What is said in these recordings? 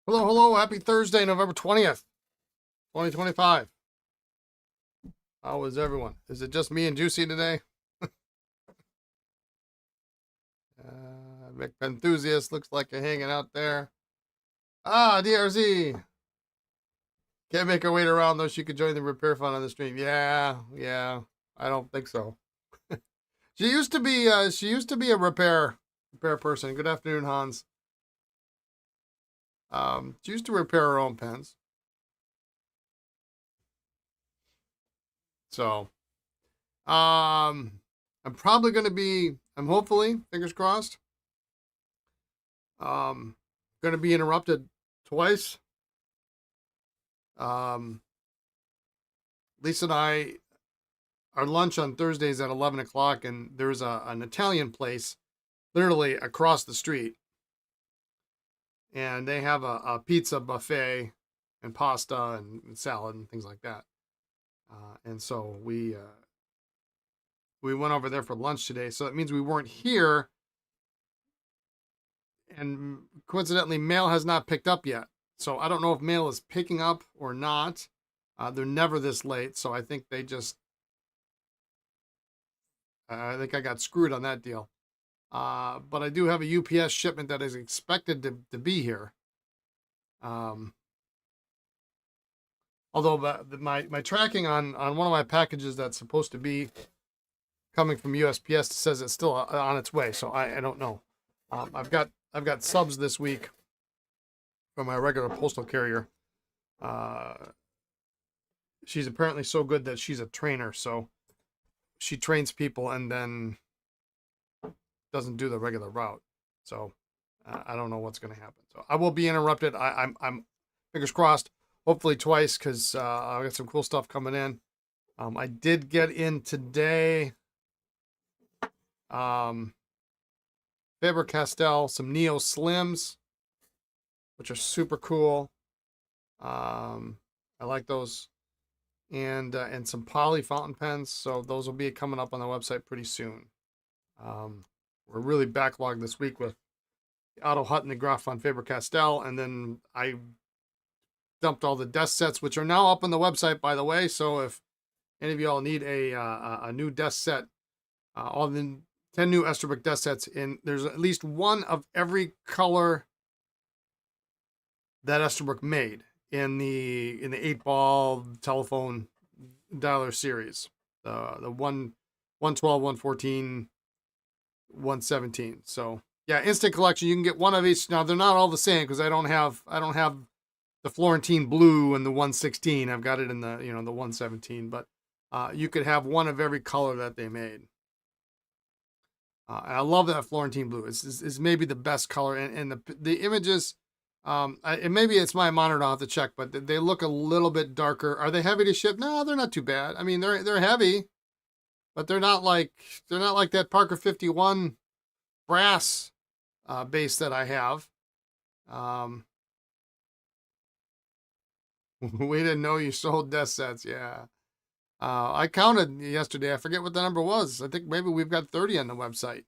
Hello, hello. Happy Thursday, November 20th, 2025. How is everyone? Is it just me and Juicy today? Mick Enthusiast looks like you're hanging out there. Ah, DRZ. Can't make her wait around though. She could join the repair fund on the stream. Yeah. I don't think so. She used to be a repair person. Good afternoon, Hans. She used to repair her own pens. So, I'm probably going to be, I'm hopefully, fingers crossed, going to be interrupted twice. Lisa and I, our lunch on Thursdays at 11 o'clock, and there's an Italian place literally across the street. And they have a pizza buffet and pasta and salad and things like that. And so we went over there for lunch today. So that means we weren't here. And coincidentally, mail has not picked up yet. So I don't know if mail is picking up or not. They're never this late. So I think they just, I think I got screwed on that deal. But I do have a UPS shipment that is expected to be here. Although my tracking on one of my packages that's supposed to be coming from USPS says it's still on its way. So I don't know. I've got subs this week from my regular postal carrier. She's apparently so good that she's a trainer. So she trains people and then doesn't do the regular route. So I don't know what's going to happen. So I will be interrupted. I'm fingers crossed. Hopefully twice because I got some cool stuff coming in. I did get in today. Faber-Castell, some Neo Slims, which are super cool. I like those, and some Poly fountain pens. So those will be coming up on the website pretty soon. We're really backlogged this week with the Otto Hutt and the Graf von Faber-Castell, and then I dumped all the desk sets, which are now up on the website, by the way. So if any of y'all need a new desk set, all the 10 new Esterbrook desk sets in, there's at least one of every color that Esterbrook made in the 8-ball telephone dialer series. The 112, 114, 117. So yeah, instant collection. You can get one of each. Now they're not all the same because I don't have the Florentine blue and the 116. I've got it in the the 117, but you could have one of every color that they made. And I love that Florentine blue. It's maybe the best color, and the images. And maybe it's my monitor. I'll have to check, but they look a little bit darker. Are they heavy to ship? No, they're not too bad. I mean, they're heavy, but they're not like that Parker 51 brass base that I have. We didn't know you sold desk sets. Yeah. I counted yesterday. I forget what the number was. I think maybe we've got 30 on the website.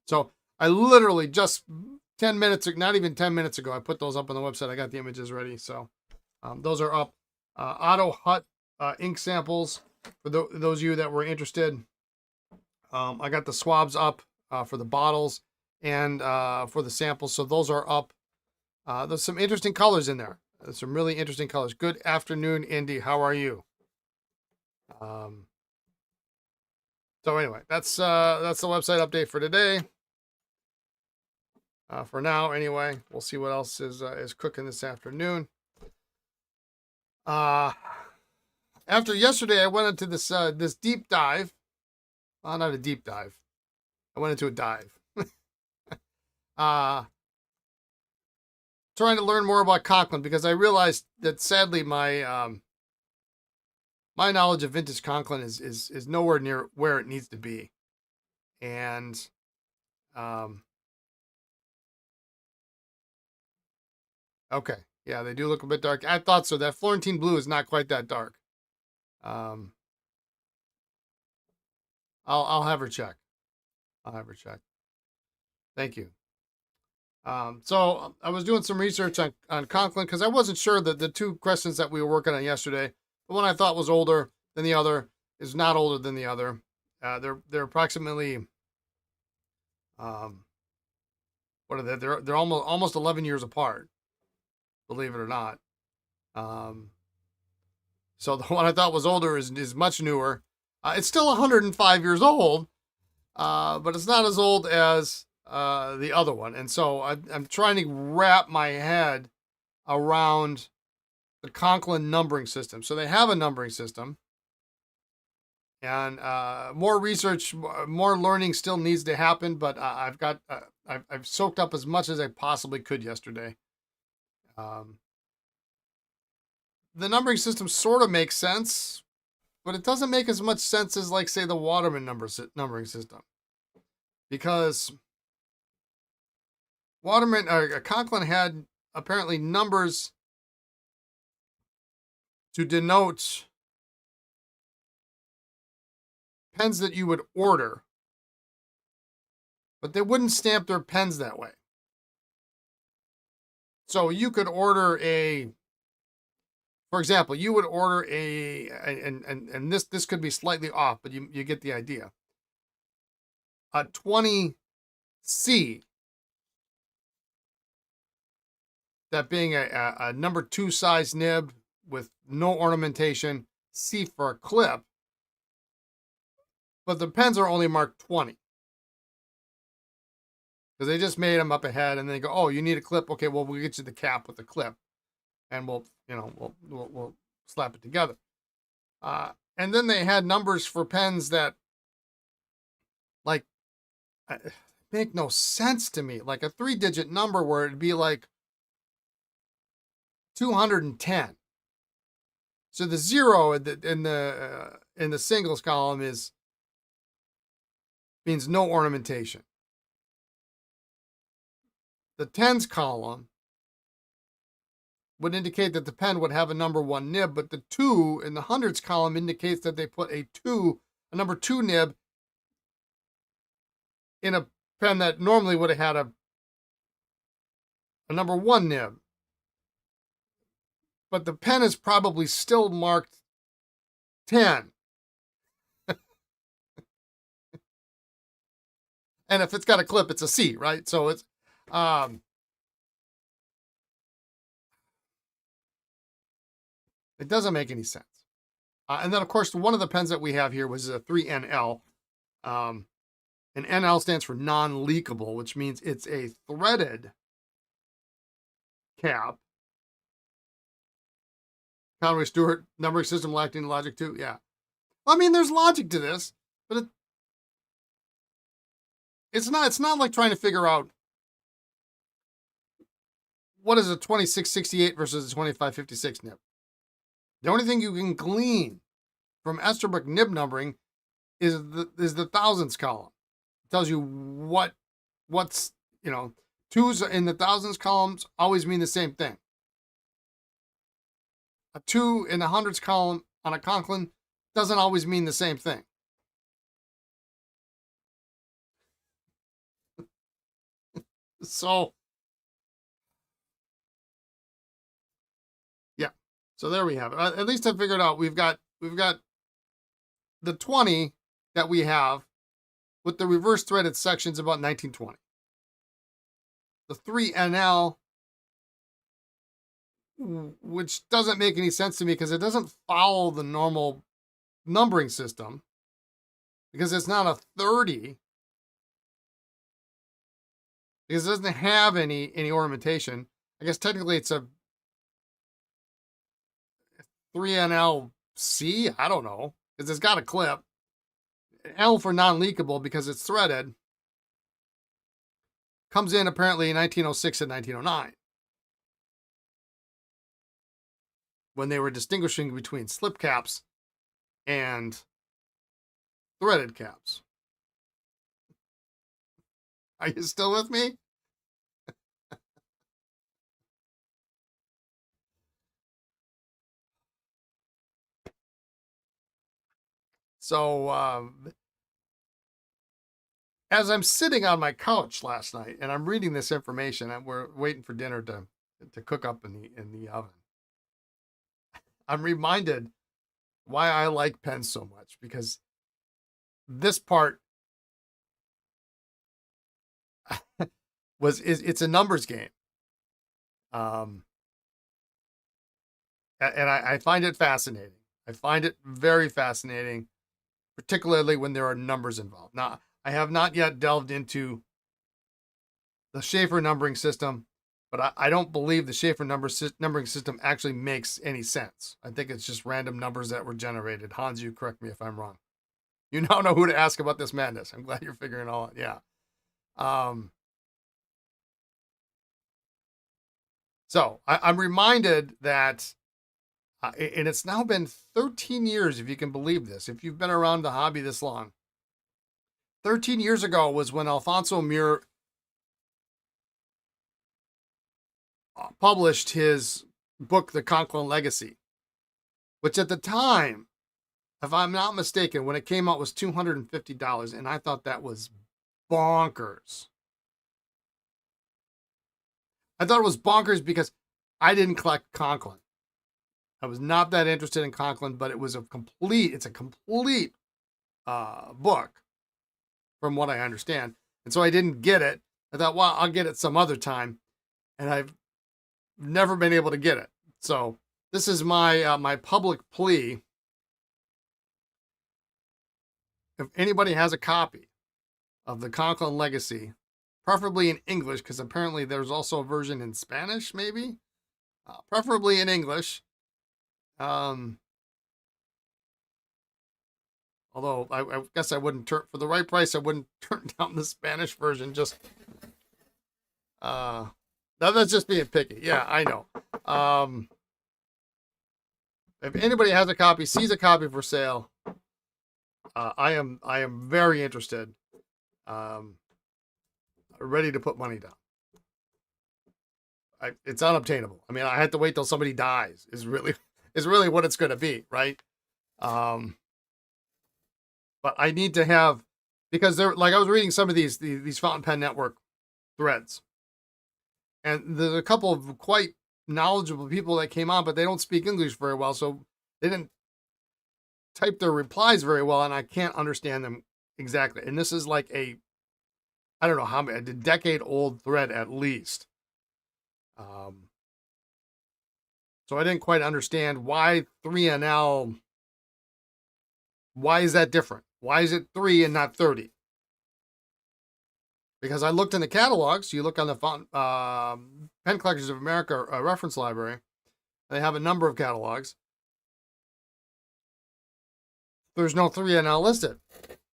So I literally just 10 minutes, not even 10 minutes ago, I put those up on the website. I got the images ready. So those are up. Otto Hutt ink samples for those of you that were interested. I got the swabs up for the bottles and for the samples. So those are up. There's some interesting colors in there. There's some really interesting colors. Good afternoon, Indy. How are you? So anyway, that's the website update for today. For now, anyway, we'll see what else is cooking this afternoon. After yesterday, I went into this deep dive. Well, not a deep dive. I went into a dive. Trying to learn more about Conklin because I realized that sadly my my knowledge of vintage Conklin is nowhere near where it needs to be, and okay, yeah, they do look a bit dark. I thought so. That Florentine blue is not quite that dark. I'll have her check. I'll have her check. Thank you. So I was doing some research on Conklin because I wasn't sure that the two questions that we were working on yesterday, the one I thought was older than the other is not older than the other. They're approximately um, what are they? They're almost 11 years apart, believe it or not. Um, so the one I thought was older is much newer. It's still 105 years old, but it's not as old as the other one. And so I'm trying to wrap my head around the Conklin numbering system. So they have a numbering system, and more research, more learning still needs to happen. But I've soaked up as much as I possibly could yesterday. Um, the numbering system sort of makes sense, but it doesn't make as much sense as, like, say, the Waterman numbering system, because Waterman or Conklin had apparently numbers to denote pens that you would order, but they wouldn't stamp their pens that way. So you could order for example, you would order and this could be slightly off, but you get the idea. A 20C, that being a number 2 size nib with no ornamentation, C for a clip, but the pens are only marked 20. Because they just made them up ahead, and they go, "Oh, you need a clip? Okay, well, we'll get you the cap with the clip, and we'll slap it together." And then they had numbers for pens that, like, make no sense to me. Like a 3-digit number where it'd be like 210. So the 0 in the singles column means no ornamentation. The tens column would indicate that the pen would have a number 1 nib, but the 2 in the hundreds column indicates that they put a number 2 nib in a pen that normally would have had a number 1 nib. But the pen is probably still marked 10. And if it's got a clip, it's a C, right? So it's it doesn't make any sense. And then, of course, one of the pens that we have here was a 3NL. And NL stands for non-leakable, which means it's a threaded cap. Conway Stewart, numbering system lacking logic too. Yeah. I mean, there's logic to this, but it's not like trying to figure out what is a 2668 versus a 2556 nib. The only thing you can glean from Esterbrook nib numbering is the thousands column. It tells you what's, twos in the thousands columns always mean the same thing. A 2 in the hundreds column on a Conklin doesn't always mean the same thing. So, yeah. So there we have it. At least I figured out we've got the 20 that we have with the reverse threaded sections about 1920. The 3NL, which doesn't make any sense to me because it doesn't follow the normal numbering system, because it's not a 30, because it doesn't have any ornamentation. I guess technically it's a 3NLC. I don't know, because it's got a clip. L for non-leakable because it's threaded. Comes in apparently in 1906 and 1909, when they were distinguishing between slip caps and threaded caps. Are you still with me? So as I'm sitting on my couch last night and I'm reading this information, and we're waiting for dinner to cook up in the oven, I'm reminded why I like pens so much, because this part it's a numbers game. And I find it fascinating. I find it very fascinating, particularly when there are numbers involved. Now, I have not yet delved into the Sheaffer numbering system, but I don't believe the Sheaffer numbering system actually makes any sense. I think it's just random numbers that were generated. Hans, you correct me if I'm wrong. You now know who to ask about this madness. I'm glad you're figuring it all out. Yeah. So I'm reminded that, and it's now been 13 years, if you can believe this, if you've been around the hobby this long. 13 years ago was when Alfonso Muir published his book, The Conklin Legacy, which at the time, if I'm not mistaken, when it came out was $250, and I thought that was bonkers. I thought it was bonkers because I didn't collect Conklin. I was not that interested in Conklin, but it's a complete book from what I understand. And so I didn't get it. I thought, well, I'll get it some other time. And I've never been able to get it. So this is my my public plea. If anybody has a copy of the Conklin Legacy, preferably in English, because apparently there's also a version in Spanish, maybe, preferably in English. Although I guess I wouldn't turn, for the right price, I wouldn't turn down the Spanish version. Just that's just being picky. Yeah, I know. If anybody has a copy, sees a copy for sale, I am very interested. Ready to put money down. It's unobtainable. I mean, I had to wait till somebody dies. Is really what it's going to be, right? But I need to have, because they're like, I was reading some of these Fountain Pen Network threads, and there's a couple of quite knowledgeable people that came on, but they don't speak English very well, so they didn't type their replies very well, and I can't understand them exactly. And this is like I don't know how many, a decade old thread at least. So I didn't quite understand why 3NL. Why is that different? Why is it 3 and not 30? Because I looked in the catalogs. You look on the Pen Collectors of America reference library. They have a number of catalogs. There's no 3NL listed.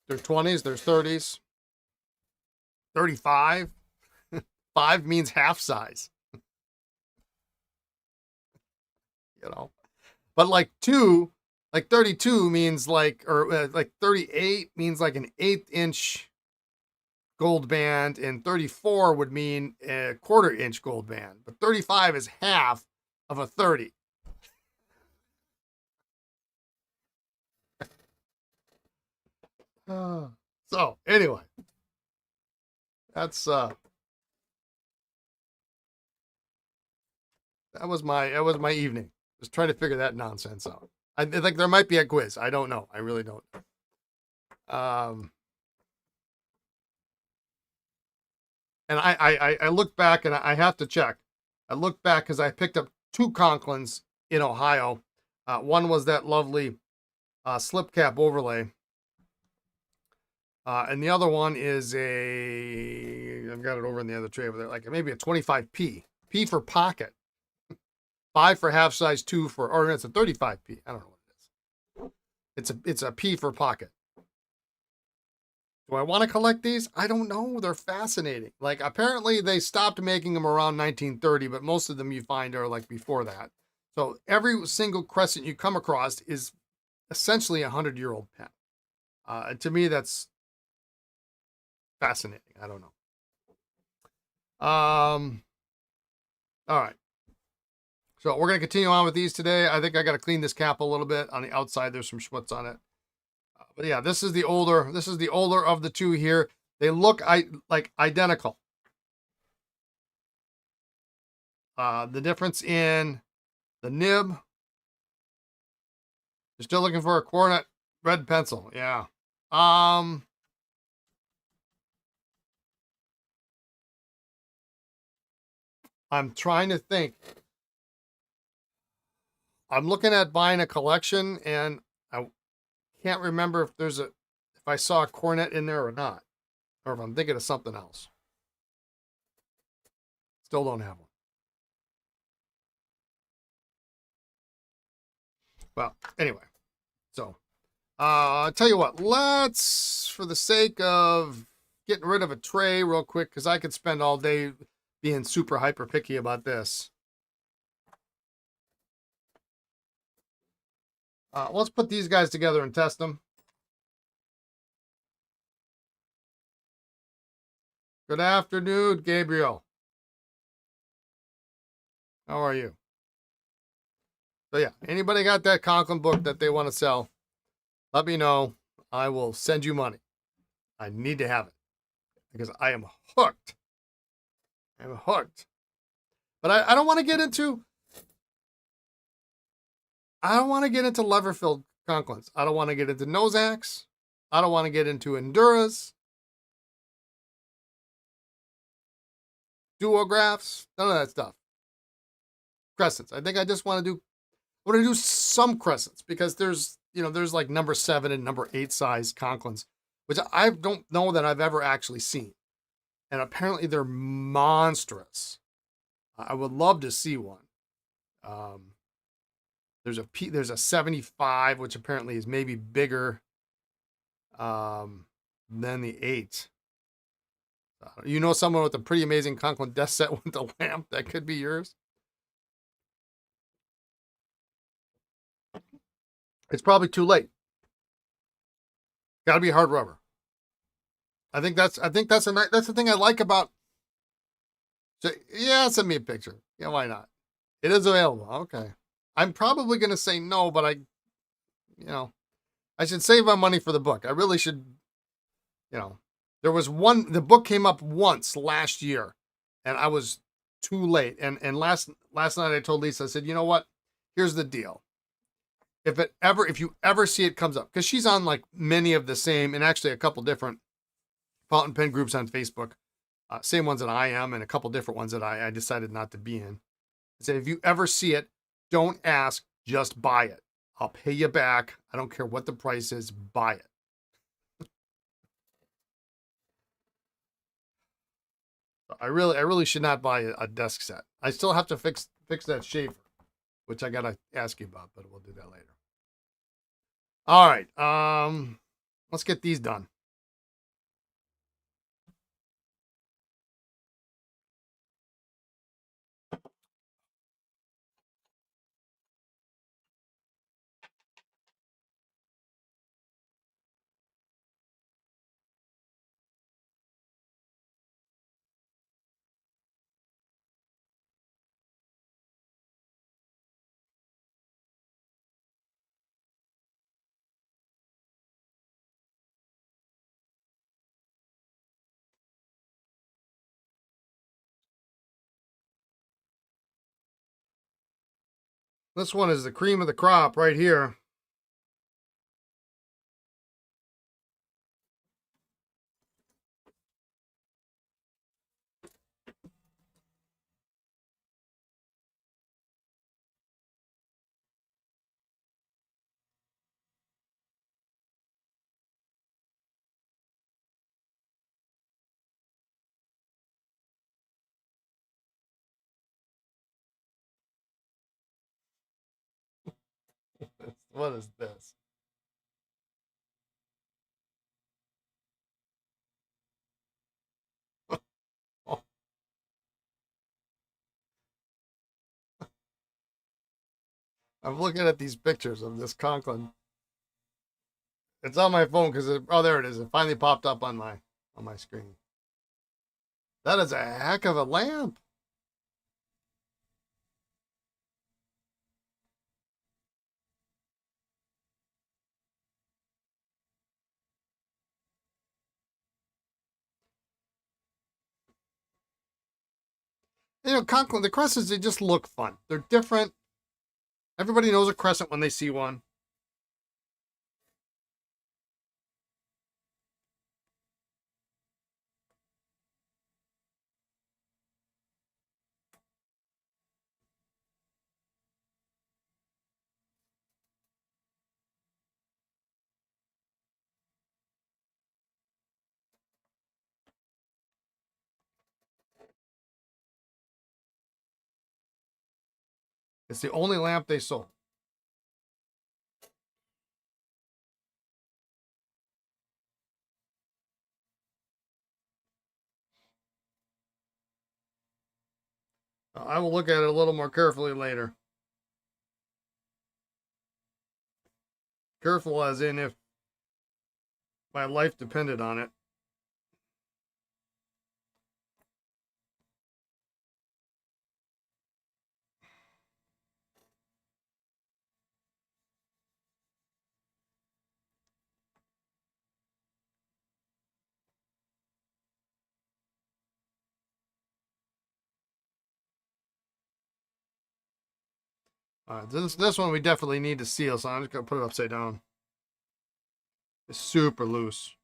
There's 20s, there's 30s, 35. 5 means half size. You know, but like 32 means like 38 means like an 1/8 inch gold band, and 34 would mean a 1/4 inch gold band, but 35 is half of a 30. So anyway, that's that was my evening. Just trying to figure that nonsense out. I think there might be a quiz. I don't know. I really don't know. And I look back, and I have to check. I look back because I picked up 2 Conklins in Ohio. One was that lovely slip cap overlay. And the other one is I've got it over in the other tray over there, like maybe a 25P. P for pocket. 5 for half size, 2 for, or it's a 35P. I don't know what it is. It's a P for pocket. Do I want to collect these? I don't know. They're fascinating. Like, apparently they stopped making them around 1930, but most of them you find are like before that. So every single crescent you come across is essentially a 100-year-old pen. And to me, that's fascinating. I don't know. All right. So we're going to continue on with these today. I think I got to clean this cap a little bit. On the outside, there's some schmutz on it. But yeah, this is the older of the 2 here. They look like identical. The difference in the nib. You're still looking for a Coronet red pencil. Yeah. I'm trying to think. I'm looking at buying a collection, and I can't remember if I saw a Coronet in there or not, or if I'm thinking of something else. Still don't have one. Well, anyway, so I'll tell you what. Let's, for the sake of getting rid of a tray real quick, because I could spend all day being super hyper picky about this. Let's put these guys together and test them. Good afternoon, Gabriel. How are you? So yeah, anybody got that Conklin book that they want to sell, let me know. I will send you money. I need to have it because I am hooked. I'm hooked. But I don't want to get into lever-filled Conklins. I don't want to get into Nozacs. I don't want to get into Enduras. Duographs. None of that stuff. Crescents. I think I just want to do some crescents because there's like number 7 and number 8 size Conklins, which I don't know that I've ever actually seen. And apparently they're monstrous. I would love to see one. There's a 75, which apparently is maybe bigger than the 8. You know someone with a pretty amazing Conklin desk set with a lamp that could be yours? It's probably too late. Got to be hard rubber. I think that's the thing I like about. So, yeah, send me a picture. Yeah, why not? It is available. Okay. I'm probably going to say no, but I should save my money for the book. I really should, there was the book came up once last year and I was too late. And last night I told Lisa, I said, you know what? Here's the deal. If you ever see it comes up, because she's on like many of the same, and actually a couple different fountain pen groups on Facebook, same ones that I am, and a couple different ones that I decided not to be in. I said, if you ever see it, don't ask, just buy it. I'll pay you back. I don't care what the price is, buy it. I really should not buy a desk set. I still have to fix that Sheaffer, which I gotta ask you about, but we'll do that later. All right, let's get these done. This one is the cream of the crop right here. What is this? Oh, I'm looking at these pictures of this Conklin. It's on my phone because there it is. It finally popped up on my screen. That is a heck of a lamp. You know, Conklin, the crescents, they just look fun. They're different. Everybody knows a crescent when they see one. It's the only lamp they sold. I will look at it a little more carefully later. Careful as in if my life depended on it. This one we definitely need to seal, so I'm just gonna put it upside down. It's super loose.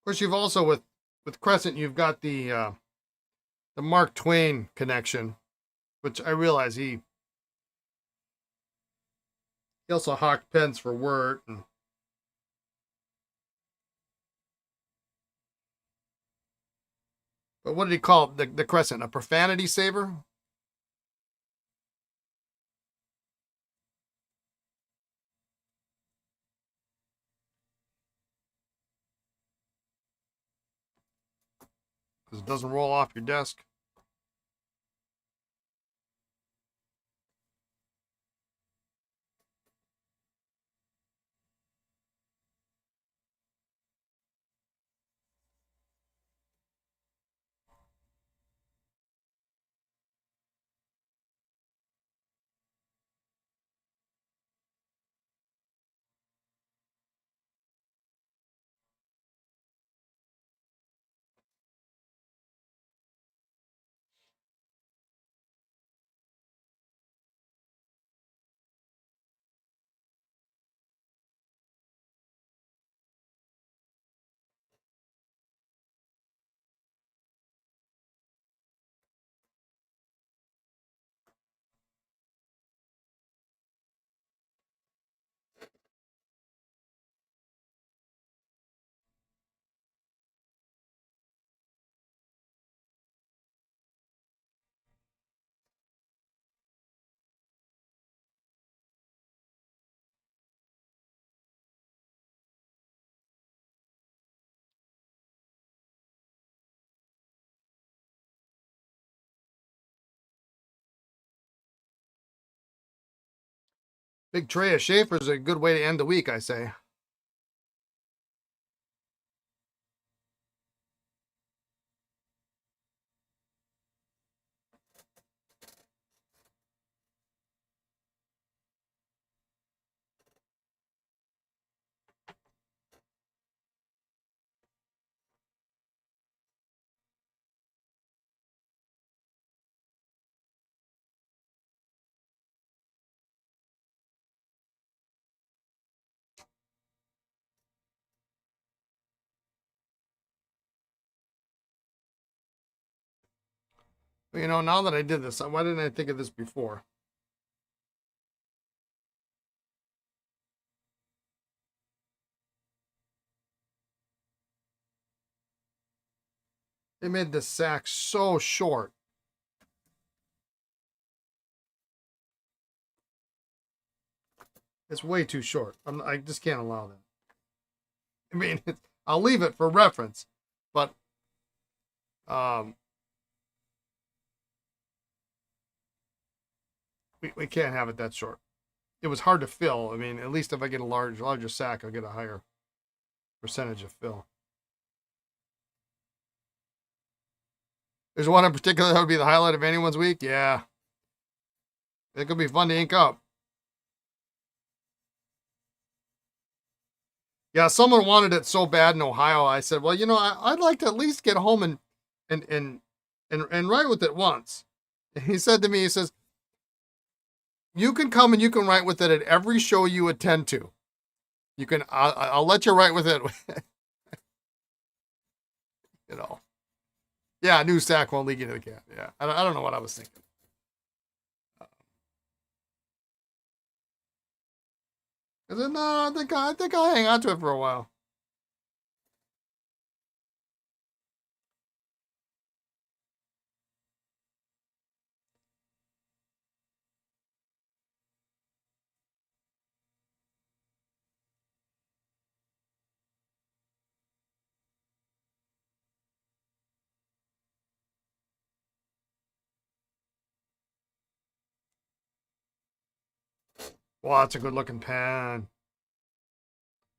Of course, you've also with Crescent, you've got the Mark Twain connection, which I realize he also hawked pens for Word. And, but what did he call the Crescent? A profanity saver? Because it doesn't roll off your desk. Big tray of Sheaffer is a good way to end the week, I say. But, you know, now that I did this, why didn't I think of this before? They made the sack so short. It's way too short. I just can't allow that. I mean, I'll leave it for reference, but um, we can't have it that short. It was hard to fill. I mean, at least if I get a larger sack, I'll get a higher percentage of fill. There's one in particular that would be the highlight of anyone's week. Yeah, it could be fun to ink up. Yeah, someone wanted it so bad in Ohio. I said, well, I'd like to at least get home and and and write with it once. And he said to me, he says, you can come and you can write with it at every show you attend to. You can, I'll let you write with it. you know. Yeah, new sack won't leak into the can. Yeah, I don't know what I was thinking. I said, no, I think I'll hang on to it for a while. Well, that's a good looking pen.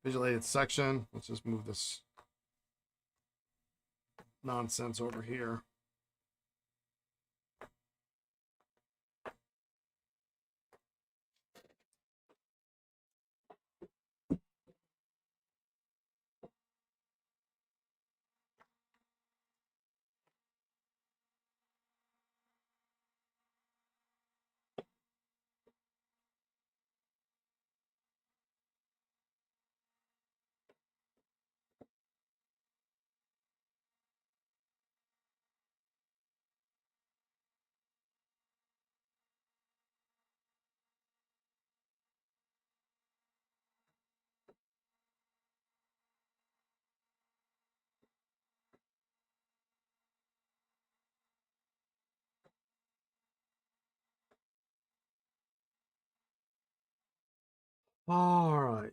Visual aided section. Let's just move this nonsense over here. All right.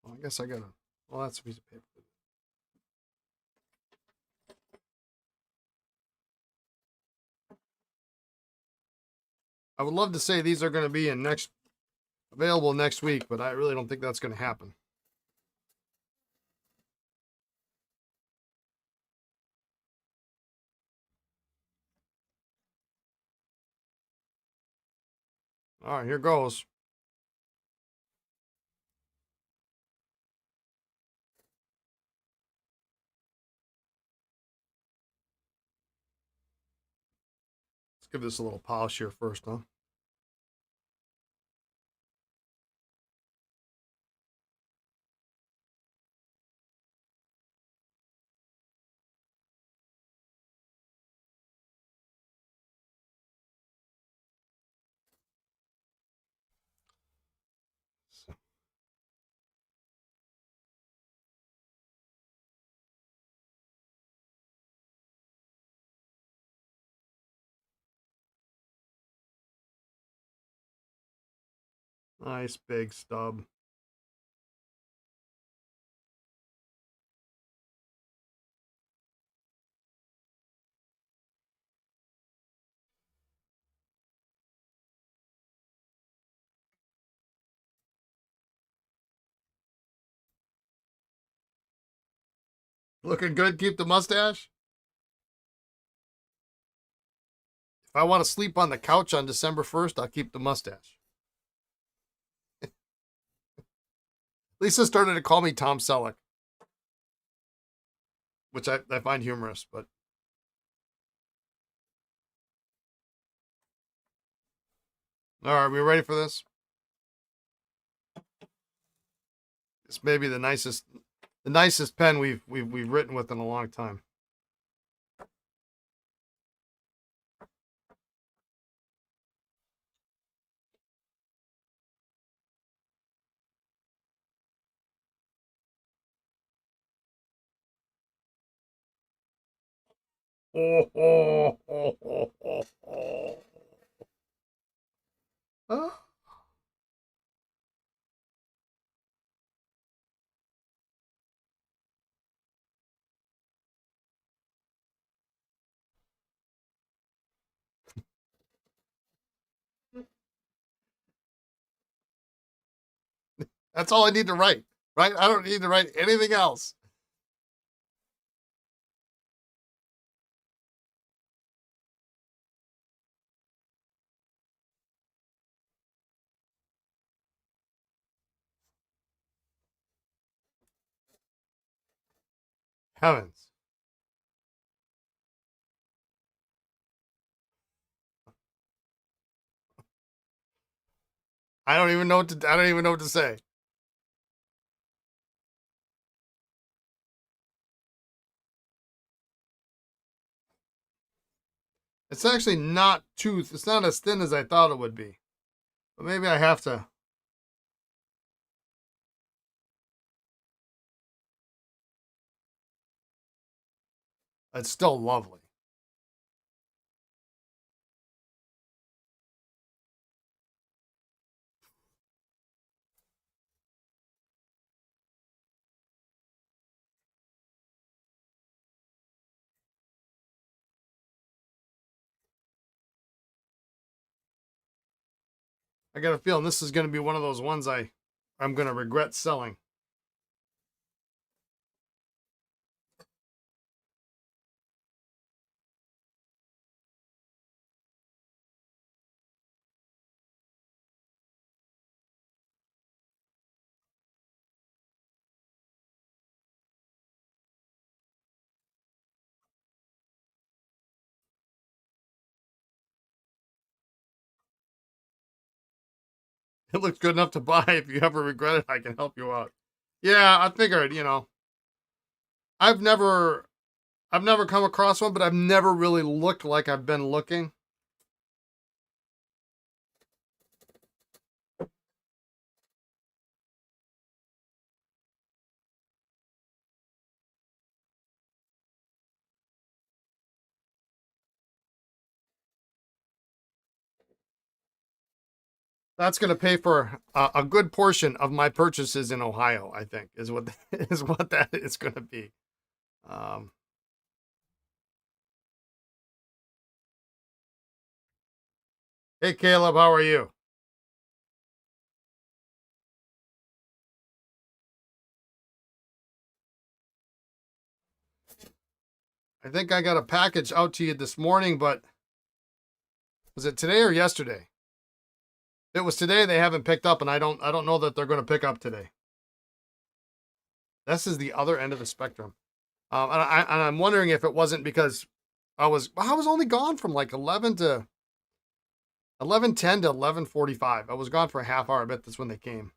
Well, I guess I gotta. Well, that's a piece of paper. I would love to say these are going to be available next week, but I really don't think that's going to happen. All right, here goes. Let's give this a little polish here first, huh? Nice big stub. Looking good. Keep the mustache. If I want to sleep on the couch on December 1st, I'll keep the mustache. Lisa started to call me Tom Selleck, which I find humorous, but. All right, we ready for this? This may be the nicest pen we've written with in a long time. Oh, oh, oh, oh, oh, oh. Huh? That's all I need to write. Right? I don't need to write anything else. Heavens. I don't even know what to I don't even know what to say. It's actually not it's not as thin as I thought it would be. But maybe I have to. It's still lovely. I got a feeling this is going to be one of those ones I'm going to regret selling. It looks good enough to buy. If you ever regret it, I can help you out. Yeah, I figured, I've never I've never come across one, but I've never really looked like I've been looking. That's going to pay for a good portion of my purchases in Ohio. I think is what is what that is going to be. Um, hey, Caleb, how are you? I think I got a package out to you this morning, but was it today or yesterday? If it was today. They haven't picked up, and I don't know that they're going to pick up today. This is the other end of the spectrum, and I'm wondering if it wasn't because I was only gone from like 11:10 to 11:45. I was gone for a half hour. I bet that's when they came.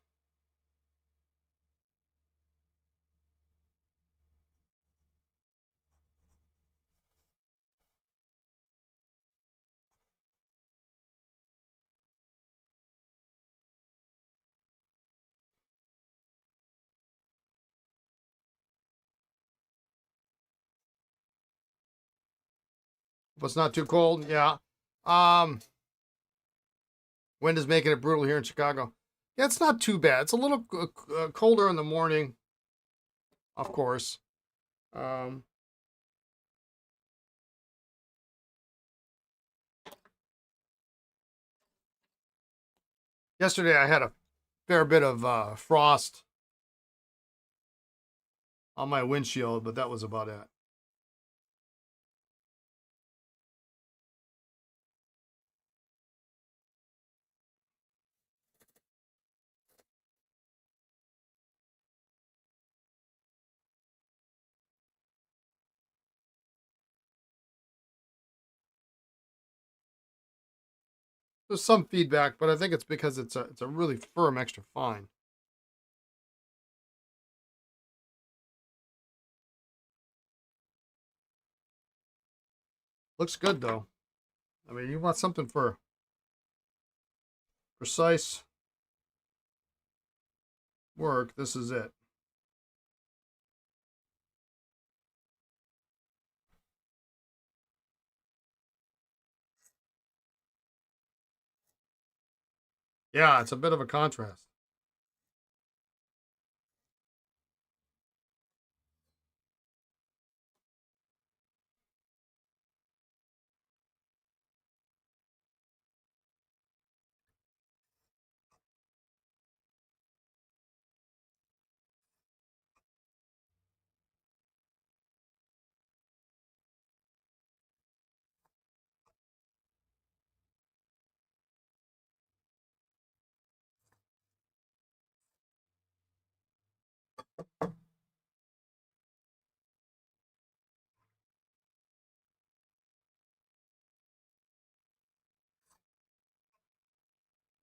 If it's not too cold, yeah. Um, Wind is making it brutal here in Chicago. Yeah, it's not too bad. It's a little colder in the morning, of course. Um, Yesterday I had a fair bit of frost on my windshield, but that was about it. There's some feedback, but I think it's because it's a really firm extra fine. Looks good though. I mean, you want something for precise work. This is it. Yeah, it's a bit of a contrast.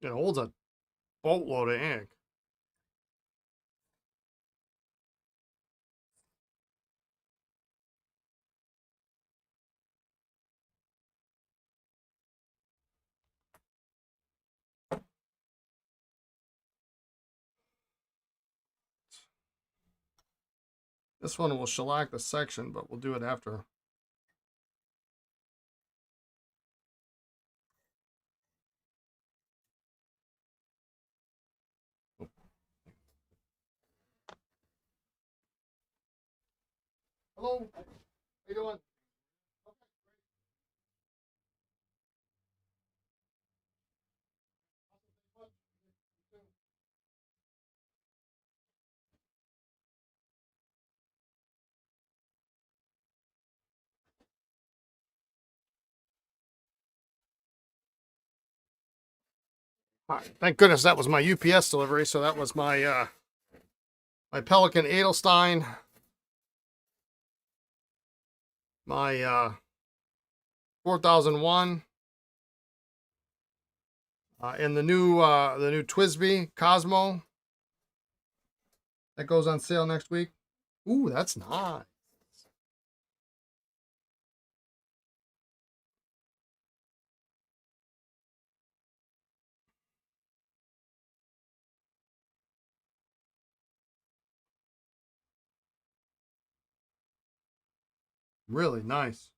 It holds a boatload of ink. This one will shellac the section, but we'll do it after. Hello, how you doing? All right, thank goodness that was my UPS delivery. So that was my Pelican Edelstein, my 4001, and the new Twisby Cosmo that goes on sale next week. Ooh, that's nice. Really nice.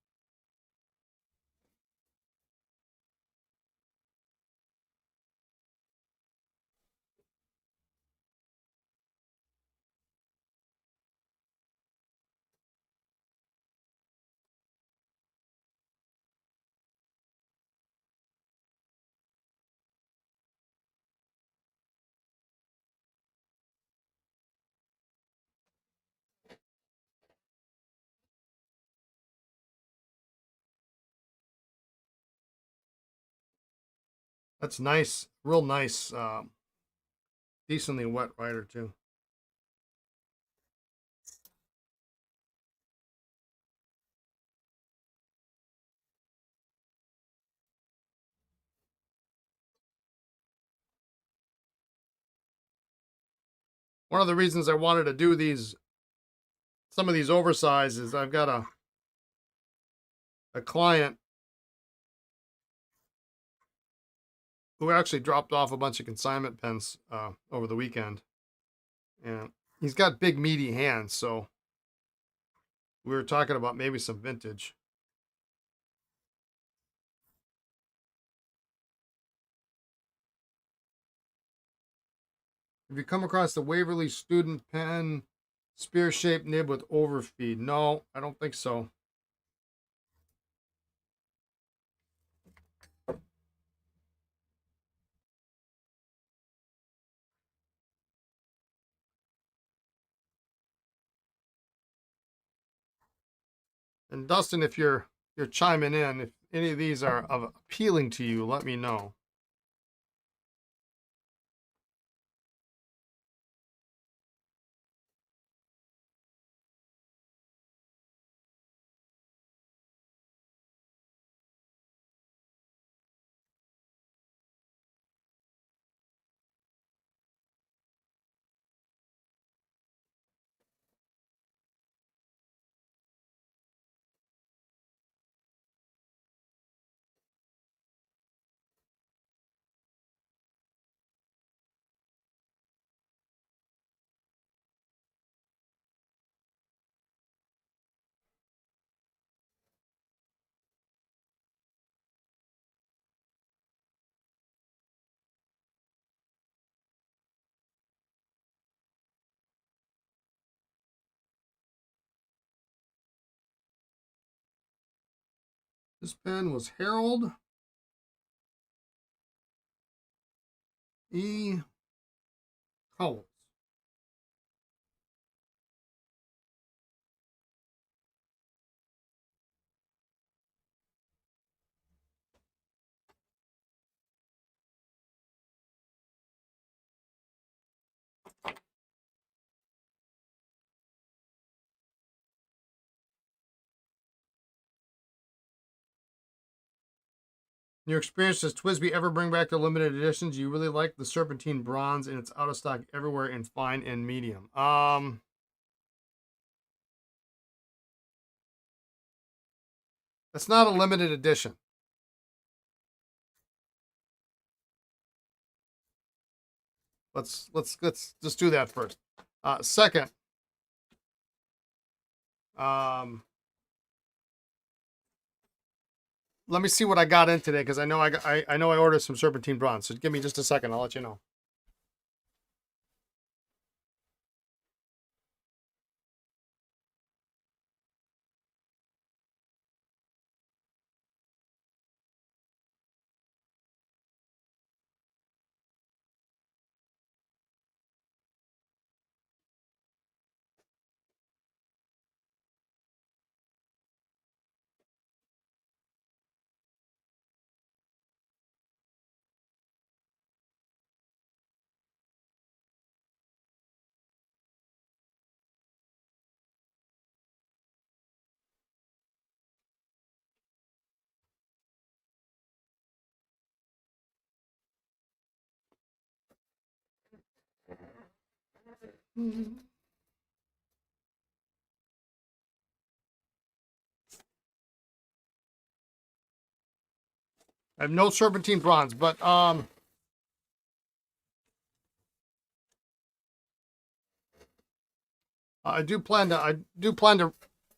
That's nice. Real nice. Decently wet writer too. One of the reasons I wanted to do some of these oversizes, I've got a client who actually dropped off a bunch of consignment pens over the weekend, and he's got big meaty hands. So we were talking about maybe some vintage. Have you come across the Waverly Student Pen spear shaped nib with overfeed? No, I don't think so. And Dustin, if you're chiming in, if any of these are appealing to you, let me know. This pen was Harold E. Cowles. In your experience, does Twisby ever bring back the limited editions? You really like the Serpentine Bronze, and it's out of stock everywhere in fine and medium. That's not a limited edition. Let's just do that first. Second, let me see what I got in today, because I know I know I ordered some Serpentine Bronze. So give me just a second. I'll let you know. I have no Serpentine Bronze, but I do plan to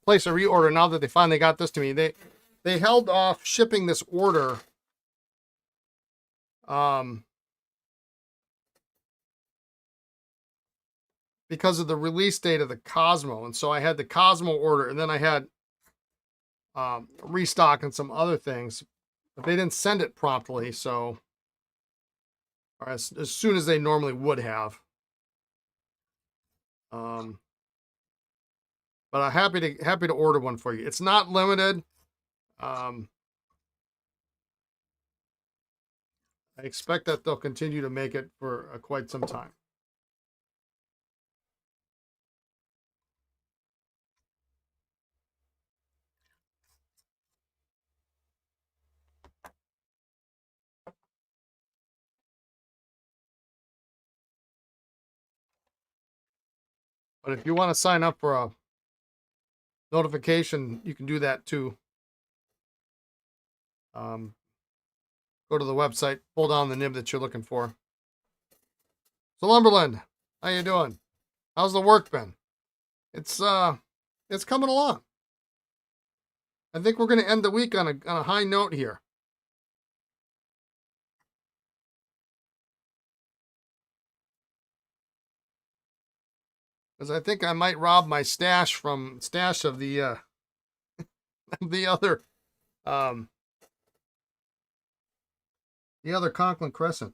place a reorder now that they finally got this to me. They held off shipping this order because of the release date of the Cosmo, and so I had the Cosmo order, and then I had restock and some other things, but they didn't send it promptly, so or as soon as they normally would have. But I'm happy to order one for you. It's not limited. I expect that they'll continue to make it for quite some time. But if you want to sign up for a notification, you can do that too. Go to the website, pull down the nib that you're looking for. So Lumberland, how you doing? How's the work been? It's coming along. I think we're going to end the week on a high note here. Because I think I might rob my stash of the the other Conklin Crescent.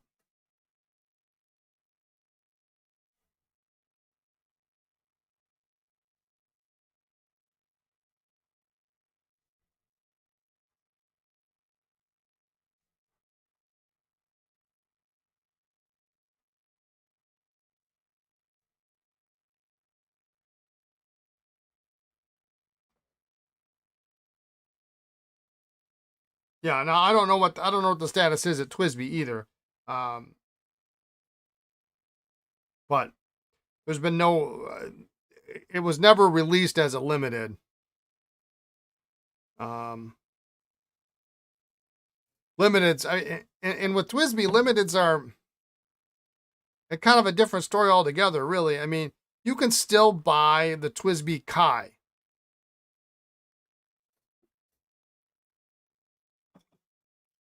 Yeah, now I don't know what the status is at Twisby either. But there's been no it was never released as a limited. Limiteds, and with Twisby, limiteds are a kind of a different story altogether, really. I mean, you can still buy the Twisby Kai,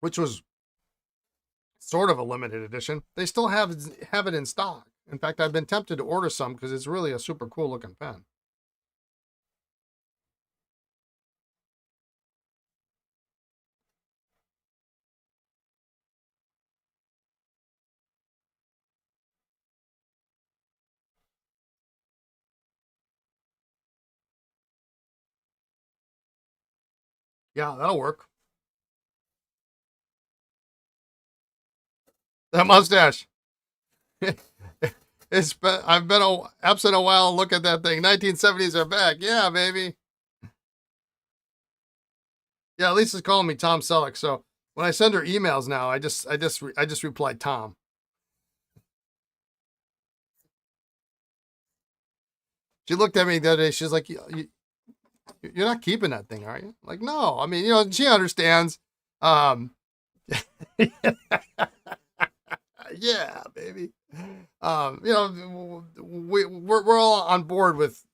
which was sort of a limited edition. They still have it in stock. In fact, I've been tempted to order some because it's really a super cool looking pen. Yeah, that'll work. That mustache. I've been absent a while. Look at that thing. 1970s are back. Yeah, baby. Yeah, Lisa's calling me Tom Selleck. So When I send her emails now, I just reply Tom. She looked at me the other day. She's like, "You're not keeping that thing, are you?" I'm like, no. I mean, she understands. Um, yeah, baby. We're all on board with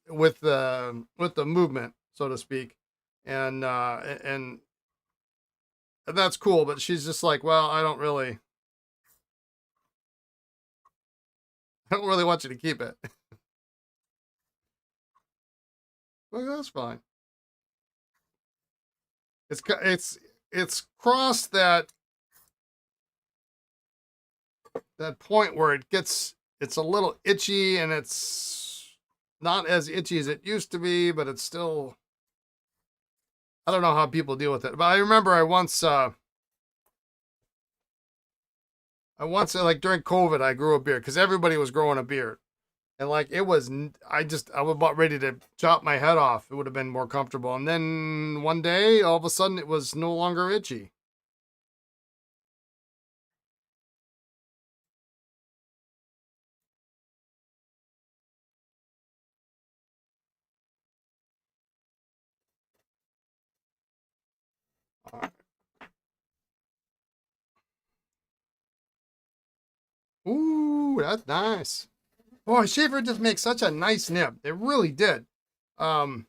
the movement, so to speak, and that's cool. But she's just like, well, I don't really want you to keep it. Well, that's fine. It's crossed that point where it's a little itchy, and it's not as itchy as it used to be, but it's still, I don't know how people deal with it. But I remember I once like during COVID I grew a beard because everybody was growing a beard. And like it was, I was about ready to chop my head off. It would have been more comfortable. And then one day, all of a sudden, it was no longer itchy. Ooh, that's nice. Boy, Sheaffer just makes such a nice nib. It really did. Um,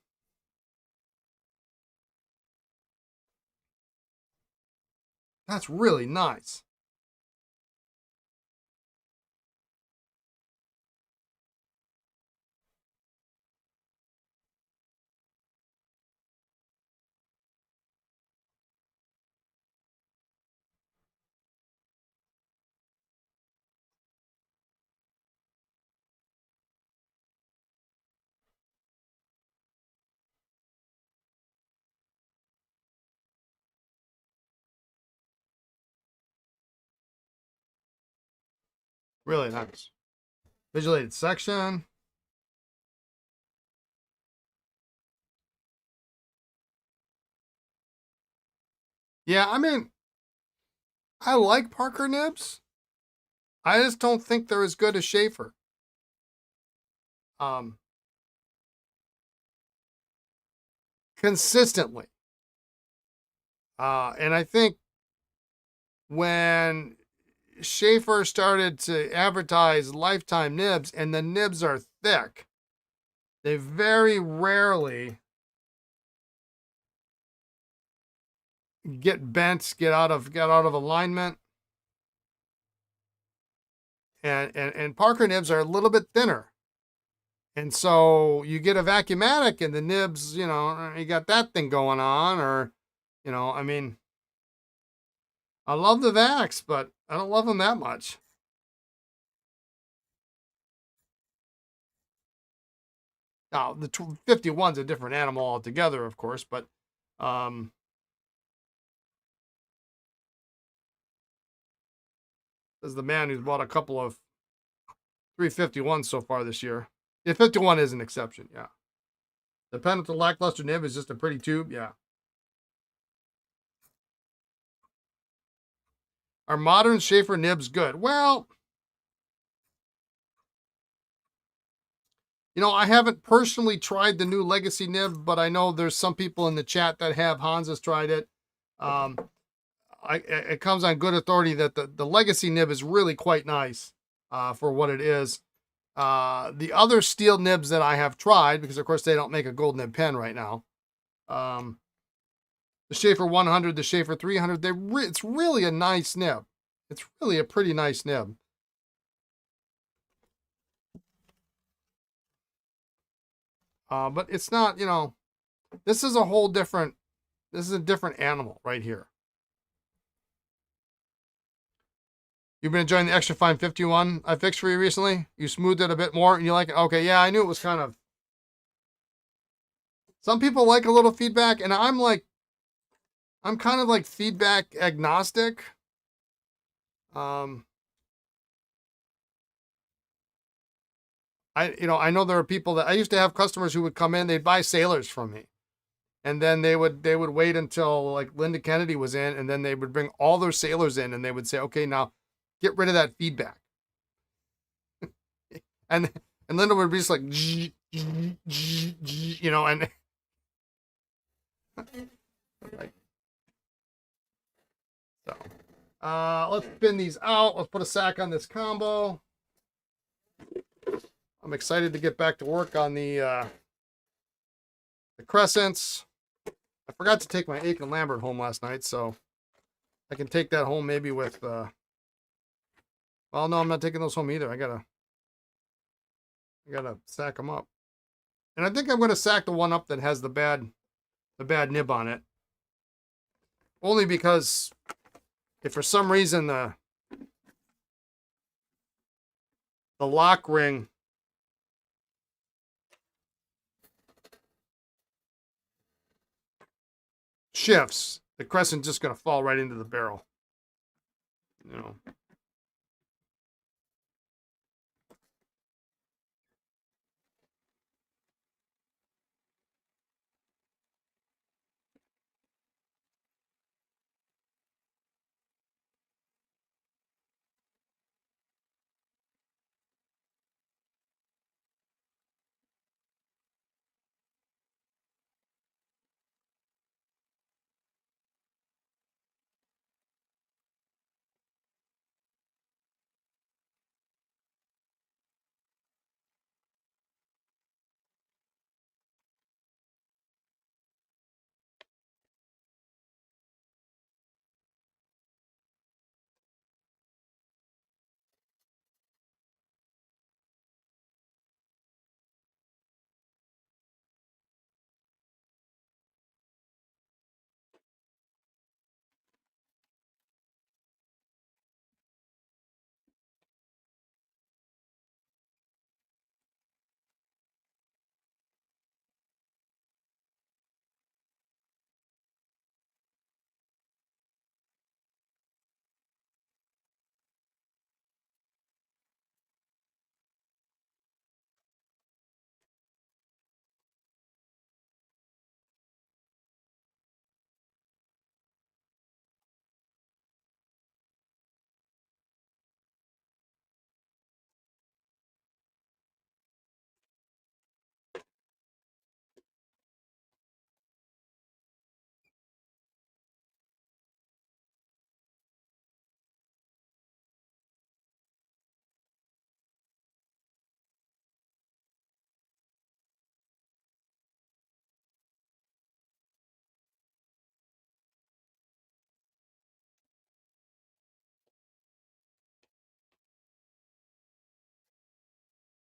that's really nice. Really nice. Visual section. Yeah, I mean, I like Parker nibs. I just don't think they're as good as Sheaffer. Um, Consistently. And I think when Sheaffer started to advertise lifetime nibs, and the nibs are thick, they very rarely get bent, get out of alignment. And Parker nibs are a little bit thinner. And so you get a vacuumatic and the nibs, you got that thing going on, or, I mean, I love the Vax, but I don't love them that much. Now, the 51's a different animal altogether, of course, but um, as the man who's bought a couple of 351s so far this year. Yeah, 51 is an exception, yeah. The Pendleton lackluster nib is just a pretty tube, yeah. Are modern Sheaffer nibs good? Well, I haven't personally tried the new Legacy nib, but I know there's some people in the chat that have. Hans has tried it. It comes on good authority that the Legacy nib is really quite nice for what it is. The other steel nibs that I have tried, because of course they don't make a gold nib pen right now. The Sheaffer 100, the Sheaffer 300, it's really a nice nib. It's really a pretty nice nib. But it's not, this is a different animal right here. You've been enjoying the extra fine 51 I fixed for you recently? You smoothed it a bit more and you like it? Okay, yeah, I knew it was kind of. Some people like a little feedback, and I'm kind of like feedback agnostic. I know there are people that I used to have customers who would come in, they'd buy sailors from me. And then they would wait until like Linda Kennedy was in, and then they would bring all their sailors in, and they would say, okay, now get rid of that feedback. And Linda would be just like, you know, and like, so. Let's spin these out. Let's put a sack on this combo. I'm excited to get back to work on the crescents. I forgot to take my Aiken Lambert home last night, so I can take that home maybe with. Well, no, I'm not taking those home either. I gotta sack them up, and I think I'm gonna sack the one up that has the bad nib on it. Only because if for some reason the lock ring shifts, the crescent's just going to fall right into the barrel. You know.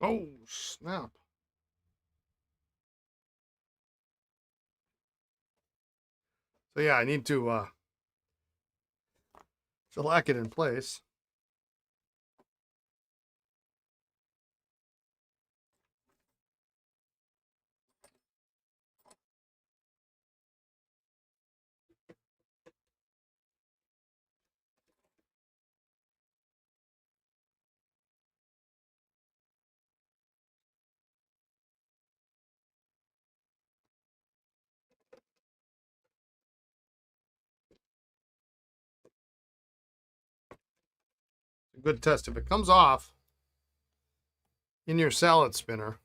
Oh, snap. So yeah, I need to lock it in place. A good test. If it comes off in your salad spinner,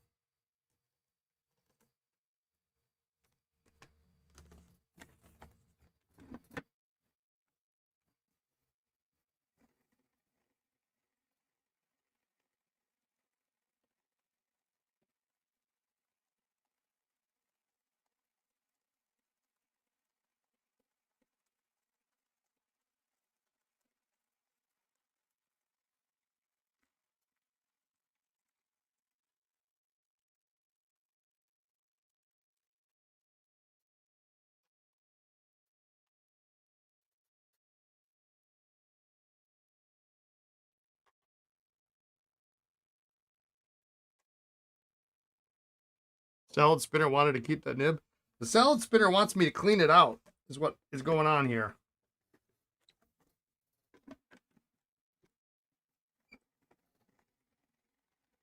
salad spinner wanted to keep that nib. The salad spinner wants me to clean it out, is what is going on here.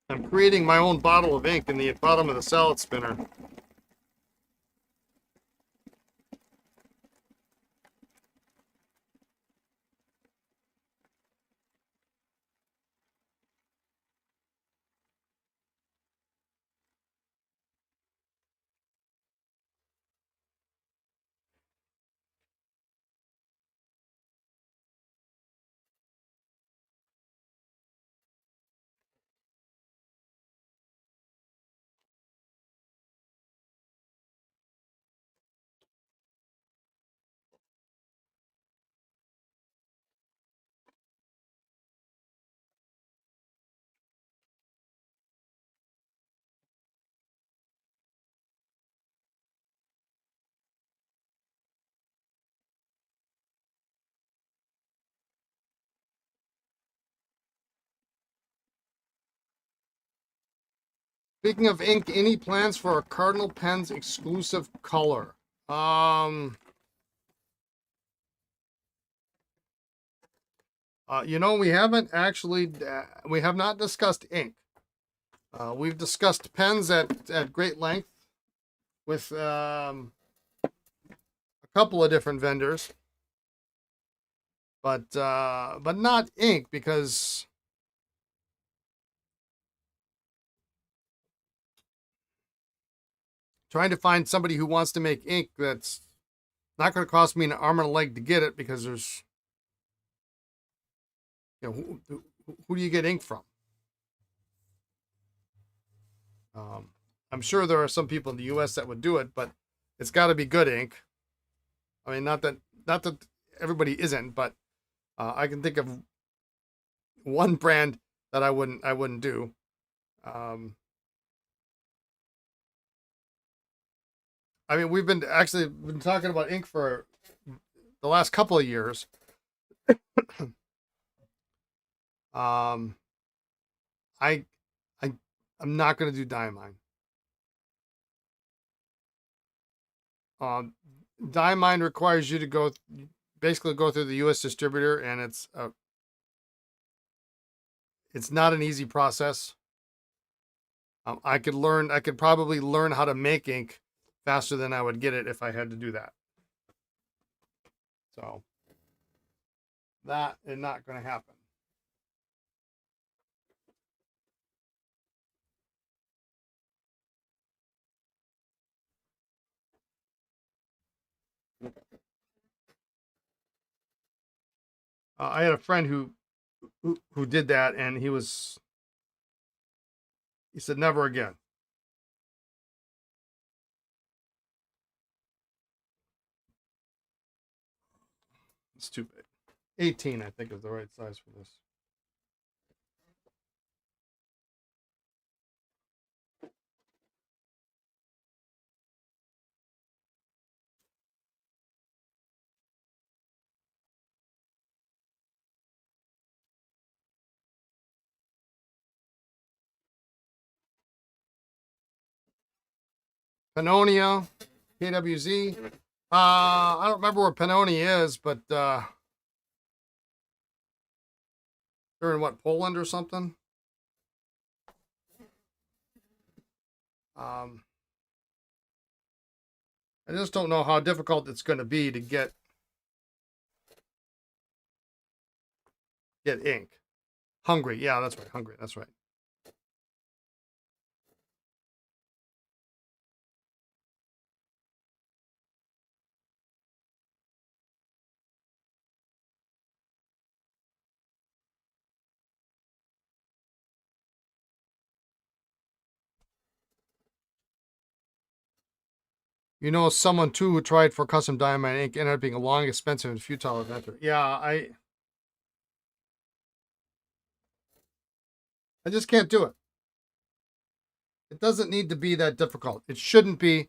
I'm creating my own bottle of ink in the bottom of the salad spinner. Speaking of ink, any plans for a Cardinal Pens exclusive color? We haven't actually, we have not discussed ink. We've discussed pens at great length with a couple of different vendors, but not ink because trying to find somebody who wants to make ink that's not going to cost me an arm and a leg to get it, because there's, who do you get ink from? I'm sure there are some people in the U.S. that would do it, but it's got to be good ink. I mean, not that everybody isn't, but I can think of one brand that I wouldn't do. I mean, we've been talking about ink for the last couple of years. I I'm not going to do Diamine. Diamine requires you to basically go through the U.S. distributor, and it's not an easy process. I could probably learn how to make ink faster than I would get it if I had to do that. So that is not going to happen. I had a friend who did that, and he said never again. It's too big. 18, I think, is the right size for this. Pannonia, KWZ. I don't remember where Pannonia is, but they're in what, Poland or something? I just don't know how difficult it's going to be to get ink. Hungary, yeah, that's right. Hungary, that's right. You know someone too who tried for custom diamond ink, ended up being a long, expensive, and futile adventure. Yeah, I just can't do it. It doesn't need to be that difficult. It shouldn't be,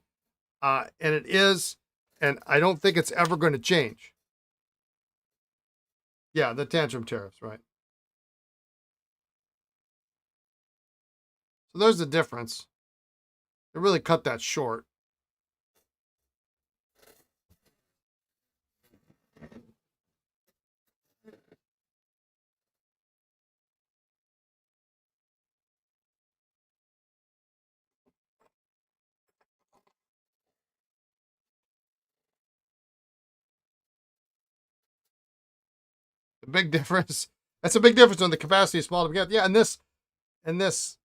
and it is, and I don't think it's ever going to change. Yeah, the tantrum tariffs, right? So there's the difference. They really cut that short. The big difference. That's a big difference when the capacity is small to begin. Yeah, and this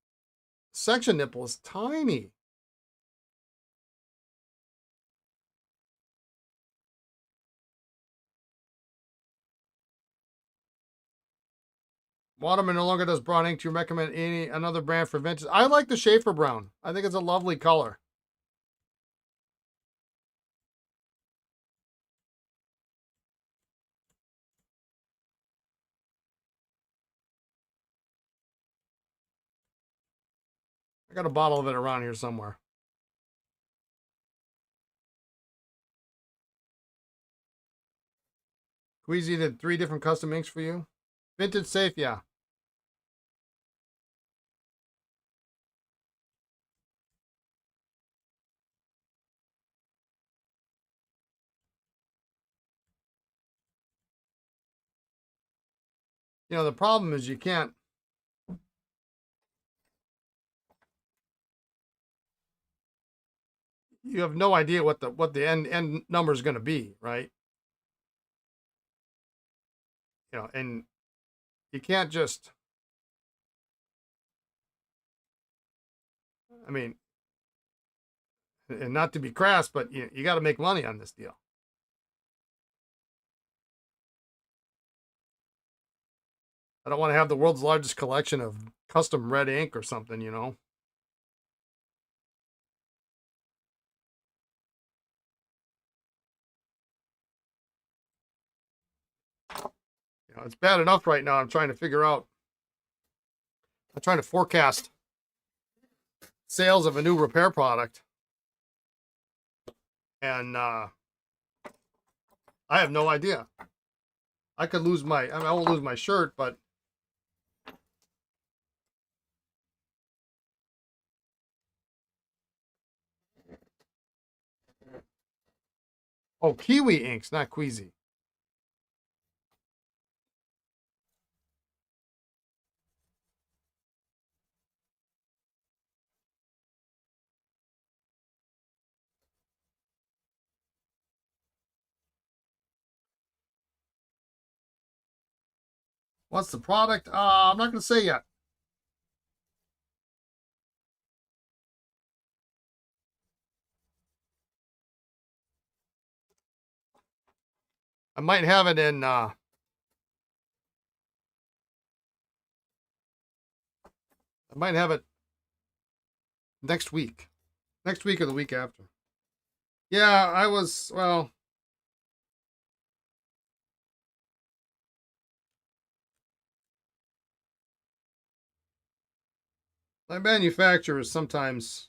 section nipple is tiny. Waterman no longer does brown ink. Do you recommend another brand for vintage? I like the Sheaffer brown. I think it's a lovely color. I got a bottle of it around here somewhere. Queasy did 3 different custom inks for you. Vintage safe, yeah. You know, the problem is you can't. You have no idea what the end number is going to be, right? You know, and you can't just. I mean, and not to be crass, but you got to make money on this deal. I don't want to have the world's largest collection of custom red ink or something, you know. You know, it's bad enough right now. I'm trying to figure out. I'm trying to forecast sales of a new repair product, and I have no idea. I could lose my. I mean, I won't lose my shirt, but oh, Kiwi inks, not Queasy. What's the product? I'm not going to say yet. I might have it in. I might have it next week. Next week or the week after. Yeah, I was. Well, my manufacturers sometimes.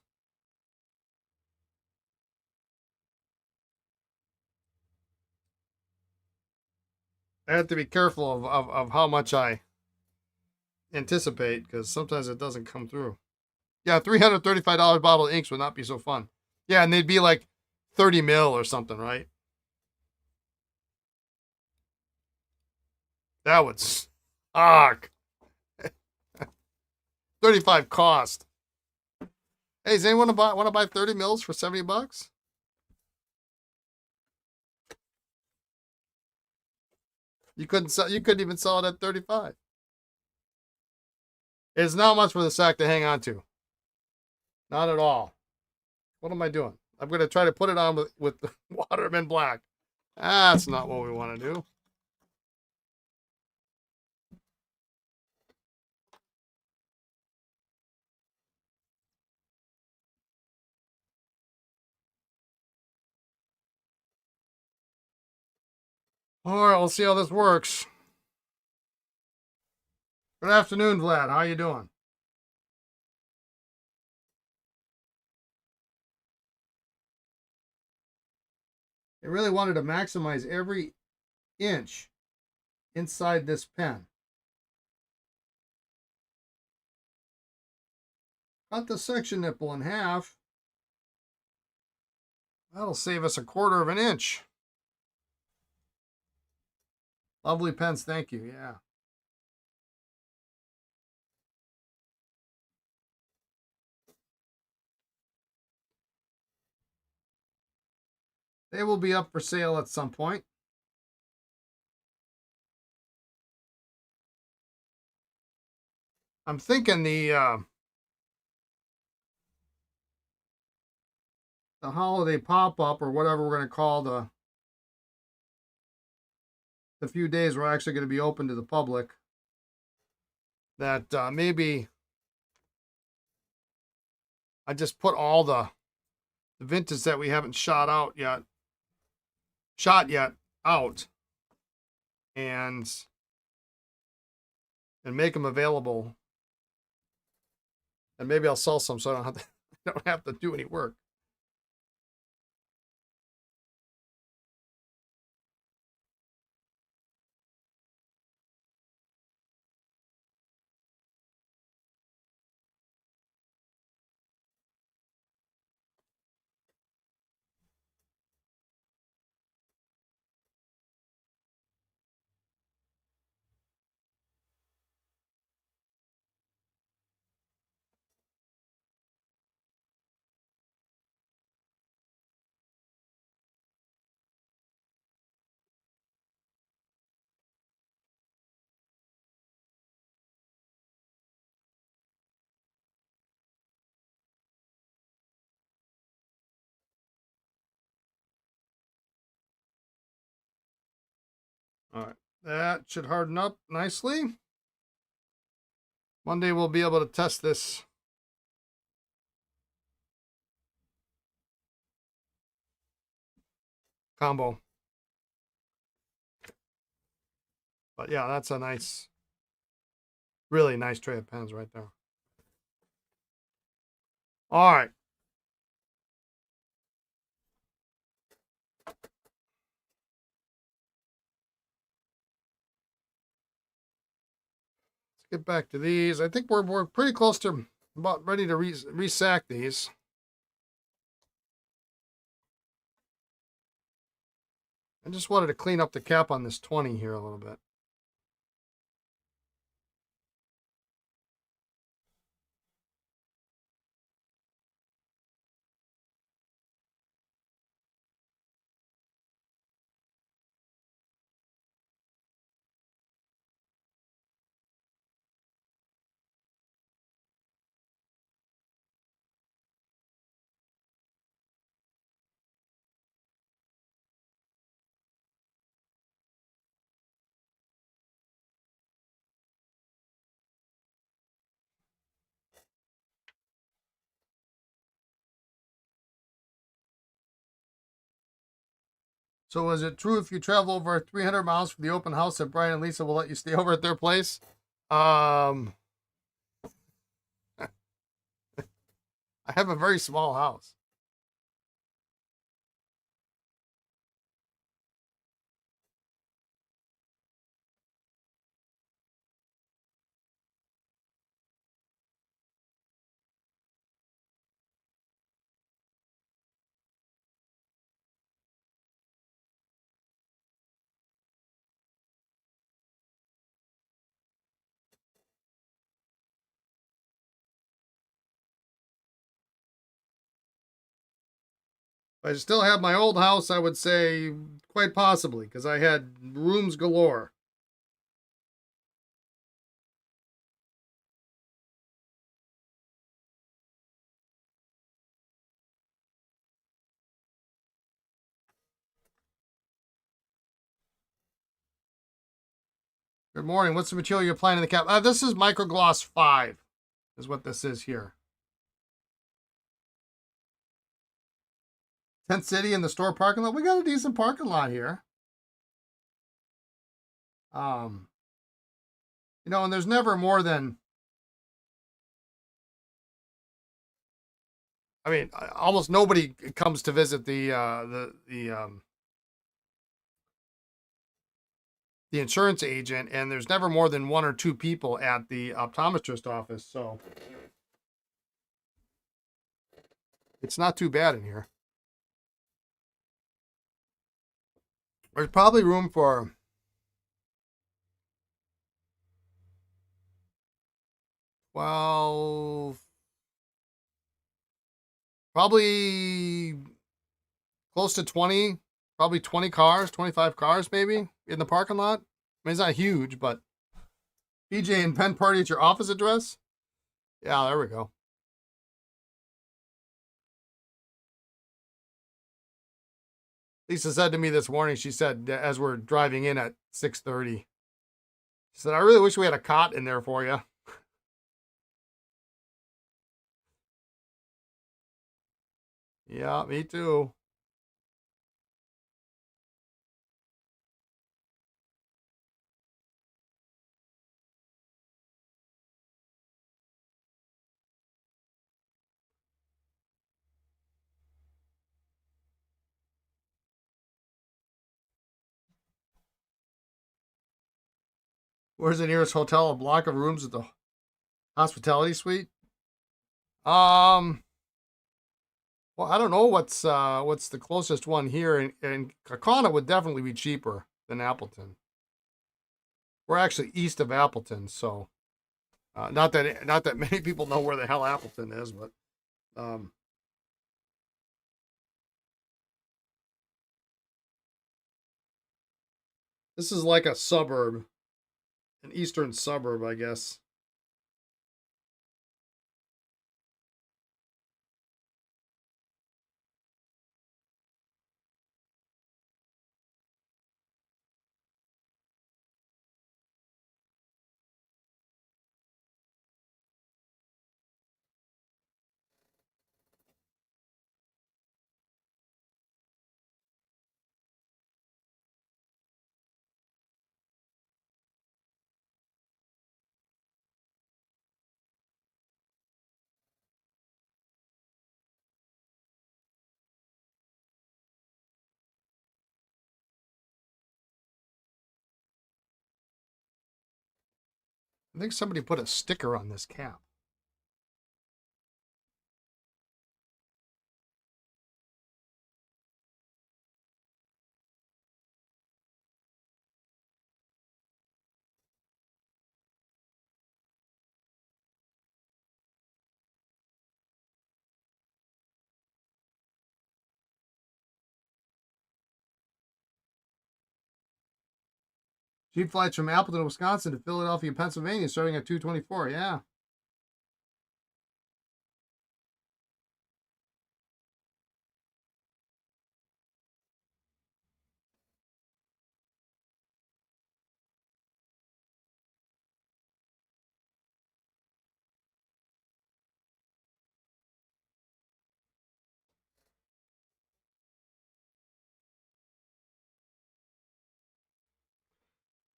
I have to be careful of how much I anticipate because sometimes it doesn't come through. Yeah, $335 bottle of inks would not be so fun. Yeah, and they'd be like 30 mil or something, right? That would suck. 35 cost. Hey, does anyone want to buy 30 mils for 70 bucks? You couldn't even sell it at 35. It's not much for the sack to hang on to. Not at all. What am I doing? I'm going to try to put it on with Waterman Black. That's not what we want to do. All right, we'll see how this works. Good afternoon, Vlad. How you doing? I really wanted to maximize every inch inside this pen. Cut the section nipple in half. That'll save us a quarter of an inch. Lovely pens, thank you. Yeah. They will be up for sale at some point. I'm thinking the holiday pop-up or whatever we're going to call the few days we're actually going to be open to the public, that maybe I just put all the vintage that we haven't shot yet out, and make them available, and maybe I'll sell some so I don't have to do any work. All right, that should harden up nicely. Monday we'll be able to test this combo. But yeah, that's a nice, really nice tray of pens right there. All right. Let's get back to these. I think we're pretty close to about ready to resack these. I just wanted to clean up the cap on this 20 here a little bit. So is it true if you travel over 300 miles from the open house that Brian and Lisa will let you stay over at their place? I have a very small house. If I still have my old house, I would say quite possibly, because I had rooms galore. Good morning. What's the material you're applying in the cap? This is Microgloss 5, is what this is here. Tent City in the store parking lot. We got a decent parking lot here. You know, and there's never more than, I mean, almost nobody comes to visit the insurance agent, and there's never more than one or two people at the optometrist office, so it's not too bad in here. There's probably room for 12, probably close to 20, probably 20 cars, 25 cars maybe in the parking lot. I mean, it's not huge, but BJ and pen party at your office address? Yeah, there we go. Lisa said to me this morning, she said, as we're driving in at 6:30, she said, I really wish we had a cot in there for you. Yeah, me too. Where's the nearest hotel? A block of rooms at the hospitality suite? Um, well, I don't know what's the closest one here, and Kaukauna would definitely be cheaper than Appleton. We're actually east of Appleton, so not that many people know where the hell Appleton is, but um, this is like a suburb, an eastern suburb, I guess. I think somebody put a sticker on this cap. Cheap flights from Appleton, Wisconsin to Philadelphia, Pennsylvania, starting at $224. Yeah.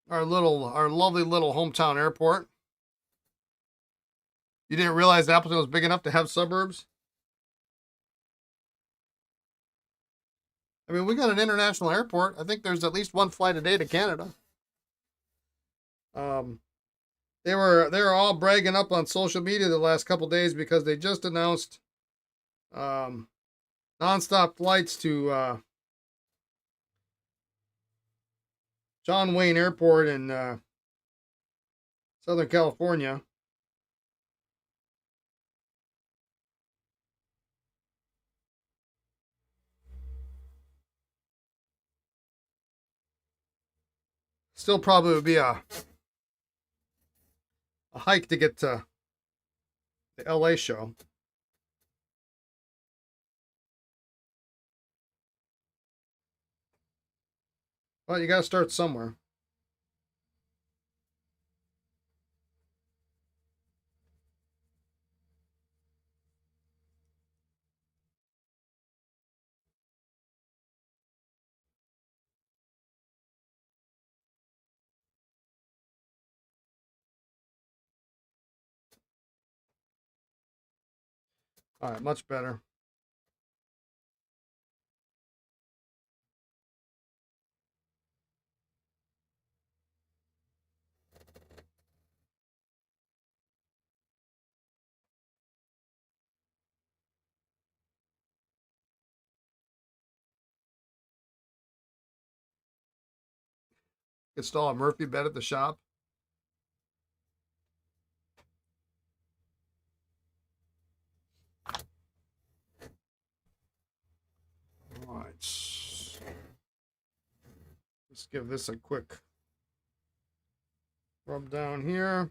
Our lovely little hometown airport. You didn't realize Appleton was big enough to have suburbs? I mean, we got an international airport. I think there's at least one flight a day to Canada. Um, they were all bragging up on social media the last couple days because they just announced nonstop flights to John Wayne Airport in Southern California. Still probably would be a hike to get to the LA show. Well, you got to start somewhere. All right, much better. Install a Murphy bed at the shop. All right. Let's give this a quick rub down here.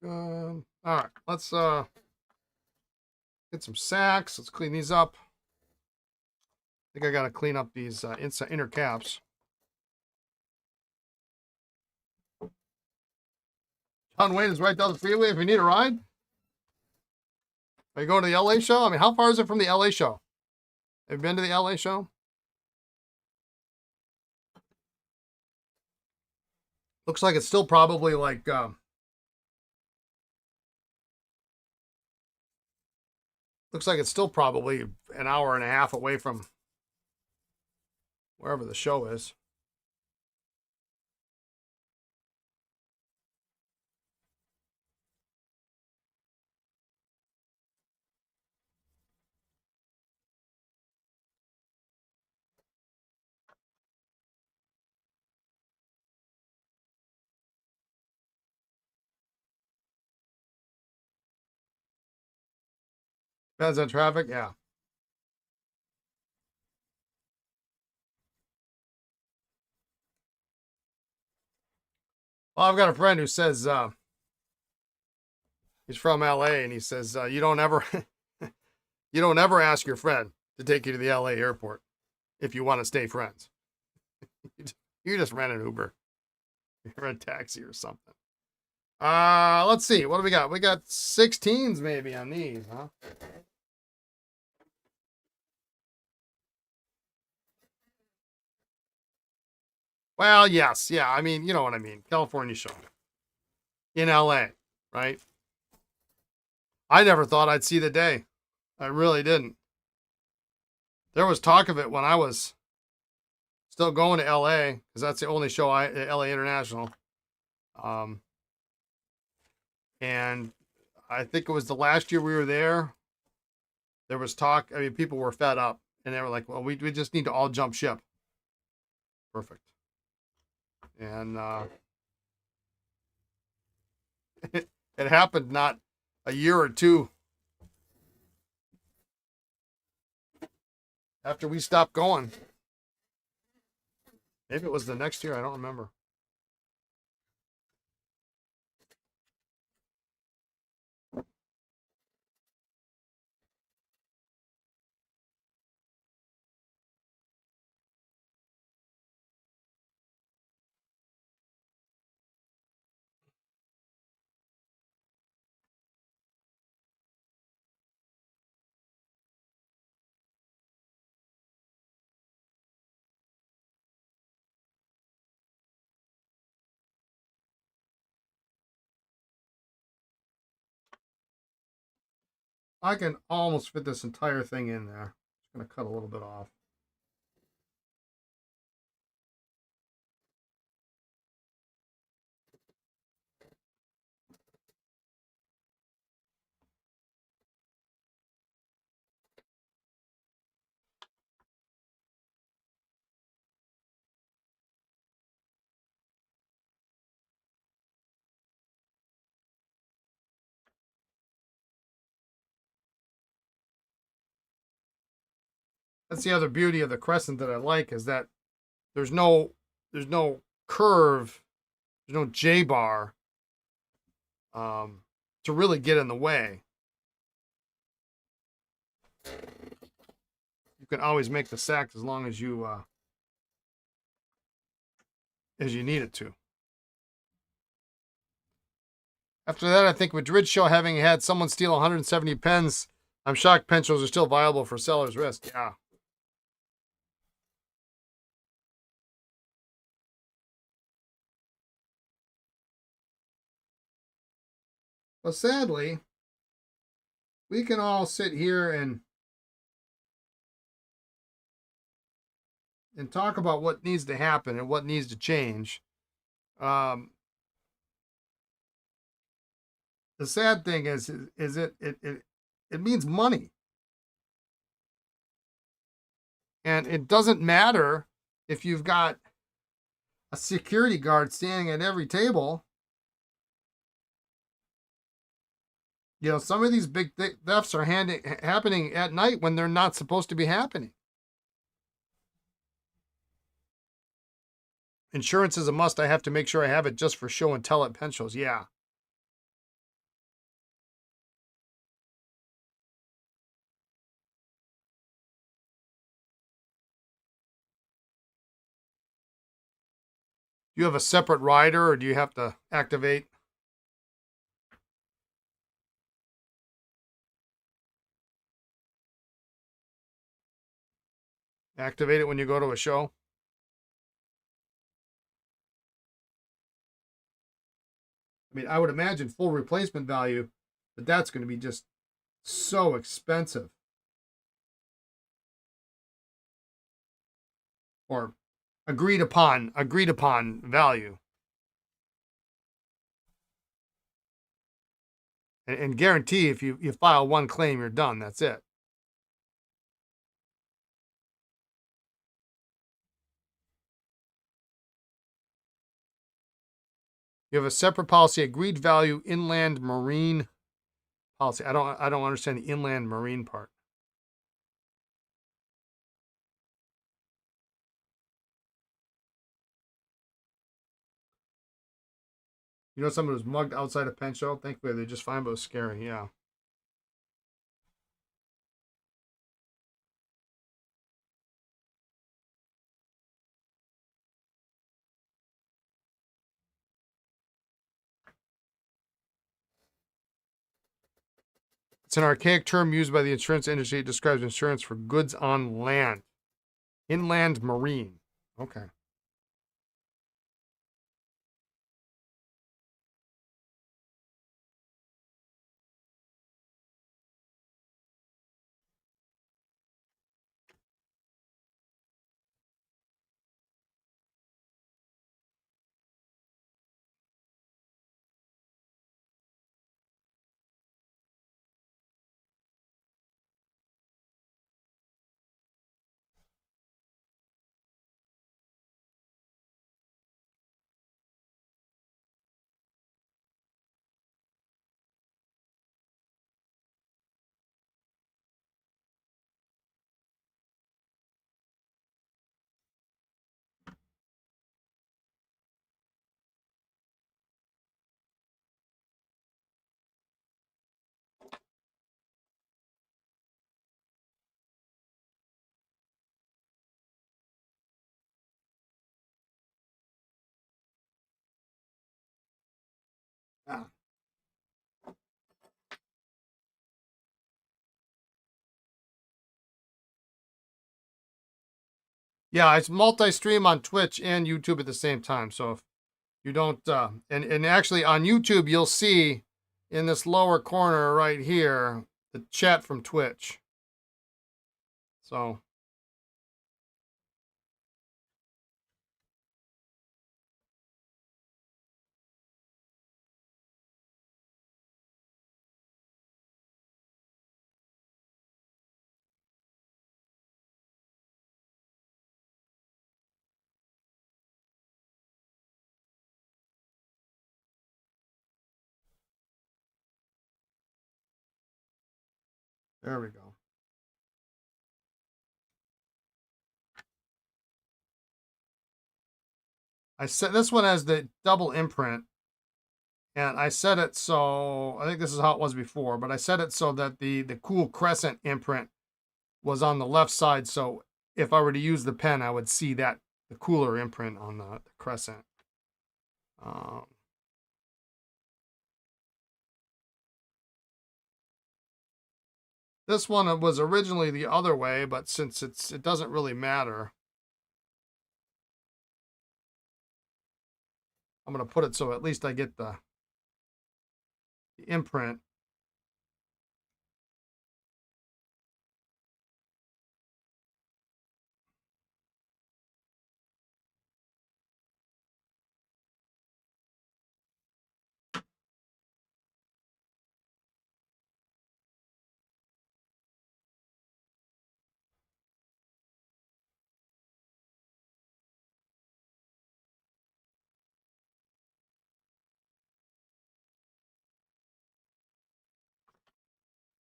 All right, let's get some sacks. Let's clean these up. I think I got to clean up these inner caps. John Wayne is right down the freeway if you need a ride. Are you going to the LA show? I mean, how far is it from the LA show? Have you been to the LA show? Looks like it's still probably like looks like it's still probably an hour and a half away from wherever the show is. Depends on traffic, yeah. Well, I've got a friend who says he's from LA, and he says you don't ever you don't ever ask your friend to take you to the LA airport if you want to stay friends. You just rent an Uber, or a taxi or something. Let's see. What do we got? We got 16s maybe on these, huh? Well, yes, yeah. I mean, you know what I mean. California show in LA, right? I never thought I'd see the day. I really didn't. There was talk of it when I was still going to LA because that's the only show LA International. Um, and I think it was the last year we were there. There was talk. I mean, people were fed up and they were like, well, we just need to all jump ship. Perfect. And it happened not a year or two after we stopped going. Maybe it was the next year. I don't remember. I can almost fit this entire thing in there. Just going to cut a little bit off. That's the other beauty of the Crescent that I like is that there's no there's no curve, there's no J bar to really get in the way. You can always make the sack as long as you need it to. After that, I think Madrid show having had someone steal 170 pens, I'm shocked pencils are still viable for seller's risk. Yeah. Well, sadly, we can all sit here and talk about what needs to happen and what needs to change. Um, the sad thing is it means money, and it doesn't matter if you've got a security guard standing at every table. You know, some of these big thefts are happening at night when they're not supposed to be happening. Insurance is a must. I have to make sure I have it just for show and tell at pen shows. Yeah. Do you have a separate rider or do you have to activate? Activate it when you go to a show? I mean, I would imagine full replacement value, but that's going to be just so expensive. Or agreed upon value. And guarantee if you file one claim, you're done. That's it. You have a separate policy, agreed value, inland marine policy. I don't understand the inland marine part. You know, someone was mugged outside a pen show. Thankfully, they're just fine, but it was scary. Yeah. It's an archaic term used by the insurance industry. It describes insurance for goods on land. Inland marine. Okay. Yeah, it's multi-stream on Twitch and YouTube at the same time. So if you don't, and actually on YouTube, you'll see in this lower corner right here, the chat from Twitch. So. There we go. I set this one as the double imprint, and I set it so, I think this is how it was before, but I set it so that the cool crescent imprint was on the left side. So if I were to use the pen, I would see that the cooler imprint on the crescent. This one was originally the other way, but since it doesn't really matter, I'm going to put it so at least I get the imprint.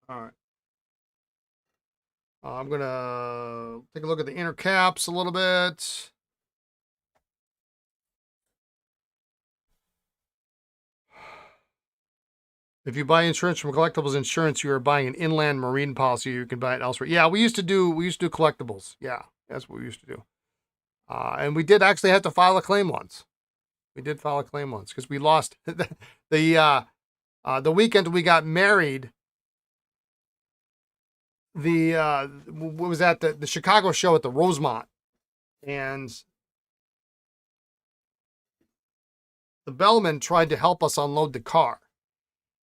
All right. I'm going to take a look at the inner caps a little bit. If you buy insurance from Collectibles Insurance, you are buying an inland marine policy. You can buy it elsewhere. Yeah, we used to do collectibles. Yeah, that's what we used to do. And we did actually have to file a claim once. We did file a claim once because we lost the weekend we got married. What was that? The Chicago show at the Rosemont, and the bellman tried to help us unload the car,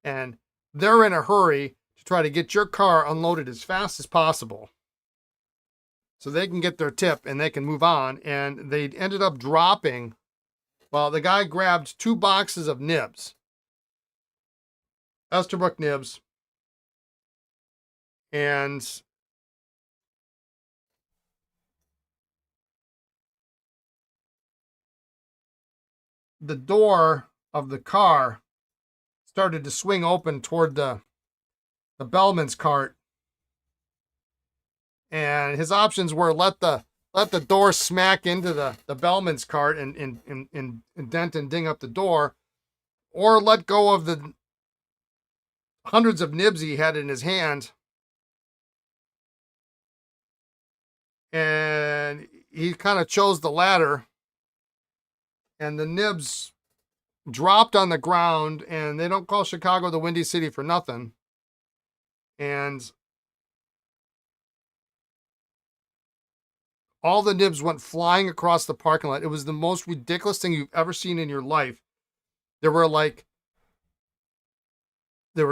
and they're in a hurry to try to get your car unloaded as fast as possible so they can get their tip and they can move on. And they ended up dropping, well, the guy grabbed 2 boxes of nibs, Esterbrook nibs, and the door of the car started to swing open toward the bellman's cart. And his options were let the door smack into the bellman's cart and dent and ding up the door, or let go of the hundreds of nibs he had in his hand. And he kind of chose the latter, and the nibs dropped on the ground. And they don't call Chicago the Windy City for nothing. And all the nibs went flying across the parking lot. It was the most ridiculous thing you've ever seen in your life. There were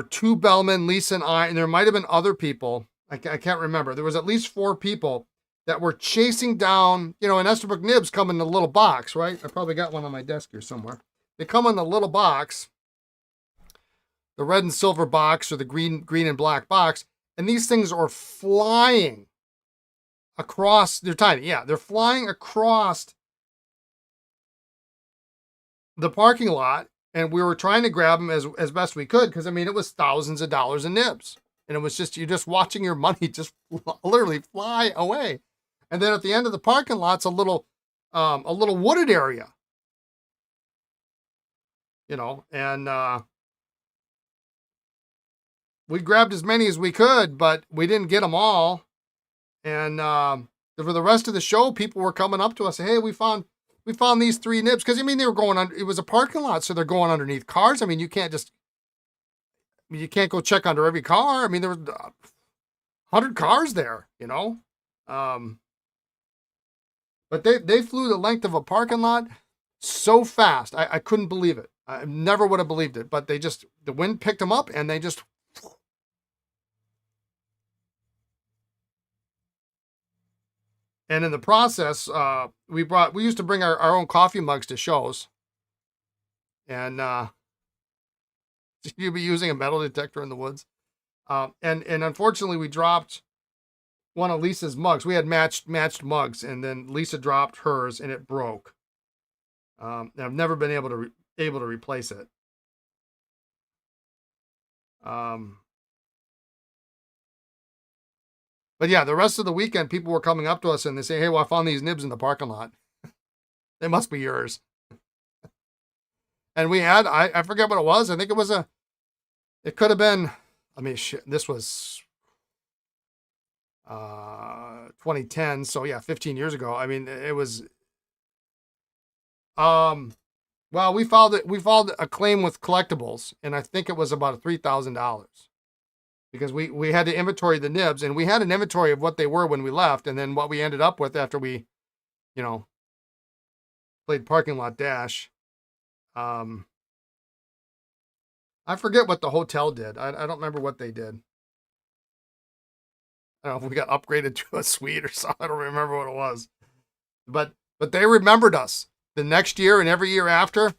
2 bellmen, Lisa and I, and there might have been other people. I can't remember. There was at least 4 people that were chasing down, and Esterbrook nibs come in the little box, right? I probably got one on my desk here somewhere. They come in the little box, the red and silver box or the green and black box, and these things are flying across. They're tiny. Yeah, they're flying across the parking lot, and we were trying to grab them as best we could because, it was thousands of dollars in nibs. And it was just, you're just watching your money just literally fly away. And then at the end of the parking lot's a little wooded area, and we grabbed as many as we could, but we didn't get them all. And for the rest of the show, people were coming up to us, hey, we found these 3 nibs. Because, they were going on, it was a parking lot, so they're going underneath cars. You can't you can't go check under every car. There were 100 cars there, But they flew the length of a parking lot so fast. I couldn't believe it. I never would have believed it. But the wind picked them up and they just. And in the process, we used to bring our own coffee mugs to shows. And you'd be using a metal detector in the woods. And unfortunately, we dropped one of Lisa's mugs. We had matched mugs, and then Lisa dropped hers, and it broke. And I've never been able to replace it. But yeah, the rest of the weekend, people were coming up to us and they say, "Hey, well, I found these nibs in the parking lot. They must be yours." And we had, I forget what it was. I think it could have been, I mean, this was 2010. So yeah, 15 years ago. I mean, it was, well, we filed a claim with collectibles, and I think it was about $3,000. Because we had to inventory the nibs, and we had an inventory of what they were when we left, and then what we ended up with after we, played Parking Lot Dash. I forget what the hotel did. I don't remember what they did. I don't know if we got upgraded to a suite or something. I don't remember what it was. But they remembered us. The next year and every year after,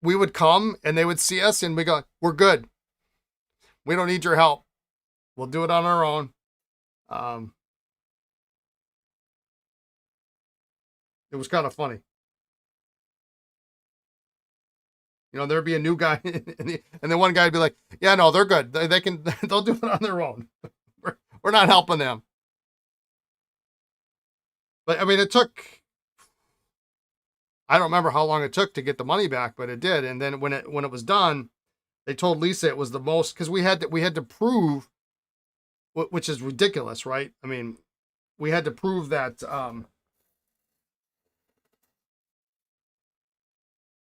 we would come and they would see us and we go, "We're good. We don't need your help. We'll do it on our own." It was kind of funny. There'd be a new guy and then one guy would be like, "Yeah, no, they're good. They'll do it on their own. We're not helping them." But I mean, I don't remember how long it took to get the money back, but it did. And then when it was done, they told Lisa it was the most, because we had to prove, which is ridiculous, right? I mean, we had to prove that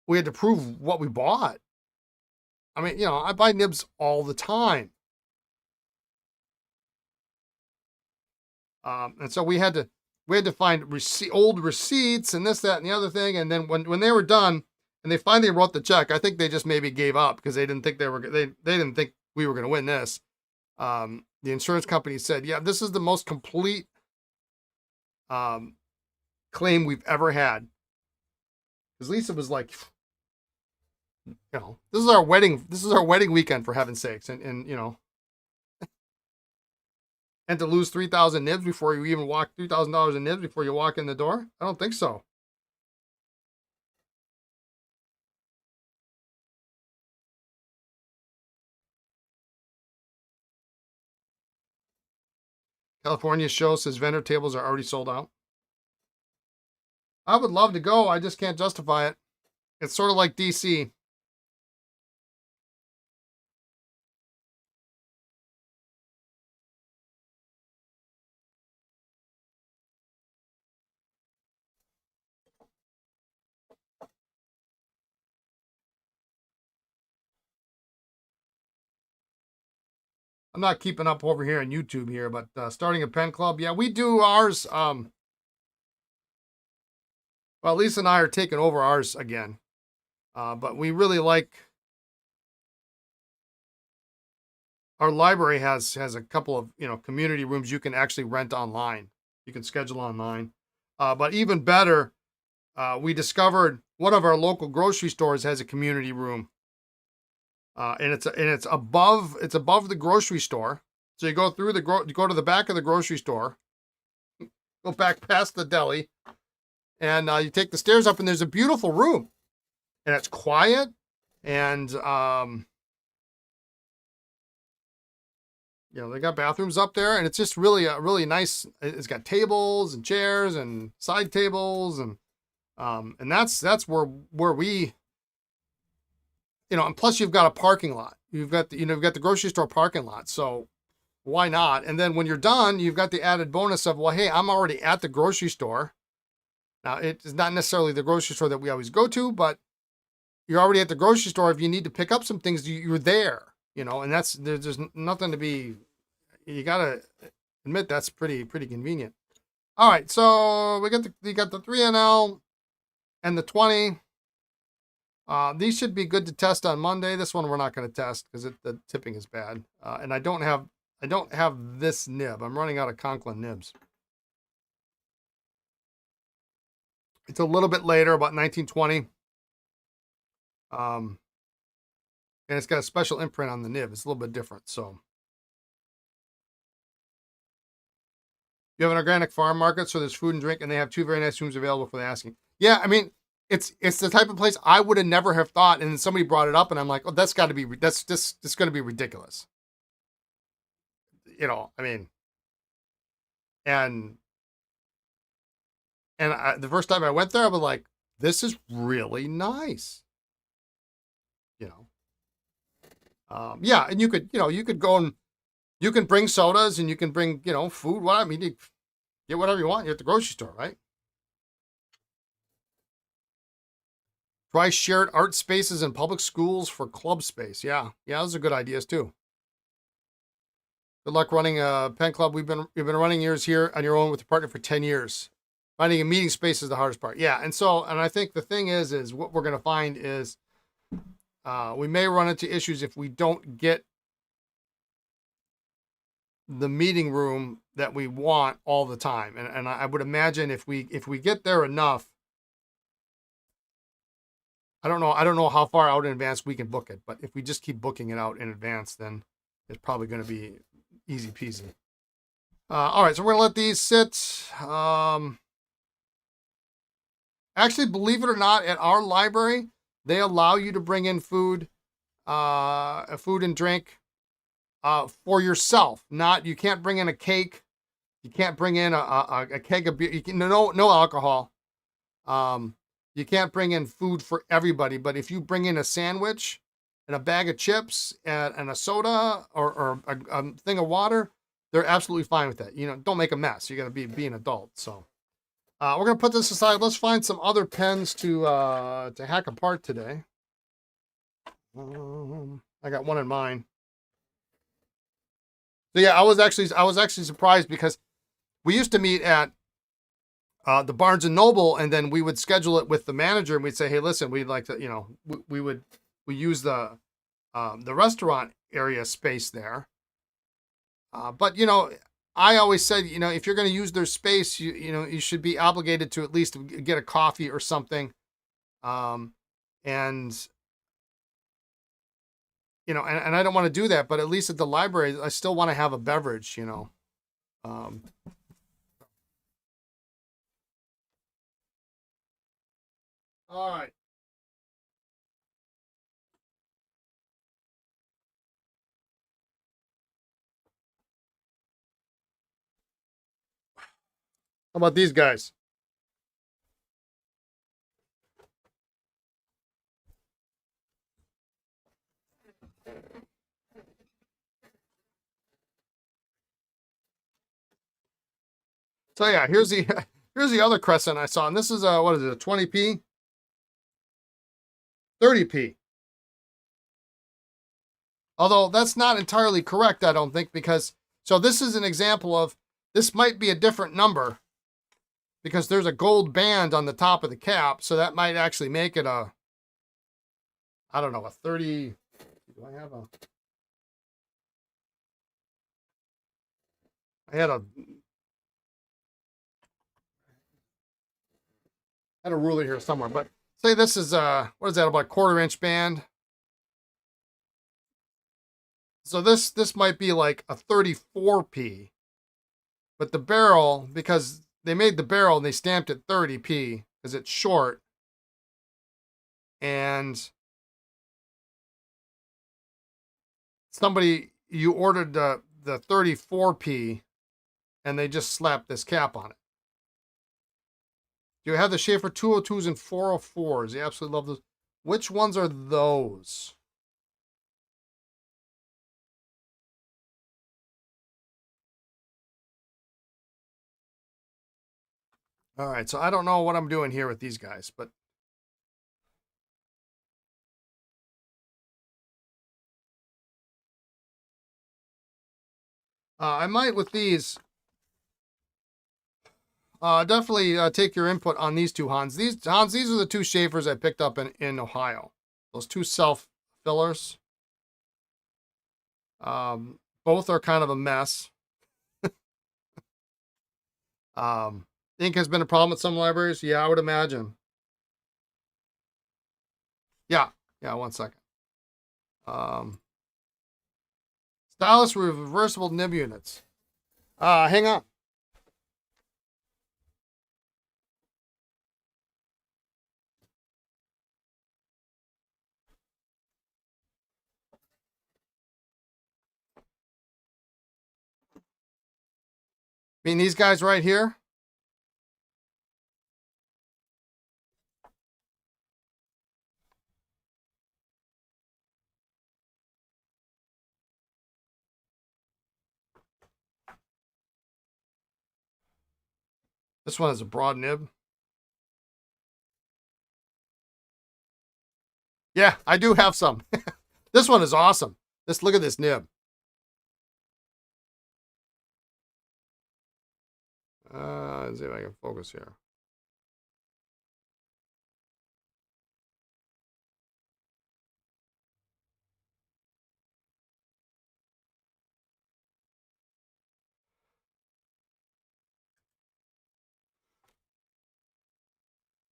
we had to prove what we bought. I mean, I buy nibs all the time, and so we had to find old receipts and this, that, and the other thing. And then when they were done and they finally wrote the check, I think they just maybe gave up because they didn't think they didn't think we were going to win this. The insurance company said, "Yeah, this is the most complete claim we've ever had." Because Lisa was like, this is our wedding weekend, for heaven's sakes, and and to lose 3,000 nibs before you even walk, $3,000 in nibs before you walk in the door? I don't think so. California show says vendor tables are already sold out. I would love to go. I just can't justify it. It's sort of like DC. I'm not keeping up over here on YouTube here, but starting a pen club. Yeah, we do ours. Well, Lisa and I are taking over ours again. But we really like, our library has a couple of, community rooms you can actually rent online. You can schedule online. But even better, we discovered one of our local grocery stores has a community room. And it's above the grocery store. So you go through you go to the back of the grocery store, go back past the deli, and you take the stairs up, and there's a beautiful room, and it's quiet, and they got bathrooms up there, and it's just really nice. It's got tables and chairs and side tables, and that's where we. And plus you've got a parking lot. You've got the grocery store parking lot. So why not? And then when you're done, you've got the added bonus of, well, hey, I'm already at the grocery store. Now, it's not necessarily the grocery store that we always go to, but you're already at the grocery store. If you need to pick up some things, you're there, and there's nothing to be, you got to admit that's pretty convenient. All right, so we got the 3NL and the 20. These should be good to test on Monday. This one we're not going to test because the tipping is bad, and I don't have this nib. I'm running out of Conklin nibs. It's a little bit later, about 1920. And it's got a special imprint on the nib. It's a little bit different. So you have an organic farm market, so there's food and drink, and they have 2 very nice rooms available for the asking. Yeah, I mean, it's the type of place I would have never have thought, and then somebody brought it up, and I'm like, oh, that's got to be that's just going to be ridiculous. I mean, and the first time I went there, I was like, this is really nice. Yeah, and you could go and you can bring sodas and you can bring, food. What I mean, you get whatever you want. You're at the grocery store, right? Try shared art spaces in public schools for club space. Yeah, those are good ideas too. Good luck running a pen club. We've been running yours here on your own with your partner for 10 years. Finding a meeting space is the hardest part. Yeah, and I think the thing is what we're going to find is we may run into issues if we don't get the meeting room that we want all the time. And I would imagine if we get there enough, I don't know how far out in advance we can book it, but if we just keep booking it out in advance, then it's probably going to be easy peasy. All right, so we're gonna let these sit. Actually, believe it or not, at our library, they allow you to bring in food and drink for yourself. You can't bring in a cake. You can't bring in a keg of beer. No alcohol. You can't bring in food for everybody. But if you bring in a sandwich and a bag of chips and a soda or a thing of water, they're absolutely fine with that. Don't make a mess. You got to be an adult. So we're gonna put this aside. Let's find some other pens to hack apart today. I got one in mind. So yeah, I was actually surprised because we used to meet at the Barnes and Noble, and then we would schedule it with the manager, and we'd say, "Hey, listen, we'd like to, we use the restaurant area space there." But I always said, if you're going to use their space, you should be obligated to at least get a coffee or something, and and I don't want to do that, but at least at the library, I still want to have a beverage, All right. How about these guys? So yeah, here's the other crescent I saw, and this is what is it, a 20p, 30p. Although that's not entirely correct, I don't think, because so this is an example of this might be a different number because there's a gold band on the top of the cap, so that might actually make it a, I don't know, a 30. Do I have a? I had a ruler here somewhere, but say this is what is that, about a 1/4-inch band? So this might be like a 34p, but the barrel, because they made the barrel and they stamped it 30p because it's short, and you ordered the 34p and they just slapped this cap on it. Do you have the Sheaffer 202s and 404s? You absolutely love those. Which ones are those? All right, so I don't know what I'm doing here with these guys, but I might with these. definitely take your input on these two, Hans. These are the two Sheaffers I picked up in Ohio. Those two self fillers. Both are kind of a mess. Ink has been a problem at some libraries. Yeah, I would imagine. Yeah, 1 second. Stylus with reversible nib units. Hang on. I mean, these guys right here. This one has a broad nib. Yeah, I do have some. This one is awesome. Look at this nib. Let's see if I can focus here.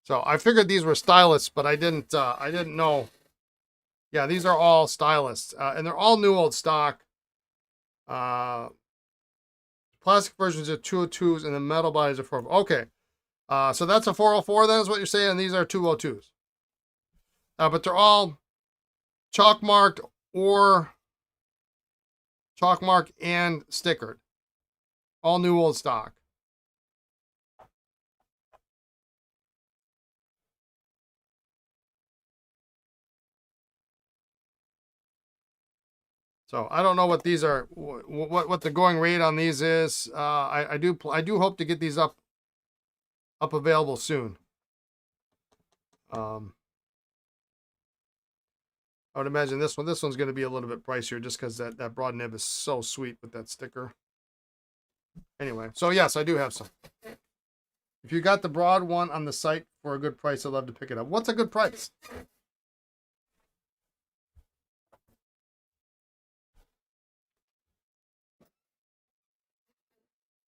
So I figured these were stylists, but I didn't know. Yeah, these are all stylists, and they're all new old stock. Plastic versions are 202s, and the metal bodies are 404. Okay, so that's a 404 then is what you're saying, and these are 202s. But they're all chalk marked or chalk marked and stickered. All new old stock. So I don't know what these are, what the going rate on these is. I do hope to get these up available soon. I would imagine this one's going to be a little bit pricier just because that broad nib is so sweet with that sticker. Anyway, so yes, I do have some. If you got the broad one on the site for a good price, I'd love to pick it up. What's a good price?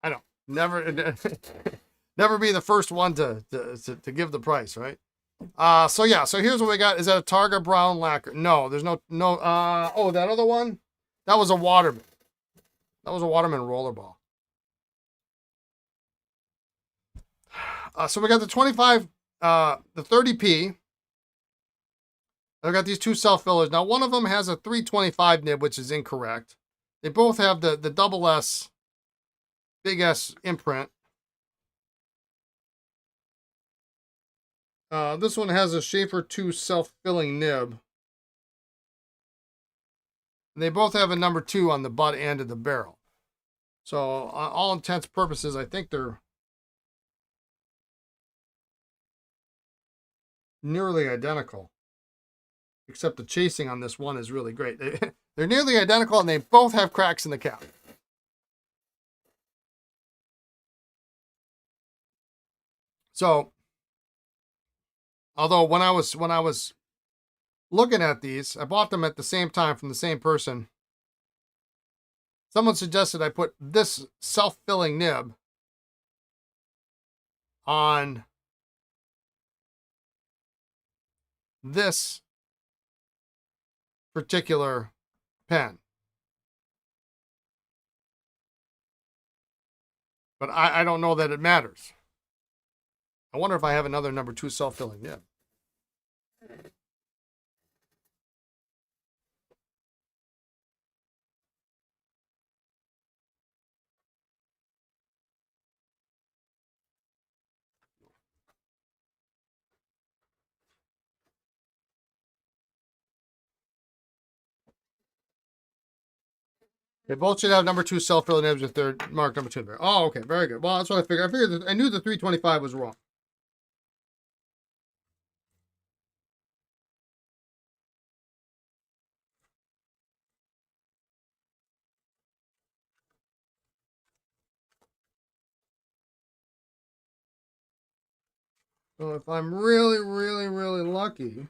I know. Never never be the first one to give the price, right? So yeah, so here's what we got. Is that a Targa brown lacquer? No, there's no oh, that other one? That was a Waterman. That was a Waterman rollerball. So we got the 25, the 30p. I've got these two self fillers. Now one of them has a 325 nib, which is incorrect. They both have the double S, big S imprint. This one has a Sheaffer 2 self-filling nib. And they both have a number 2 on the butt end of the barrel. So, on all intents and purposes, I think they're nearly identical. Except the chasing on this one is really great. They're nearly identical, and they both have cracks in the cap. So, although when I was looking at these, I bought them at the same time from the same person. Someone suggested I put this self-filling nib on this particular pen. But I don't know that it matters. I wonder if I have another number 2 self-filling nib. They both should have number 2 self-filling nibs if they're marked number 2 there. Oh, okay, very good. Well, that's what I figured. I knew the 325 was wrong. So if I'm really, really, really lucky,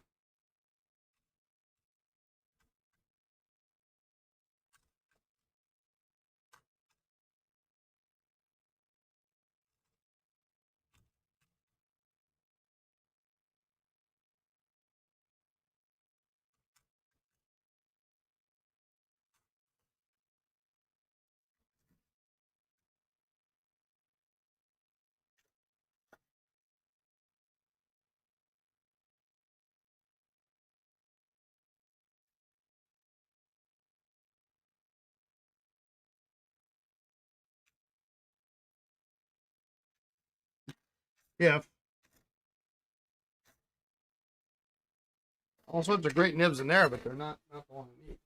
yeah, all sorts of great nibs in there, but they're not the one I need.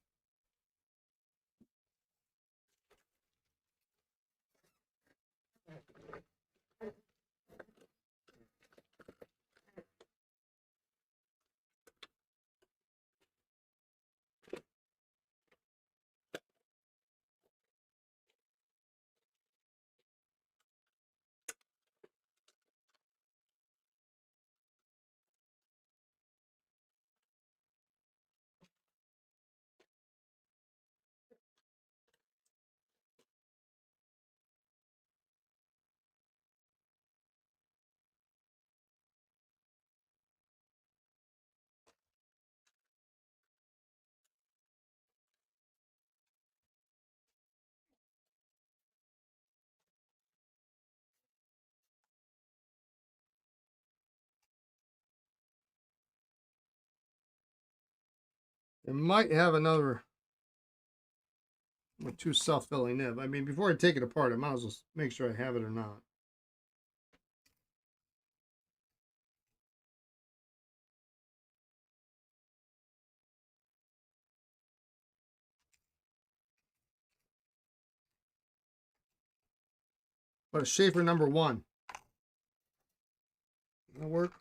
It might have another or two self-filling nib. I mean, before I take it apart, I might as well make sure I have it or not. But a Sheaffer number 1. That'll work.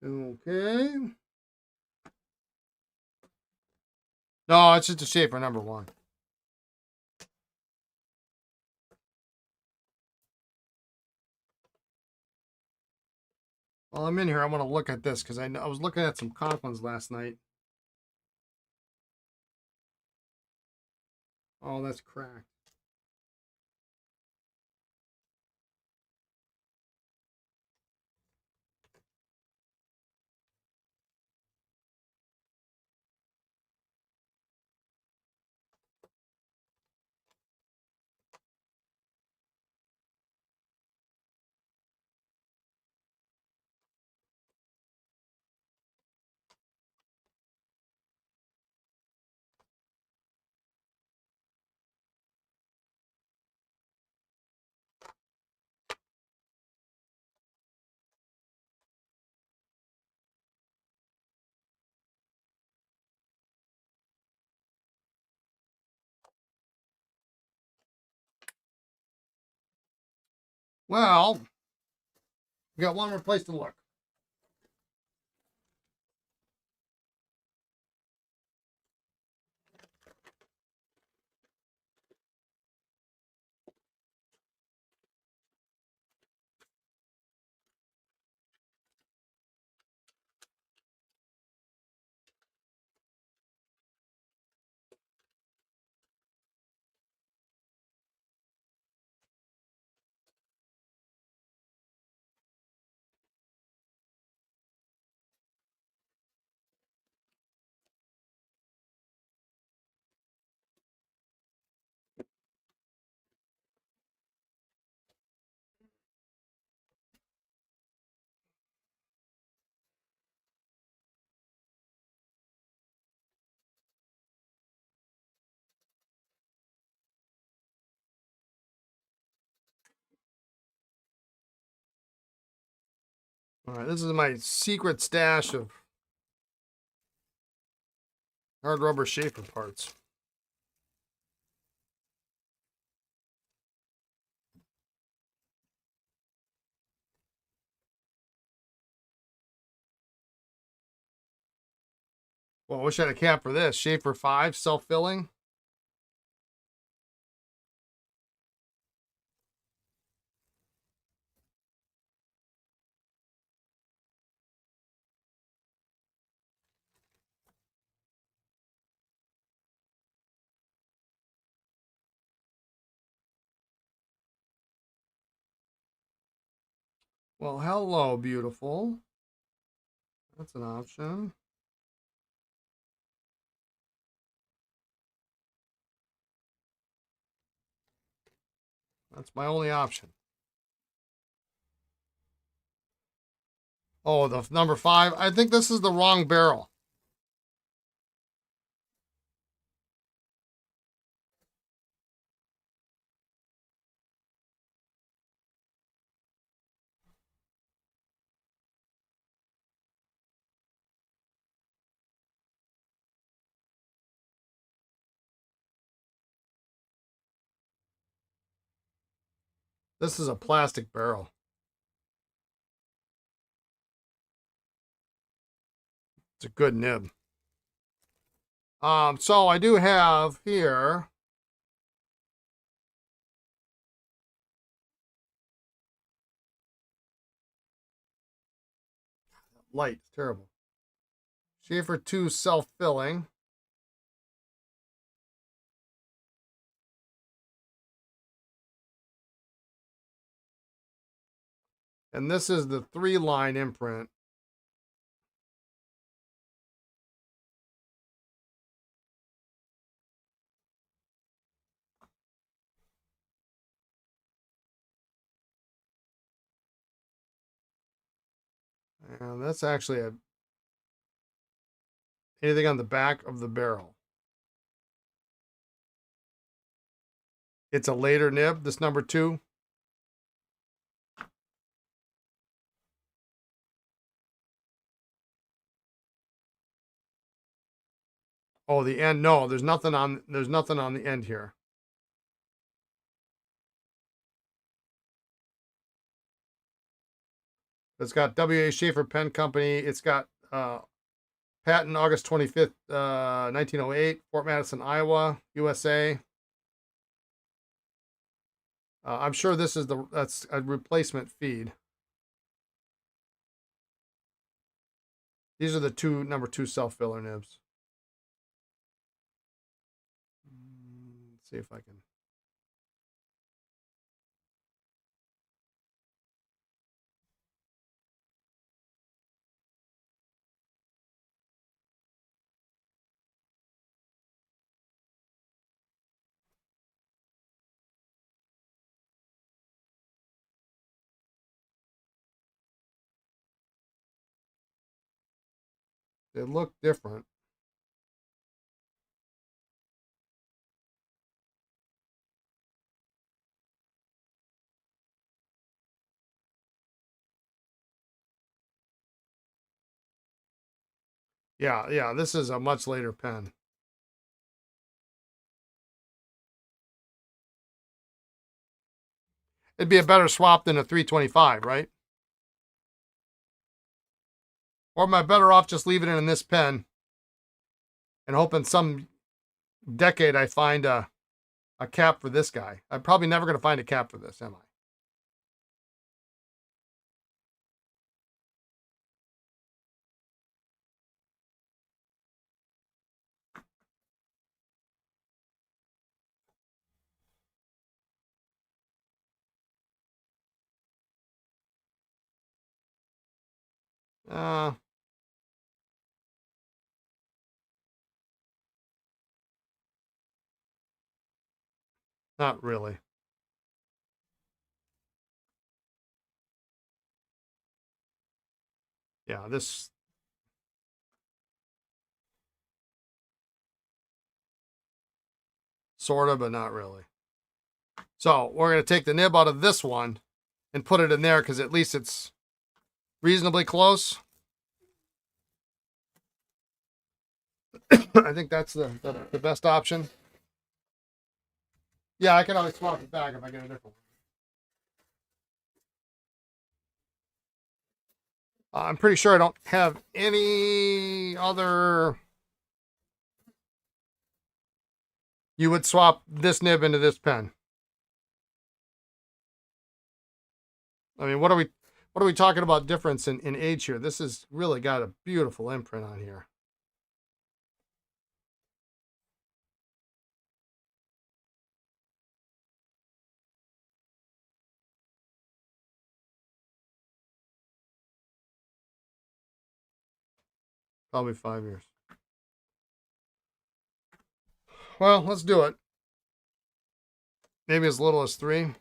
Okay. No, it's just a Sheaffer number 1. While I'm in here, I want to look at this because I was looking at some Conklins last night. Oh, that's cracked. Well, we got one more place to look. All right, this is my secret stash of hard rubber Sheaffer parts. Well, I wish I had a cap for this. Sheaffer 5, self-filling. Well, hello, beautiful. That's an option. That's my only option. Oh, the number 5. I think this is the wrong barrel. This is a plastic barrel. It's a good nib. So I do have here light. It's terrible. Sheaffer 2 self-filling. And this is the 3-line imprint. And that's actually anything on the back of the barrel. It's a later nib, this number 2. Oh, the end. No, there's nothing on the end here. It's got W.A. Sheaffer Pen Company. It's got patent August 25th, 1908, Fort Madison, Iowa, USA. I'm sure this is that's a replacement feed. These are the number 2 self-filler nibs. Let's see if I can. They look different. Yeah, this is a much later pen. It'd be a better swap than a 325, right? Or am I better off just leaving it in this pen and hoping some decade I find a cap for this guy? I'm probably never going to find a cap for this, am I? Not really. Yeah, this sort of, but not really. So we're going to take the nib out of this one and put it in there because at least it's reasonably close. I think that's the best option. Yeah, I can always swap it back if I get a different one. I'm pretty sure I don't have any other you would swap this nib into this pen. I mean, what are we talking about difference in age here? This has really got a beautiful imprint on here. Probably 5 years. Well, let's do it. Maybe as little as 3.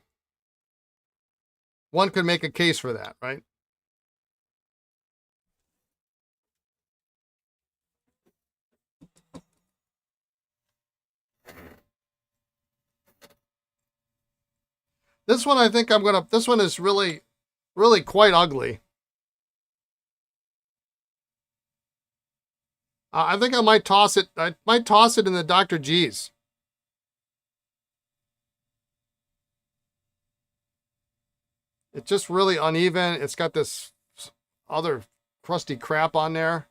One could make a case for that, right? This one, I think this one is really, really quite ugly. I think I might toss it. I might toss it in the Dr. G's. It's just really uneven. It's got this other crusty crap on there.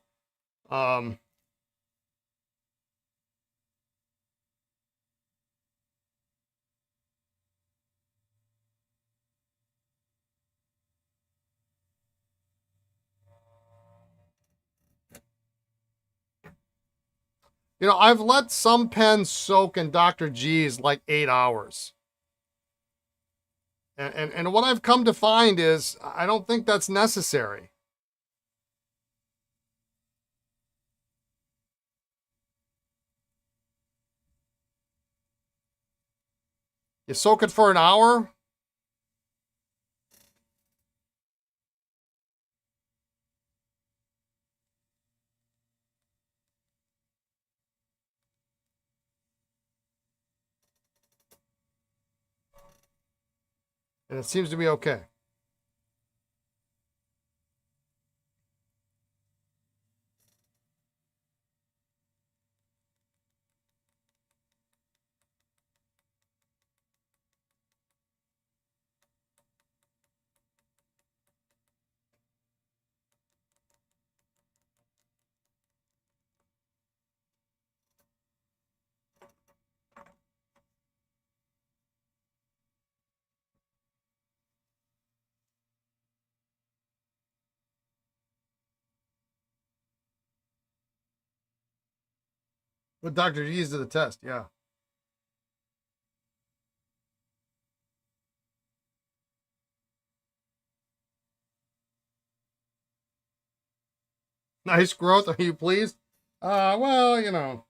You know, I've let some pens soak in Dr. G's like 8 hours. And what I've come to find is I don't think that's necessary. You soak it for an hour. And it seems to be okay. With Dr. G's to the test, yeah. Nice growth. Are you pleased? Well, you know.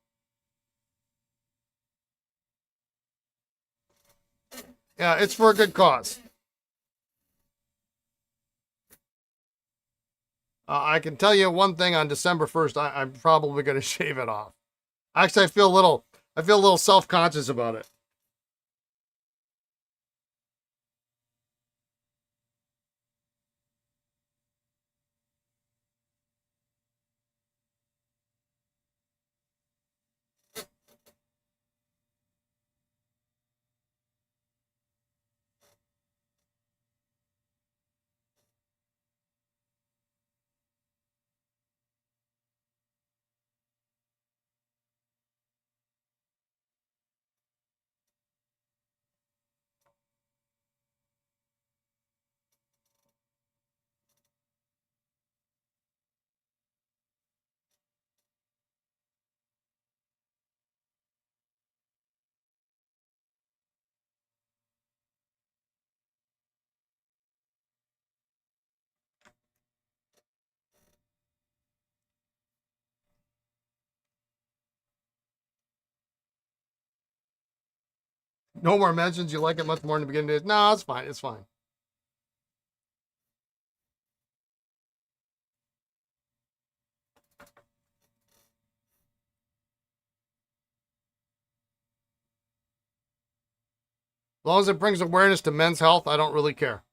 Yeah, it's for a good cause. I can tell you one thing on December 1st, I'm probably going to shave it off. Actually, I feel a little self-conscious about it. No more mentions. You like it much more in the beginning days. No, it's fine. It's fine. As long as it brings awareness to men's health, I don't really care.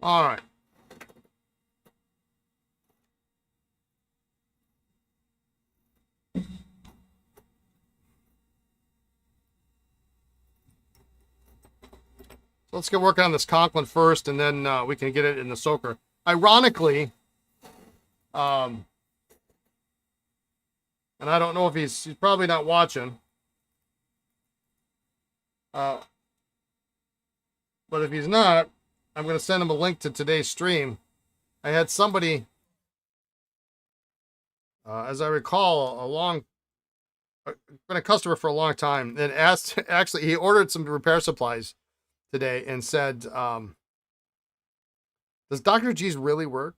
All right. So let's get working on this Conklin first, and then we can get it in the soaker. Ironically, and I don't know if he's probably not watching. But if he's not, I'm going to send him a link to today's stream. I had somebody, as I recall, been a customer for a long time, and asked, actually, he ordered some repair supplies today and said, does Dr. G's really work?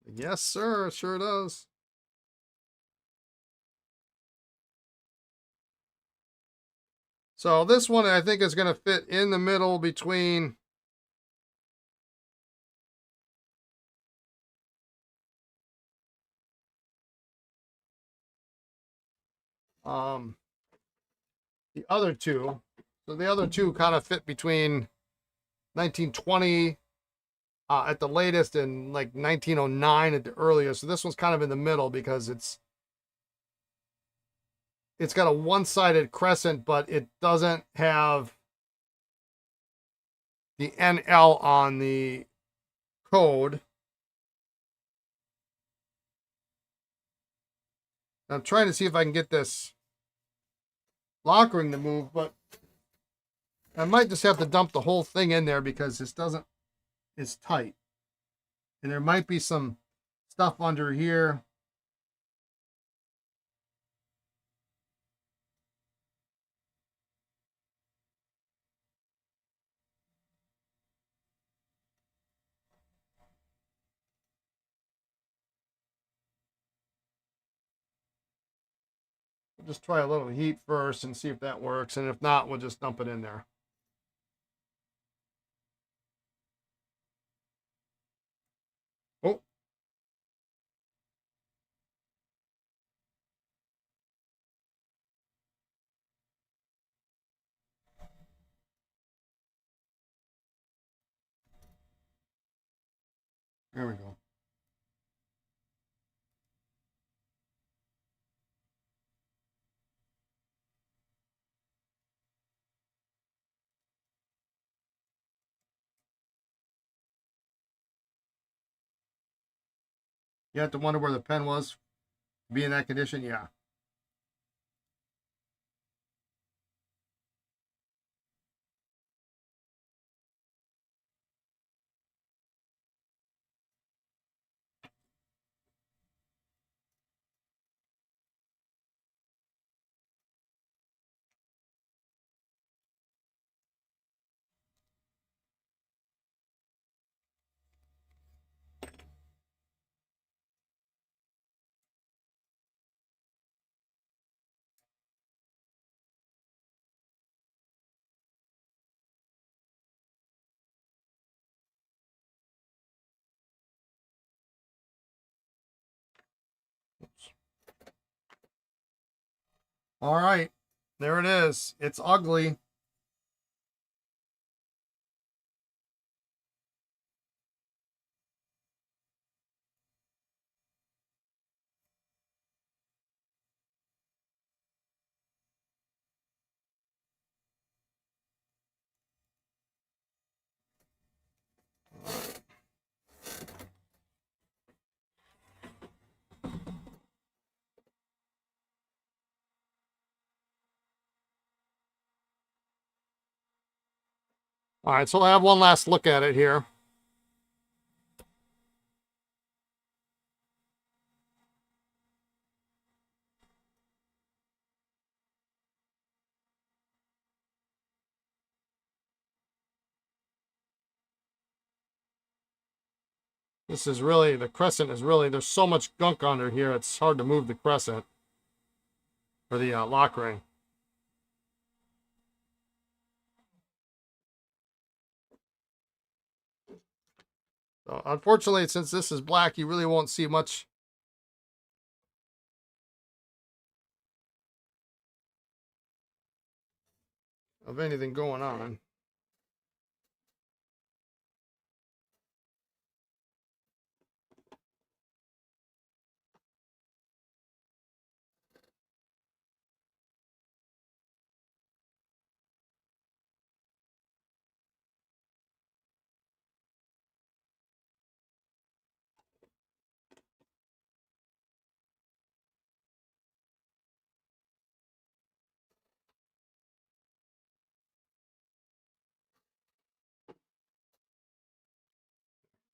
Yes, sir. It sure does. So this one I think is going to fit in the middle between the other two. So the other two kind of fit between 1920 at the latest and like 1909 at the earliest. So this one's kind of in the middle because it's got a one-sided crescent, but it doesn't have the NL on the code. I'm trying to see if I can get this lock ring to move, but I might just have to dump the whole thing in there because it's tight. And there might be some stuff under here. We'll just try a little heat first and see if that works. And if not, we'll just dump it in there. Oh. There we go. You have to wonder where the pen was. Be in that condition? Yeah. Oops. All right. There it is. It's ugly. All right, so I'll have one last look at it here. This is really, the crescent is really, there's so much gunk under here, it's hard to move the crescent, or the lock ring. So unfortunately, since this is black, you really won't see much of anything going on.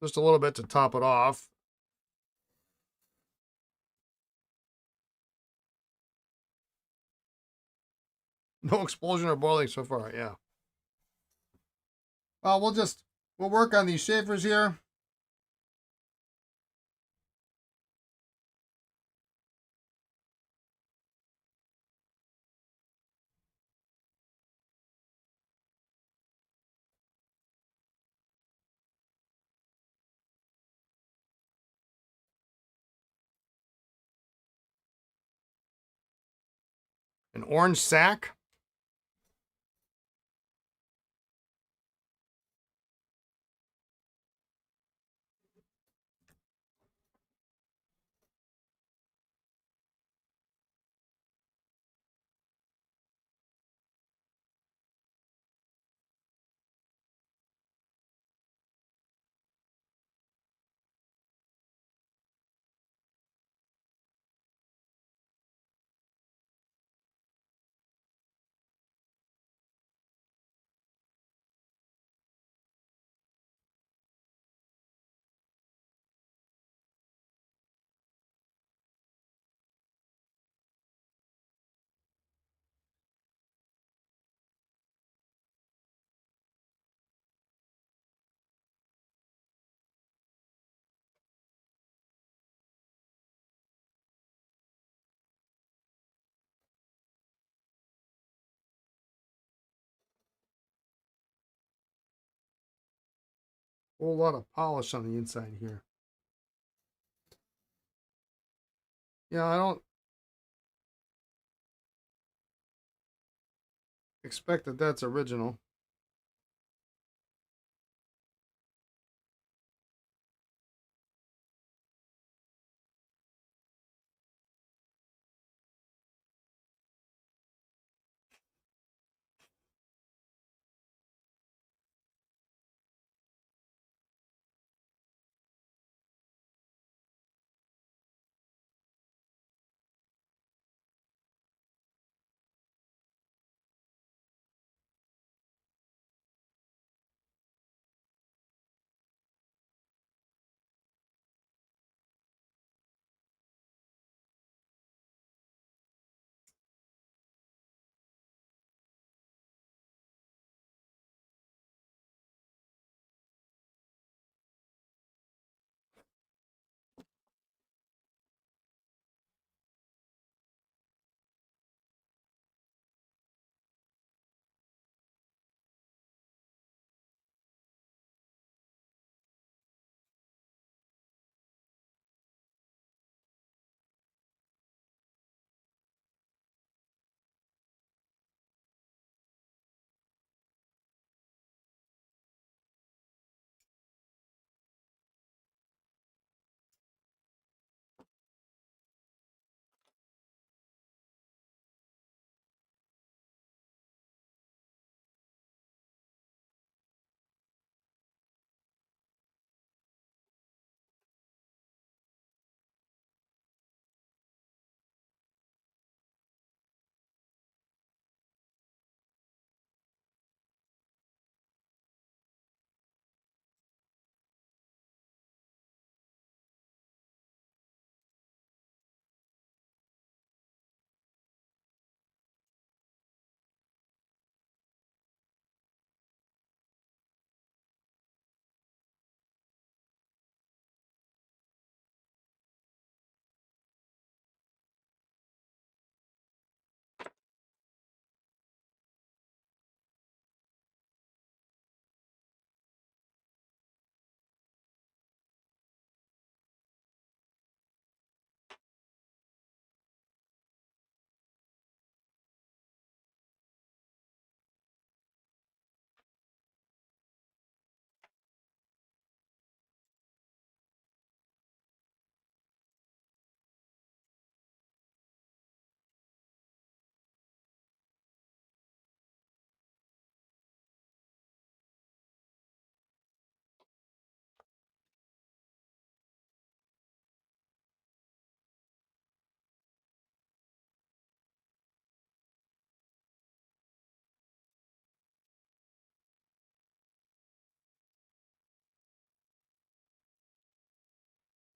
Just a little bit to top it off. No explosion or boiling so far, yeah. Well, we'll work on these Sheaffers here. An orange sack. Whole lot of polish on the inside here. Yeah, I don't expect that that's original.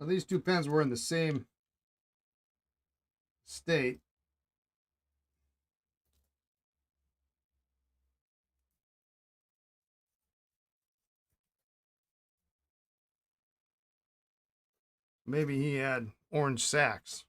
Now, these two pens were in the same state. Maybe he had orange sacks.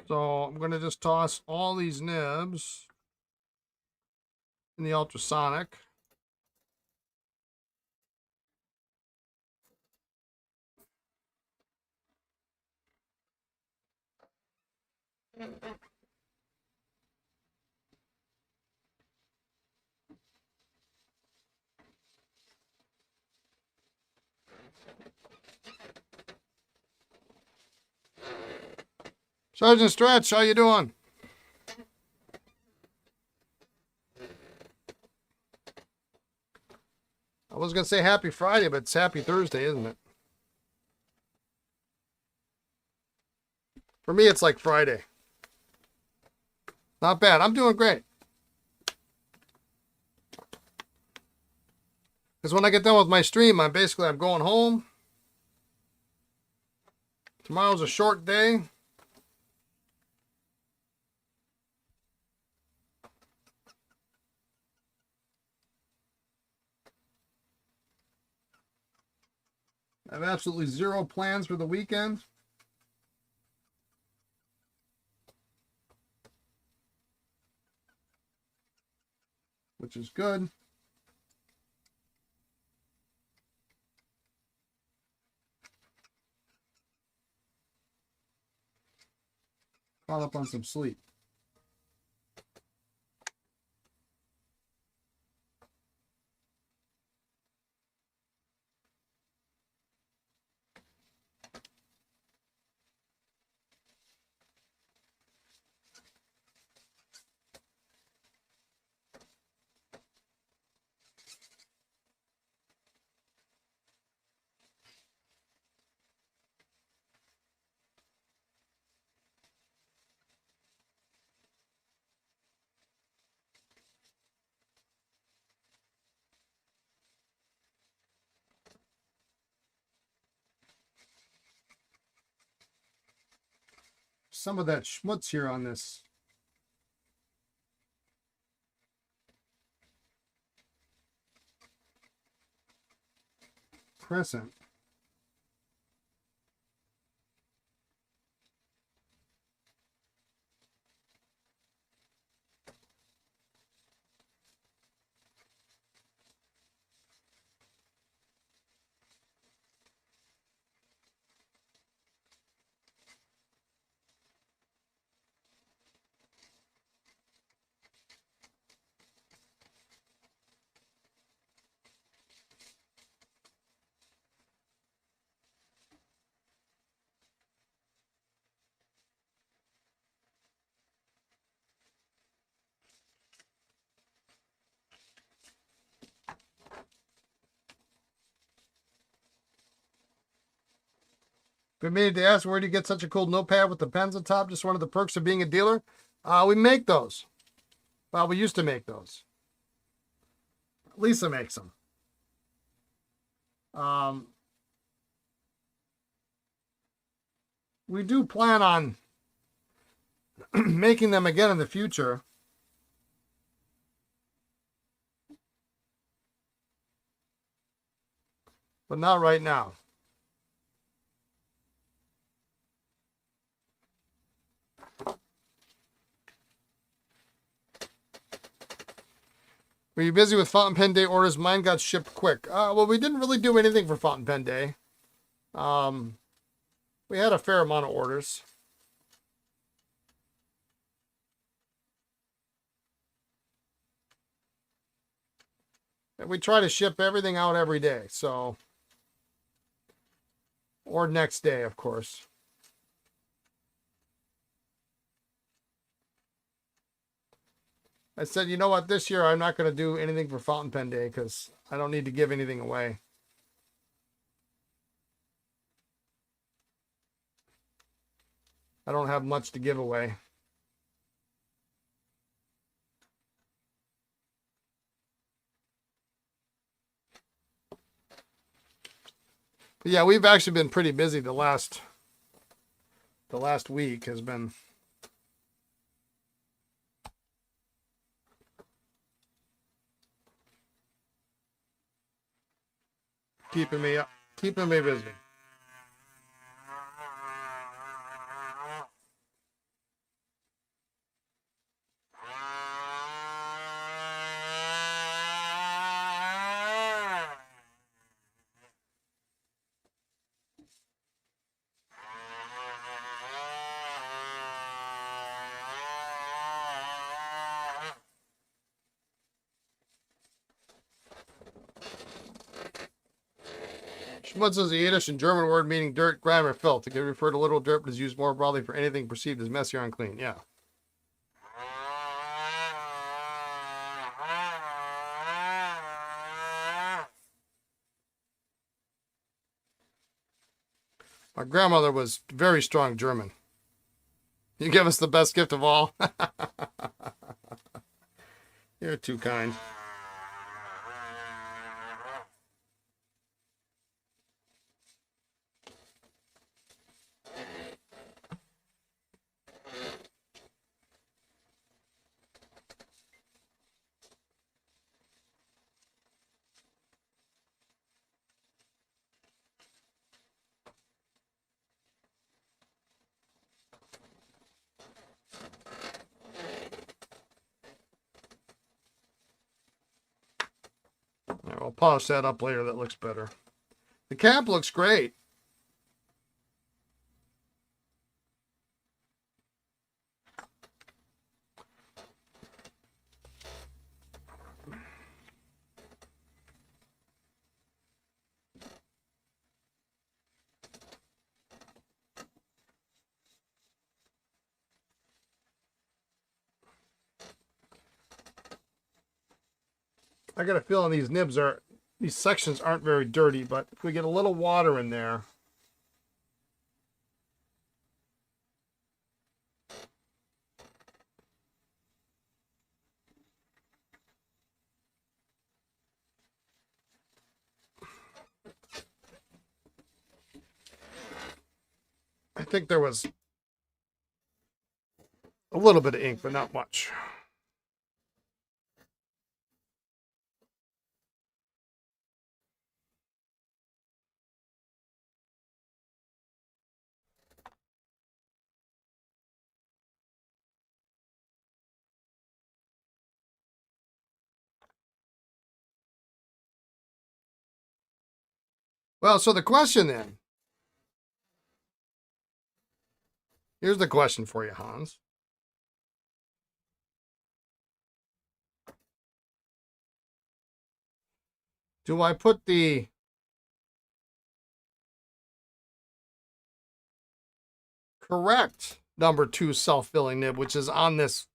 So I'm going to just toss all these nibs in the ultrasonic. Sergeant Stretch, how you doing? I was going to say happy Friday, but it's happy Thursday, isn't it? For me, it's like Friday. Not bad. I'm doing great. Because when I get done with my stream, I'm going home. Tomorrow's a short day. I have absolutely zero plans for the weekend. Which is good. Caught up on some sleep. Some of that schmutz here on this crescent. Been meaning to ask, where do you get such a cool notepad with the pens on top? Just one of the perks of being a dealer. We make those. Well, we used to make those. Lisa makes them. We do plan on making them again in the future. But not right now. Were you busy with Fountain Pen Day orders? Mine got shipped quick. Well, we didn't really do anything for Fountain Pen Day. We had a fair amount of orders. And we try to ship everything out every day, so, or next day, of course. I said, you know what, this year I'm not going to do anything for Fountain Pen Day because I don't need to give anything away. I don't have much to give away. But yeah, we've actually been pretty busy the last week has been keeping me busy. Schmutz is a Yiddish and German word meaning dirt, grime, or filth. It can refer to little dirt, but is used more broadly for anything perceived as messy or unclean. Yeah. My grandmother was very strong German. You give us the best gift of all. You're too kind. I'll polish that up later. That looks better. The cap looks great. I got a feeling these sections aren't very dirty, but if we get a little water in there. I think there was a little bit of ink, but not much. Well, so the question then. Here's the question for you, Hans. Do I put the correct number 2 self-filling nib, which is on this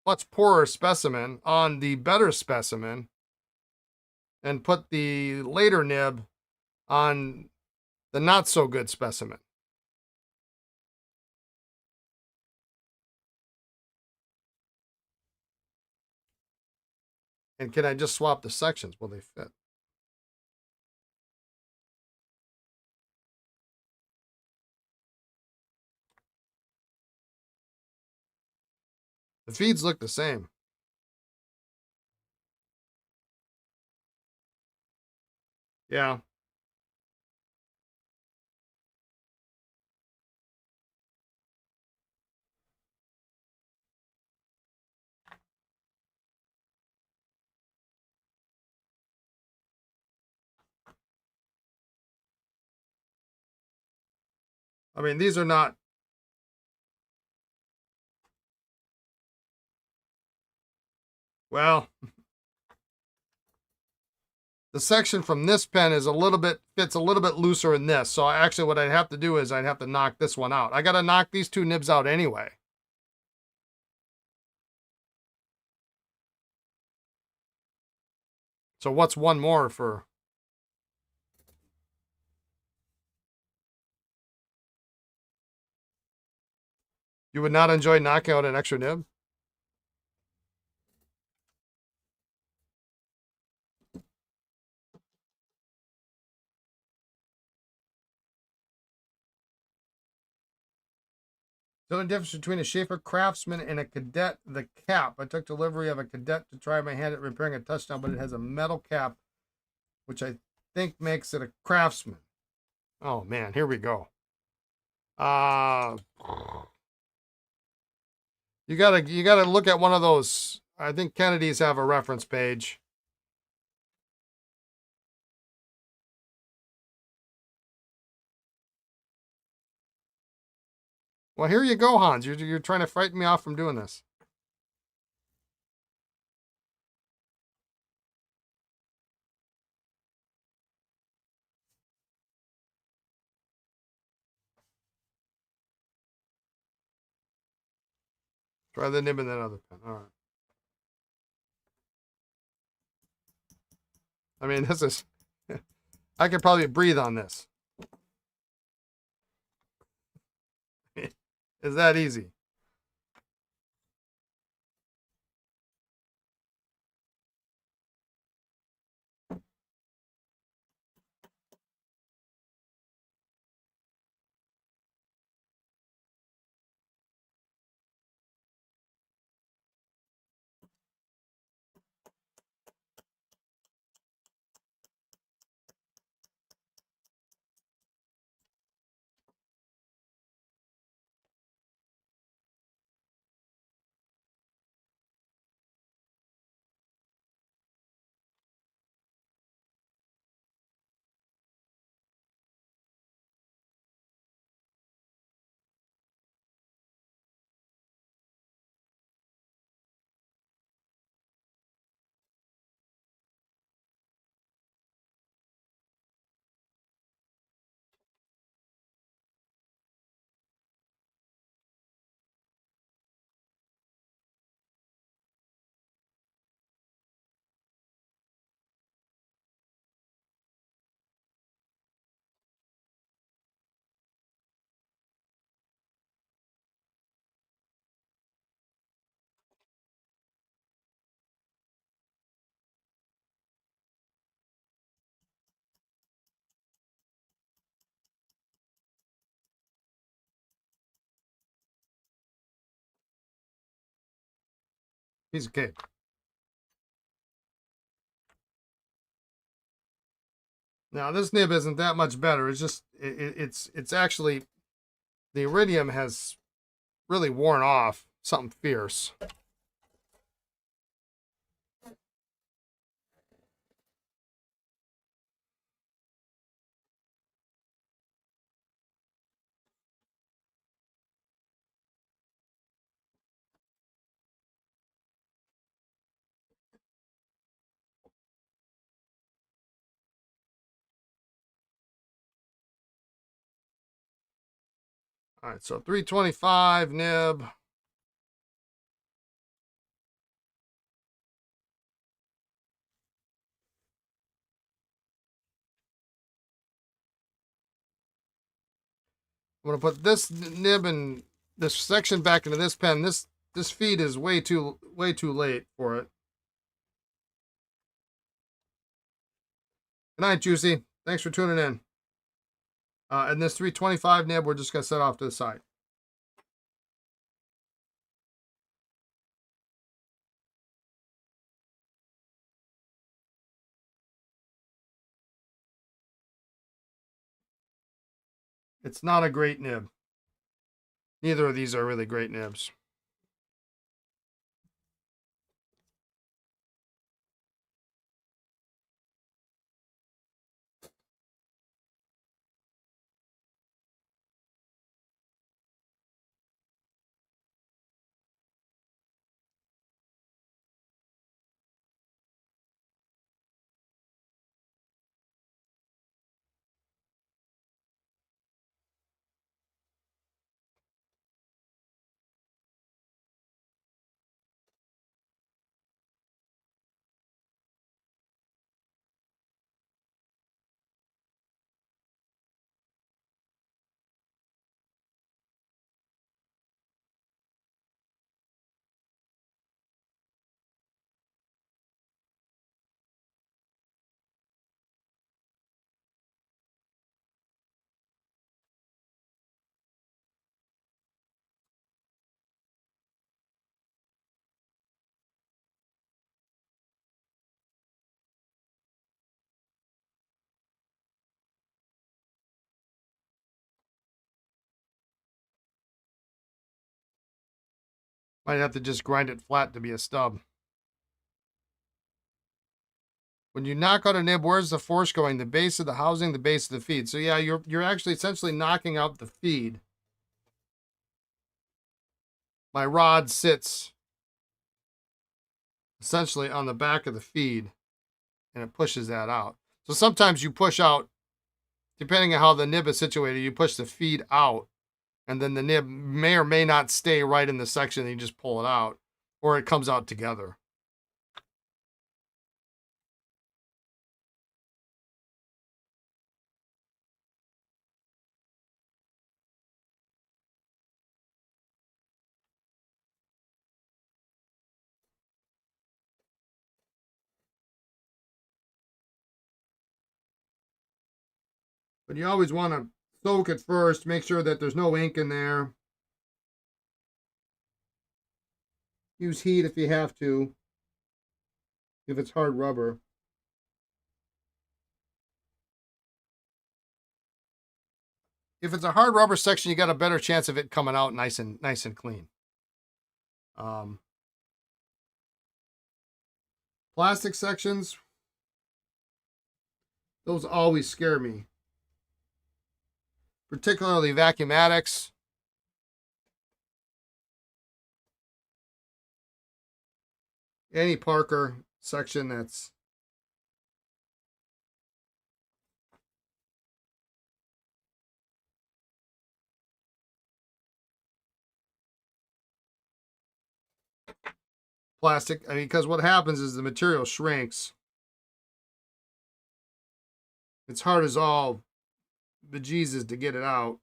much poorer specimen, on the better specimen, and put the later nib on the not so good specimen? And can I just swap the sections? Will they fit? The feeds look the same. Yeah. I mean, these are not. Well, the section from this pen is fits a little bit looser in this. So actually what I'd have to do is I'd have to knock this one out. I got to knock these two nibs out anyway. So what's one more for? You would not enjoy knocking out an extra nib? The only difference between a Sheaffer Craftsman and a Cadet, the cap. I took delivery of a Cadet to try my hand at repairing a touchdown, but it has a metal cap, which I think makes it a Craftsman. Oh man, here we go. You gotta look at one of those. I think Kennedy's have a reference page. Well, here you go, Hans. You're trying to frighten me off from doing this. Try the nib in that other pen. All right. I mean, this is. I could probably breathe on this. It's that easy. Piece of cake. Now this nib isn't that much better. It's just it's actually the iridium has really worn off. Something fierce. All right, so 325 nib. I'm gonna put this nib and this section back into this pen. This feed is way too late for it. Good night, Juicy. Thanks for tuning in. And this 325 nib, we're just gonna set off to the side. It's not a great nib. Neither of these are really great nibs. Might have to just grind it flat to be a stub. When you knock out a nib, where's the force going? The base of the housing, the base of the feed. So yeah, you're actually essentially knocking out the feed. My rod sits essentially on the back of the feed, and it pushes that out. So sometimes you push out, depending on how the nib is situated, you push the feed out, and then the nib may or may not stay right in the section, and you just pull it out, or it comes out together. But you always want to soak it first, make sure that there's no ink in there. Use heat if you have to, if it's hard rubber. If it's a hard rubber section, you got a better chance of it coming out nice and clean. Plastic sections, those always scare me, particularly vacuumatics. Any Parker section that's plastic. I mean, because what happens is the material shrinks. It's hard as all bejesus to get it out.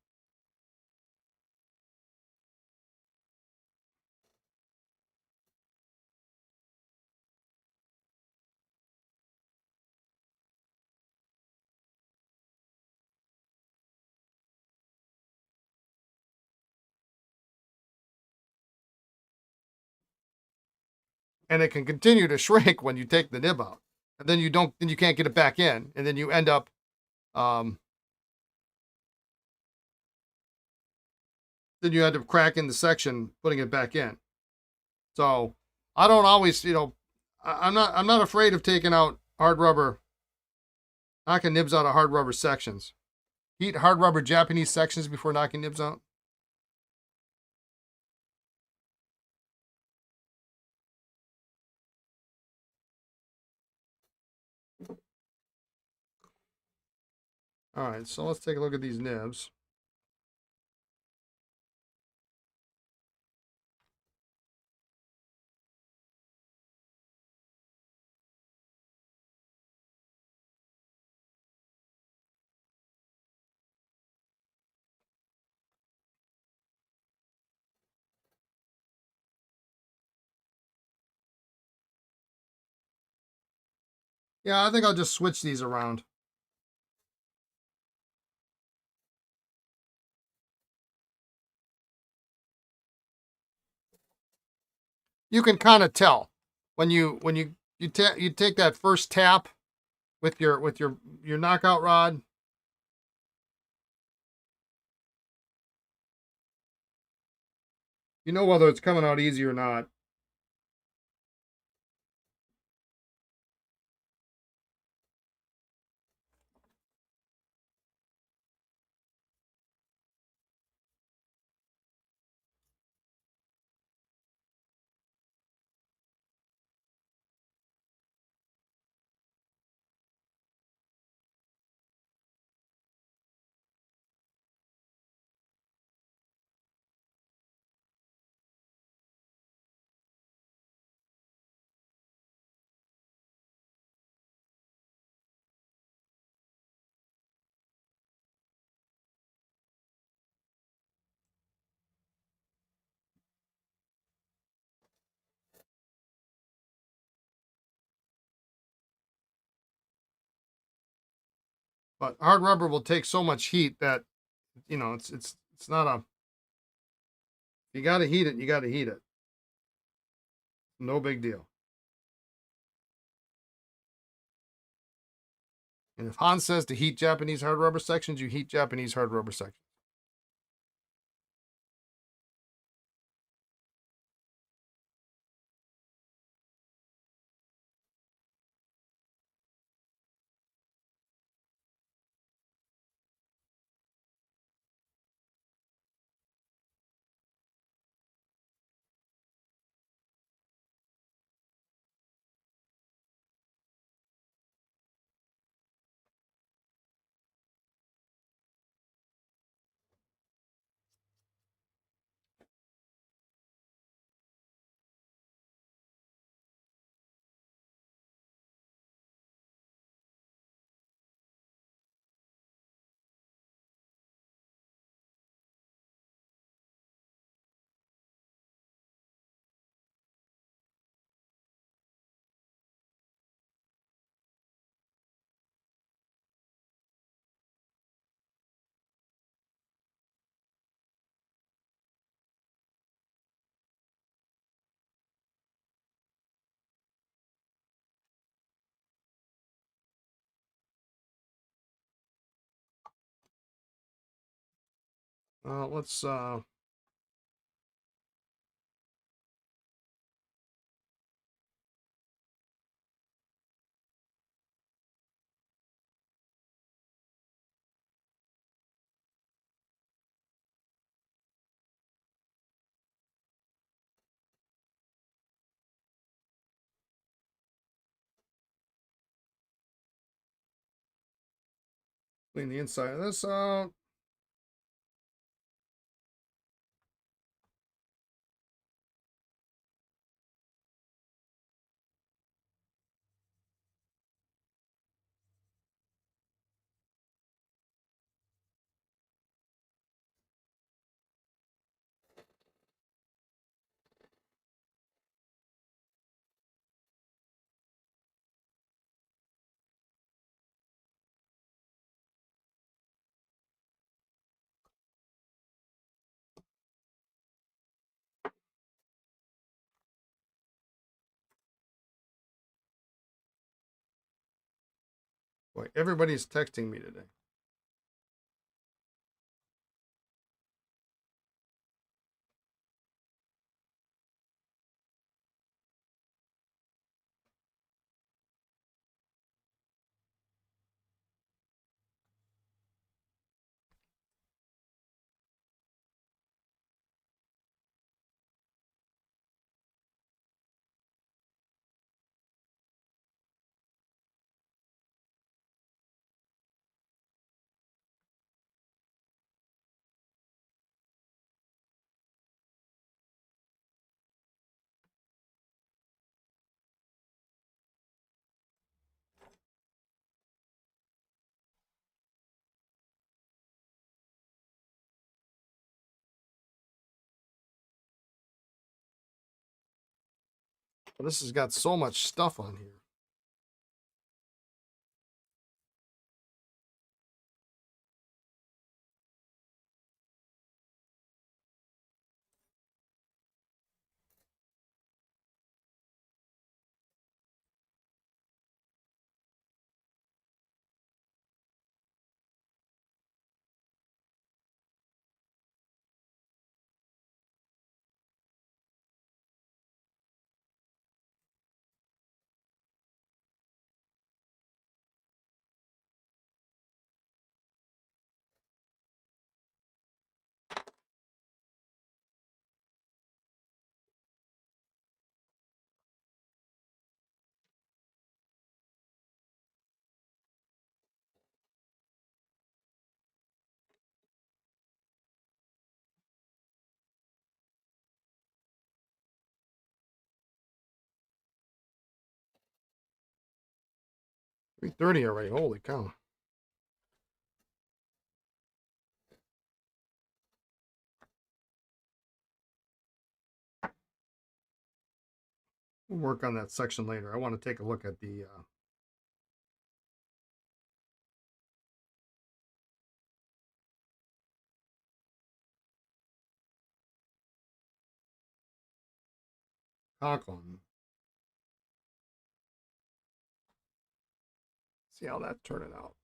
And it can continue to shrink when you take the nib out. And then you can't get it back in. And then you end up then you end up cracking the section, putting it back in. So I don't always, I'm not afraid of taking out hard rubber, knocking nibs out of hard rubber sections. Heat hard rubber Japanese sections before knocking nibs out. All right, so let's take a look at these nibs. Yeah, I think I'll just switch these around. You can kind of tell when you take that first tap with your knockout rod. You know whether it's coming out easy or not. But hard rubber will take so much heat that it's not a. You got to heat it. You got to heat it. No big deal. And if Hans says to heat Japanese hard rubber sections, you heat Japanese hard rubber sections. Let's clean the inside of this out. Boy, everybody's texting me today. But this has got so much stuff on here. $3:30 already. Holy cow. We'll work on that section later. I want to take a look at the Conklin. See how that's turning out.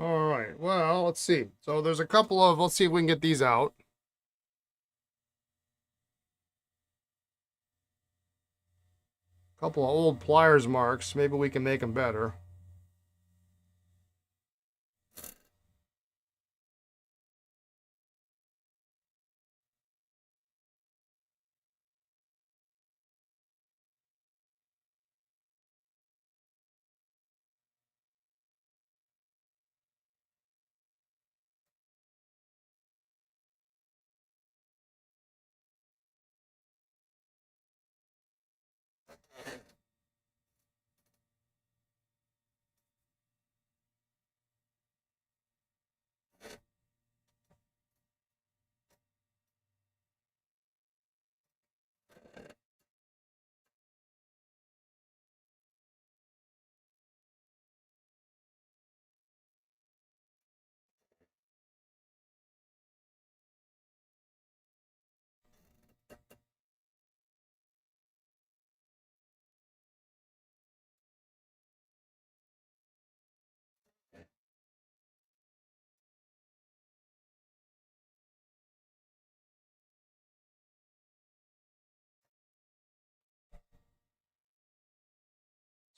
All right. Well, let's see. So there's a couple of, let's see if we can get these out. A couple of old pliers marks. Maybe we can make them better.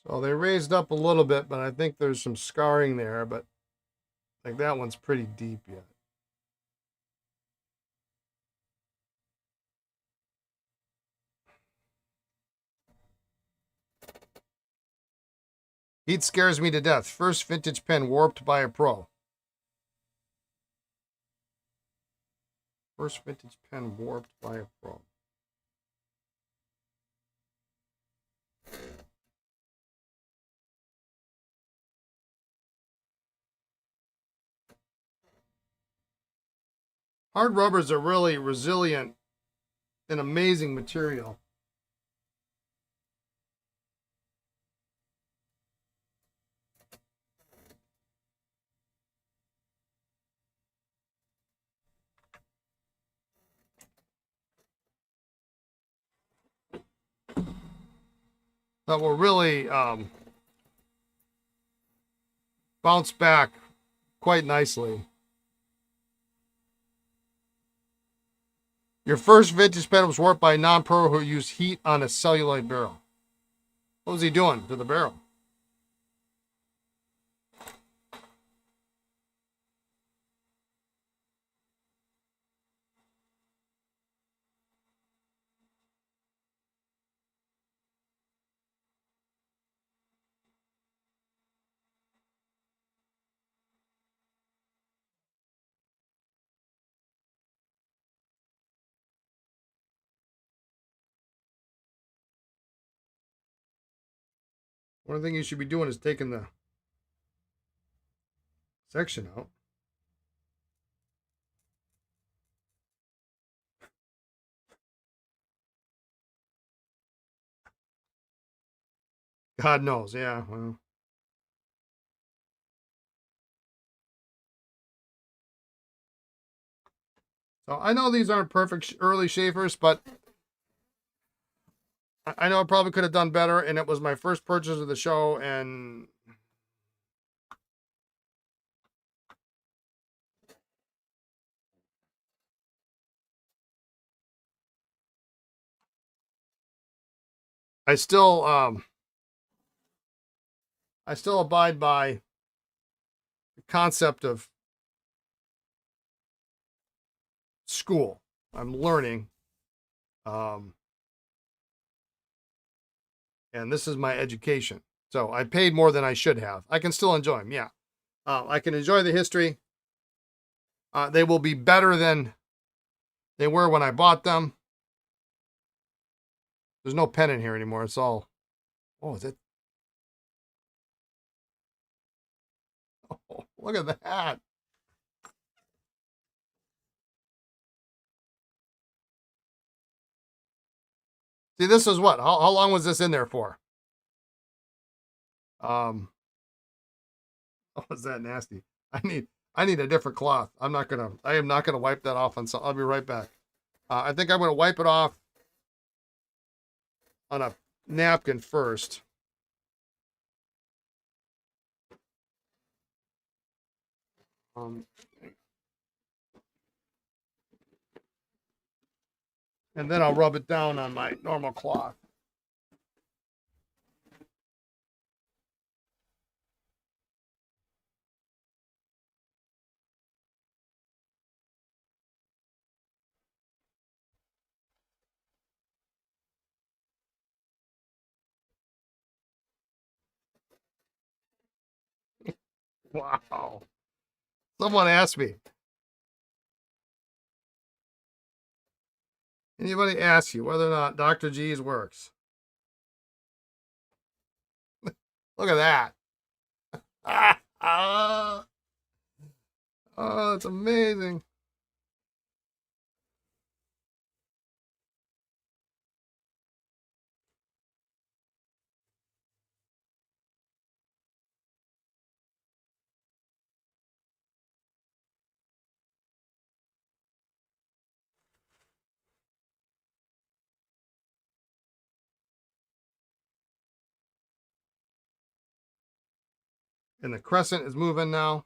So they raised up a little bit, but I think there's some scarring there, but like that one's pretty deep yet. Heat scares me to death. First vintage pen warped by a pro. First vintage pen warped by a pro. Hard rubbers are really resilient and amazing material. That will really bounce back quite nicely. Your first vintage pen was warped by a non-pro who used heat on a celluloid barrel. What was he doing to the barrel? One thing you should be doing is taking the section out. God knows, yeah. Well. So I know these aren't perfect early Sheaffers, but I know I probably could have done better, and it was my first purchase of the show, and I still abide by the concept of school. I'm learning, and this is my education. So I paid more than I should have. I can still enjoy them, yeah. I can enjoy the history. They will be better than they were when I bought them. There's no pen in here anymore. It's all. Oh, is it? Oh, look at that. See, this is what? How long was this in there for? Oh, is that nasty? I need a different cloth. I am not gonna wipe that off on some. I'll be right back. I think I'm gonna wipe it off on a napkin first. Um, and then I'll rub it down on my normal cloth. Wow. Someone asked me, anybody asks you whether or not Dr. G's works? Look at that. Oh, it's amazing. And the crescent is moving now.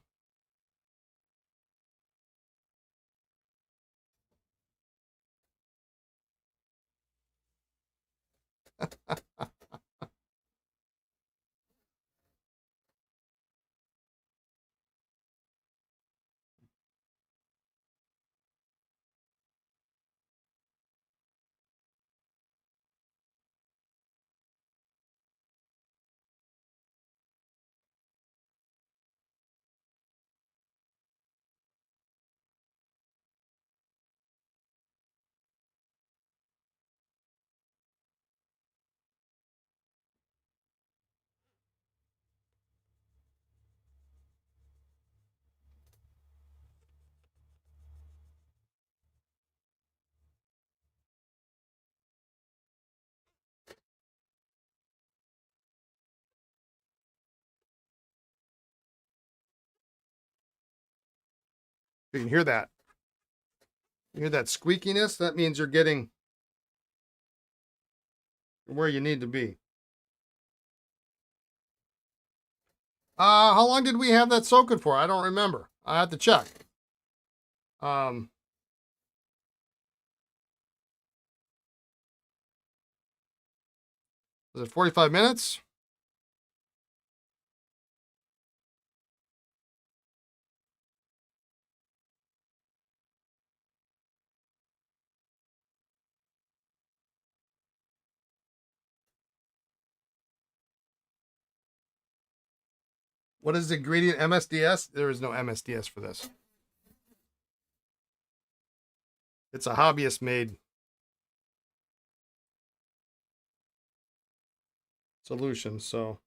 You can hear that. You hear that squeakiness? That means you're getting where you need to be. How long did we have that soaking for? I don't remember. I have to check. Um, was it 45 minutes? What is the ingredient? MSDS? There is no MSDS for this. It's a hobbyist made solution. So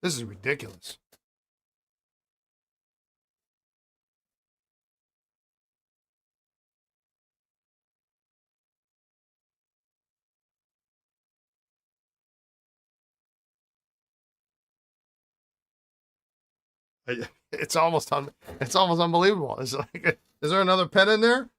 this is ridiculous. It's almost it's almost unbelievable. It's like, is there another pen in there?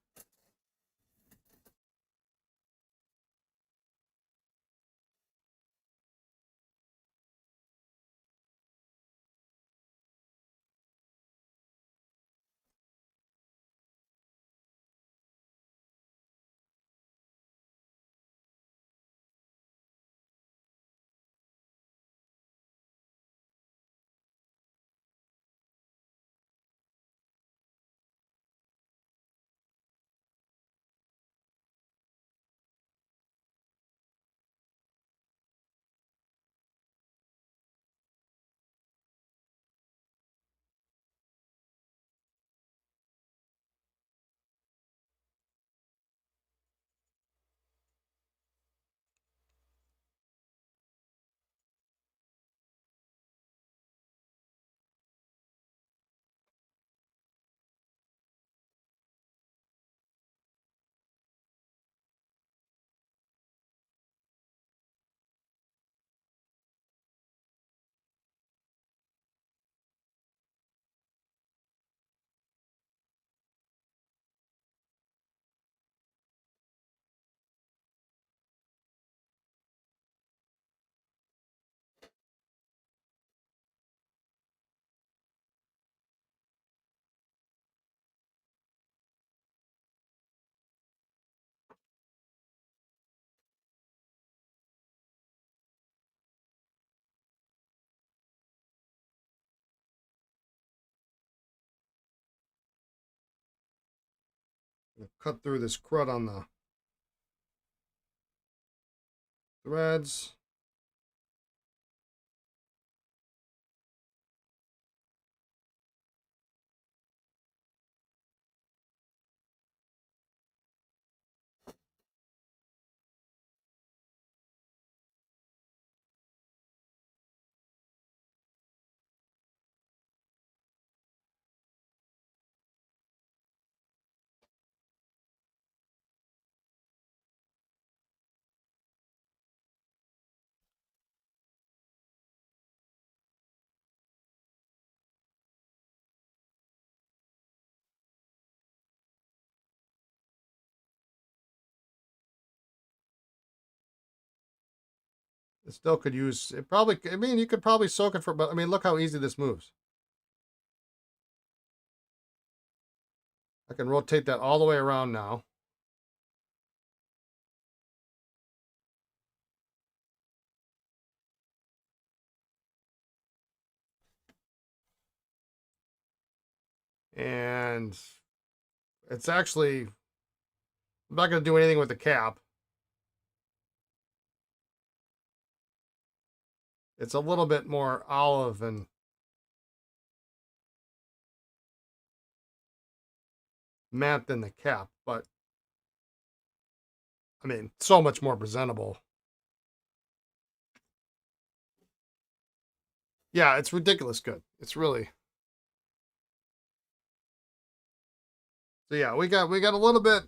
We'll cut through this crud on the threads. It still could use it. Probably, I mean, you could probably soak it for, but I mean, look how easy this moves. I can rotate that all the way around now. And it's actually, I'm not going to do anything with the cap. It's a little bit more olive and matte than the cap, but I mean, so much more presentable. Yeah, it's ridiculous good. It's really. So yeah, we got a little bit.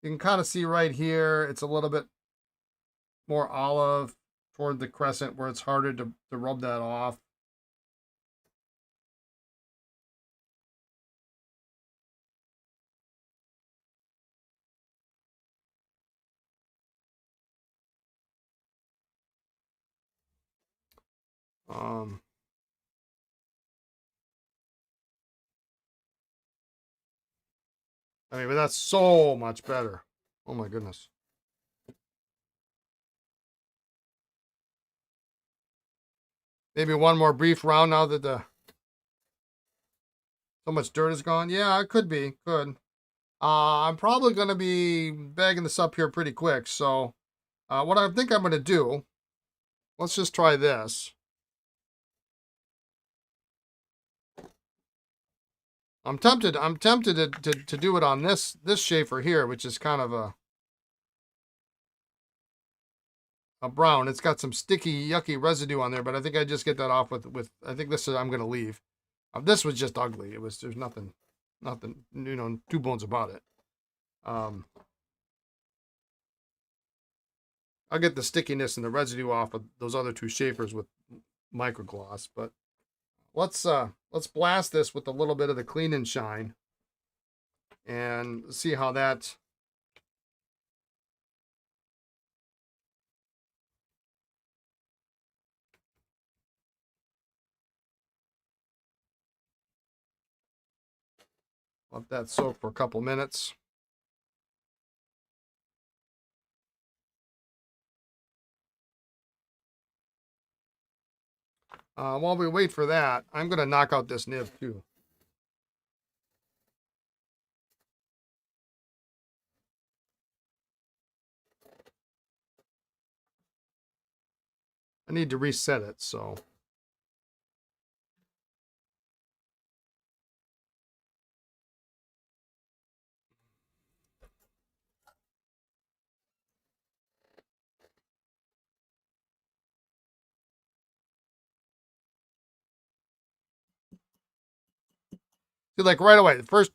You can kind of see right here, it's a little bit more olive toward the crescent where it's harder to rub that off. Um, I mean, but that's so much better. Oh my goodness. Maybe one more brief round now that the so much dirt is gone. Yeah, it could be. Could. I'm probably going to be bagging this up here pretty quick. So what I think I'm going to do, let's just try this. I'm tempted to do it on this Sheaffer here, which is kind of a brown. It's got some sticky, yucky residue on there, but I think I just get that off with I think this is I'm going to leave. This was just ugly. There's nothing, two bones about it. I'll get the stickiness and the residue off of those other two Sheaffers with microgloss, but let's blast this with a little bit of the clean and shine and see how that. Let that soak for a couple minutes. While we wait for that, I'm going to knock out this nib too. I need to reset it, so. See, like right away, the first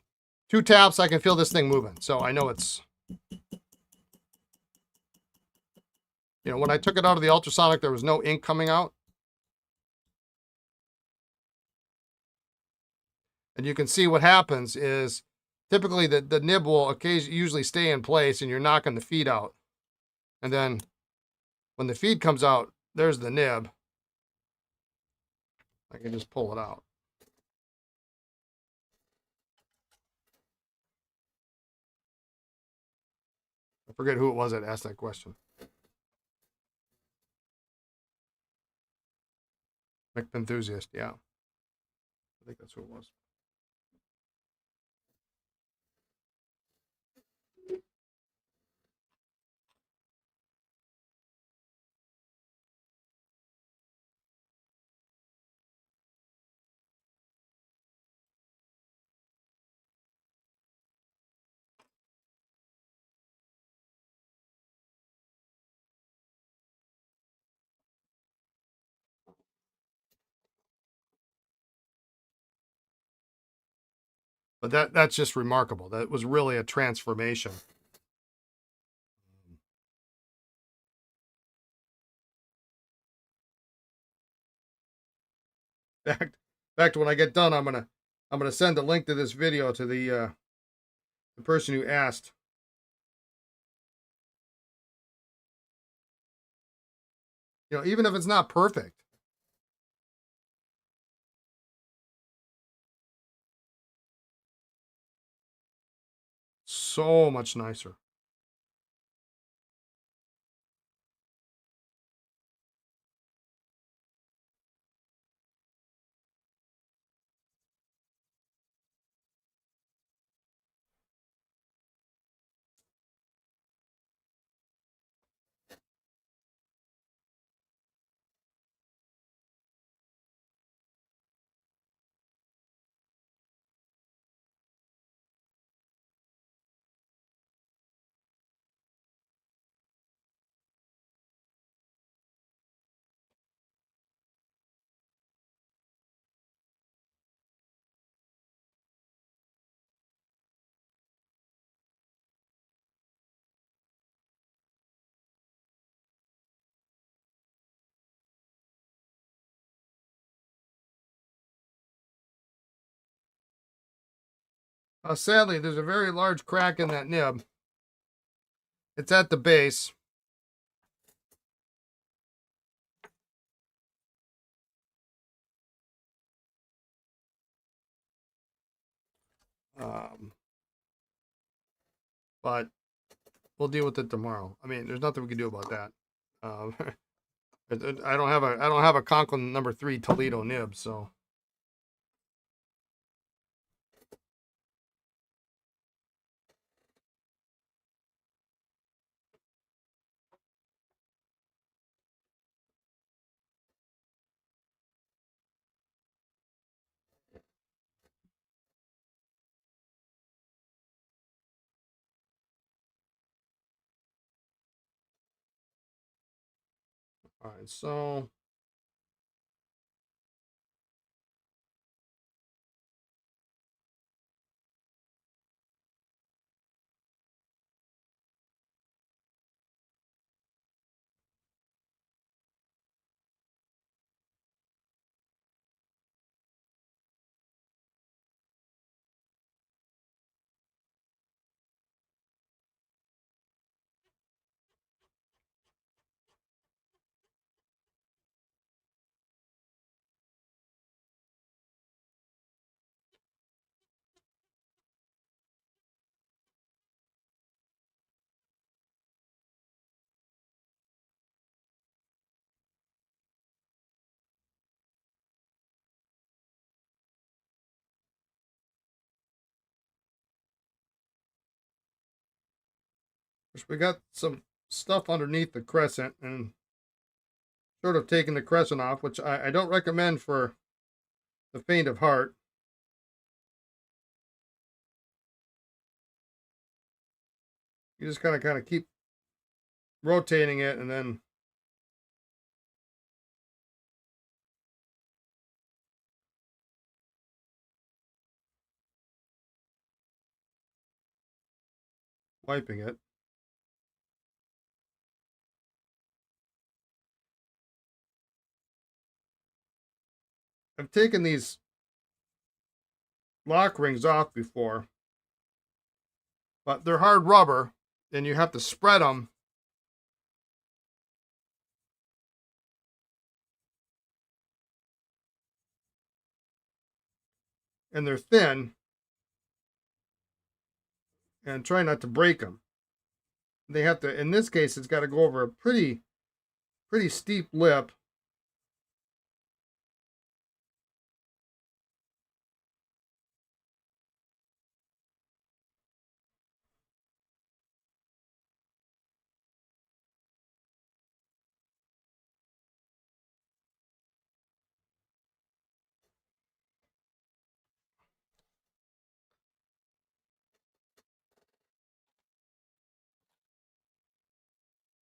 2 taps, I can feel this thing moving. So I know it's, when I took it out of the ultrasonic, there was no ink coming out. And you can see what happens is typically the nib will usually stay in place and you're knocking the feed out. And then when the feed comes out, there's the nib. I can just pull it out. I forget who it was that asked that question. Enthusiast, yeah. I think that's who it was. But that's just remarkable. That was really a transformation. In fact, when I get done, I'm gonna send a link to this video to the person who asked. Even if it's not perfect, so much nicer. Sadly, there's a very large crack in that nib. It's at the base. Um, but we'll deal with it tomorrow. I mean, there's nothing we can do about that. Um, I don't have a Conklin #3 Toledo nib, so. All right, so we got some stuff underneath the crescent and sort of taking the crescent off, which I don't recommend for the faint of heart. You just kind of keep rotating it and then wiping it. I've taken these lock rings off before, but they're hard rubber and you have to spread them. And they're thin, and try not to break them. They have to, in this case, it's got to go over a pretty steep lip.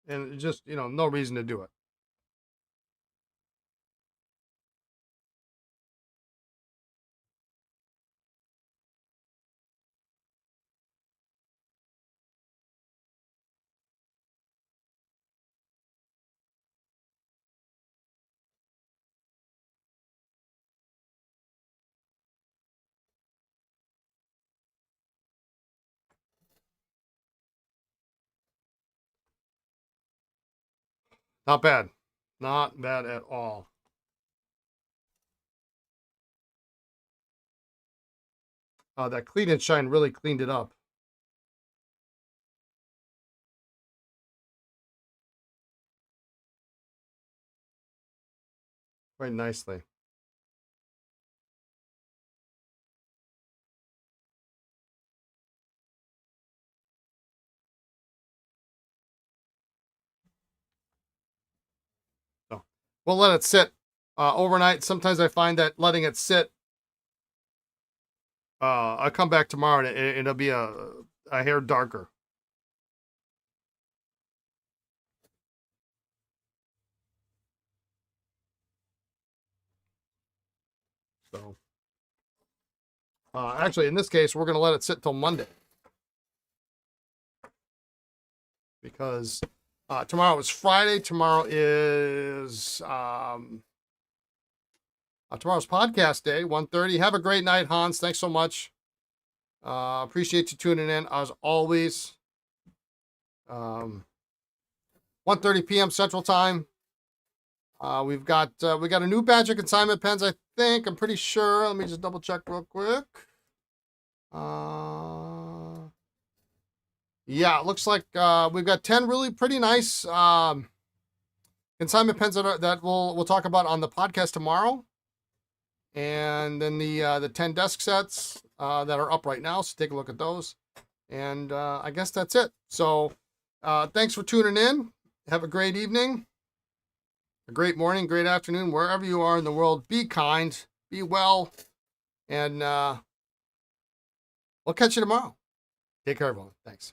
And just, no reason to do it. Not bad. Not bad at all. That Clean and Shine really cleaned it up. Quite nicely. So we'll let it sit overnight. Sometimes I find that letting it sit, I'll come back tomorrow and it'll be a hair darker. So actually, in this case, we're going to let it sit till Monday. Because tomorrow is Friday. Tomorrow is tomorrow's podcast day, 1:30. Have a great night, Hans. Thanks so much. Appreciate you tuning in as always. 1:30 p.m. Central Time. We got a new batch of consignment pens, I think. I'm pretty sure. Let me just double check real quick. Yeah, it looks like we've got 10 really pretty nice consignment pens that we'll talk about on the podcast tomorrow. And then the 10 desk sets that are up right now. So take a look at those. And I guess that's it. So thanks for tuning in. Have a great evening, a great morning, great afternoon, wherever you are in the world. Be kind, be well, and we'll catch you tomorrow. Take care, everyone. Thanks.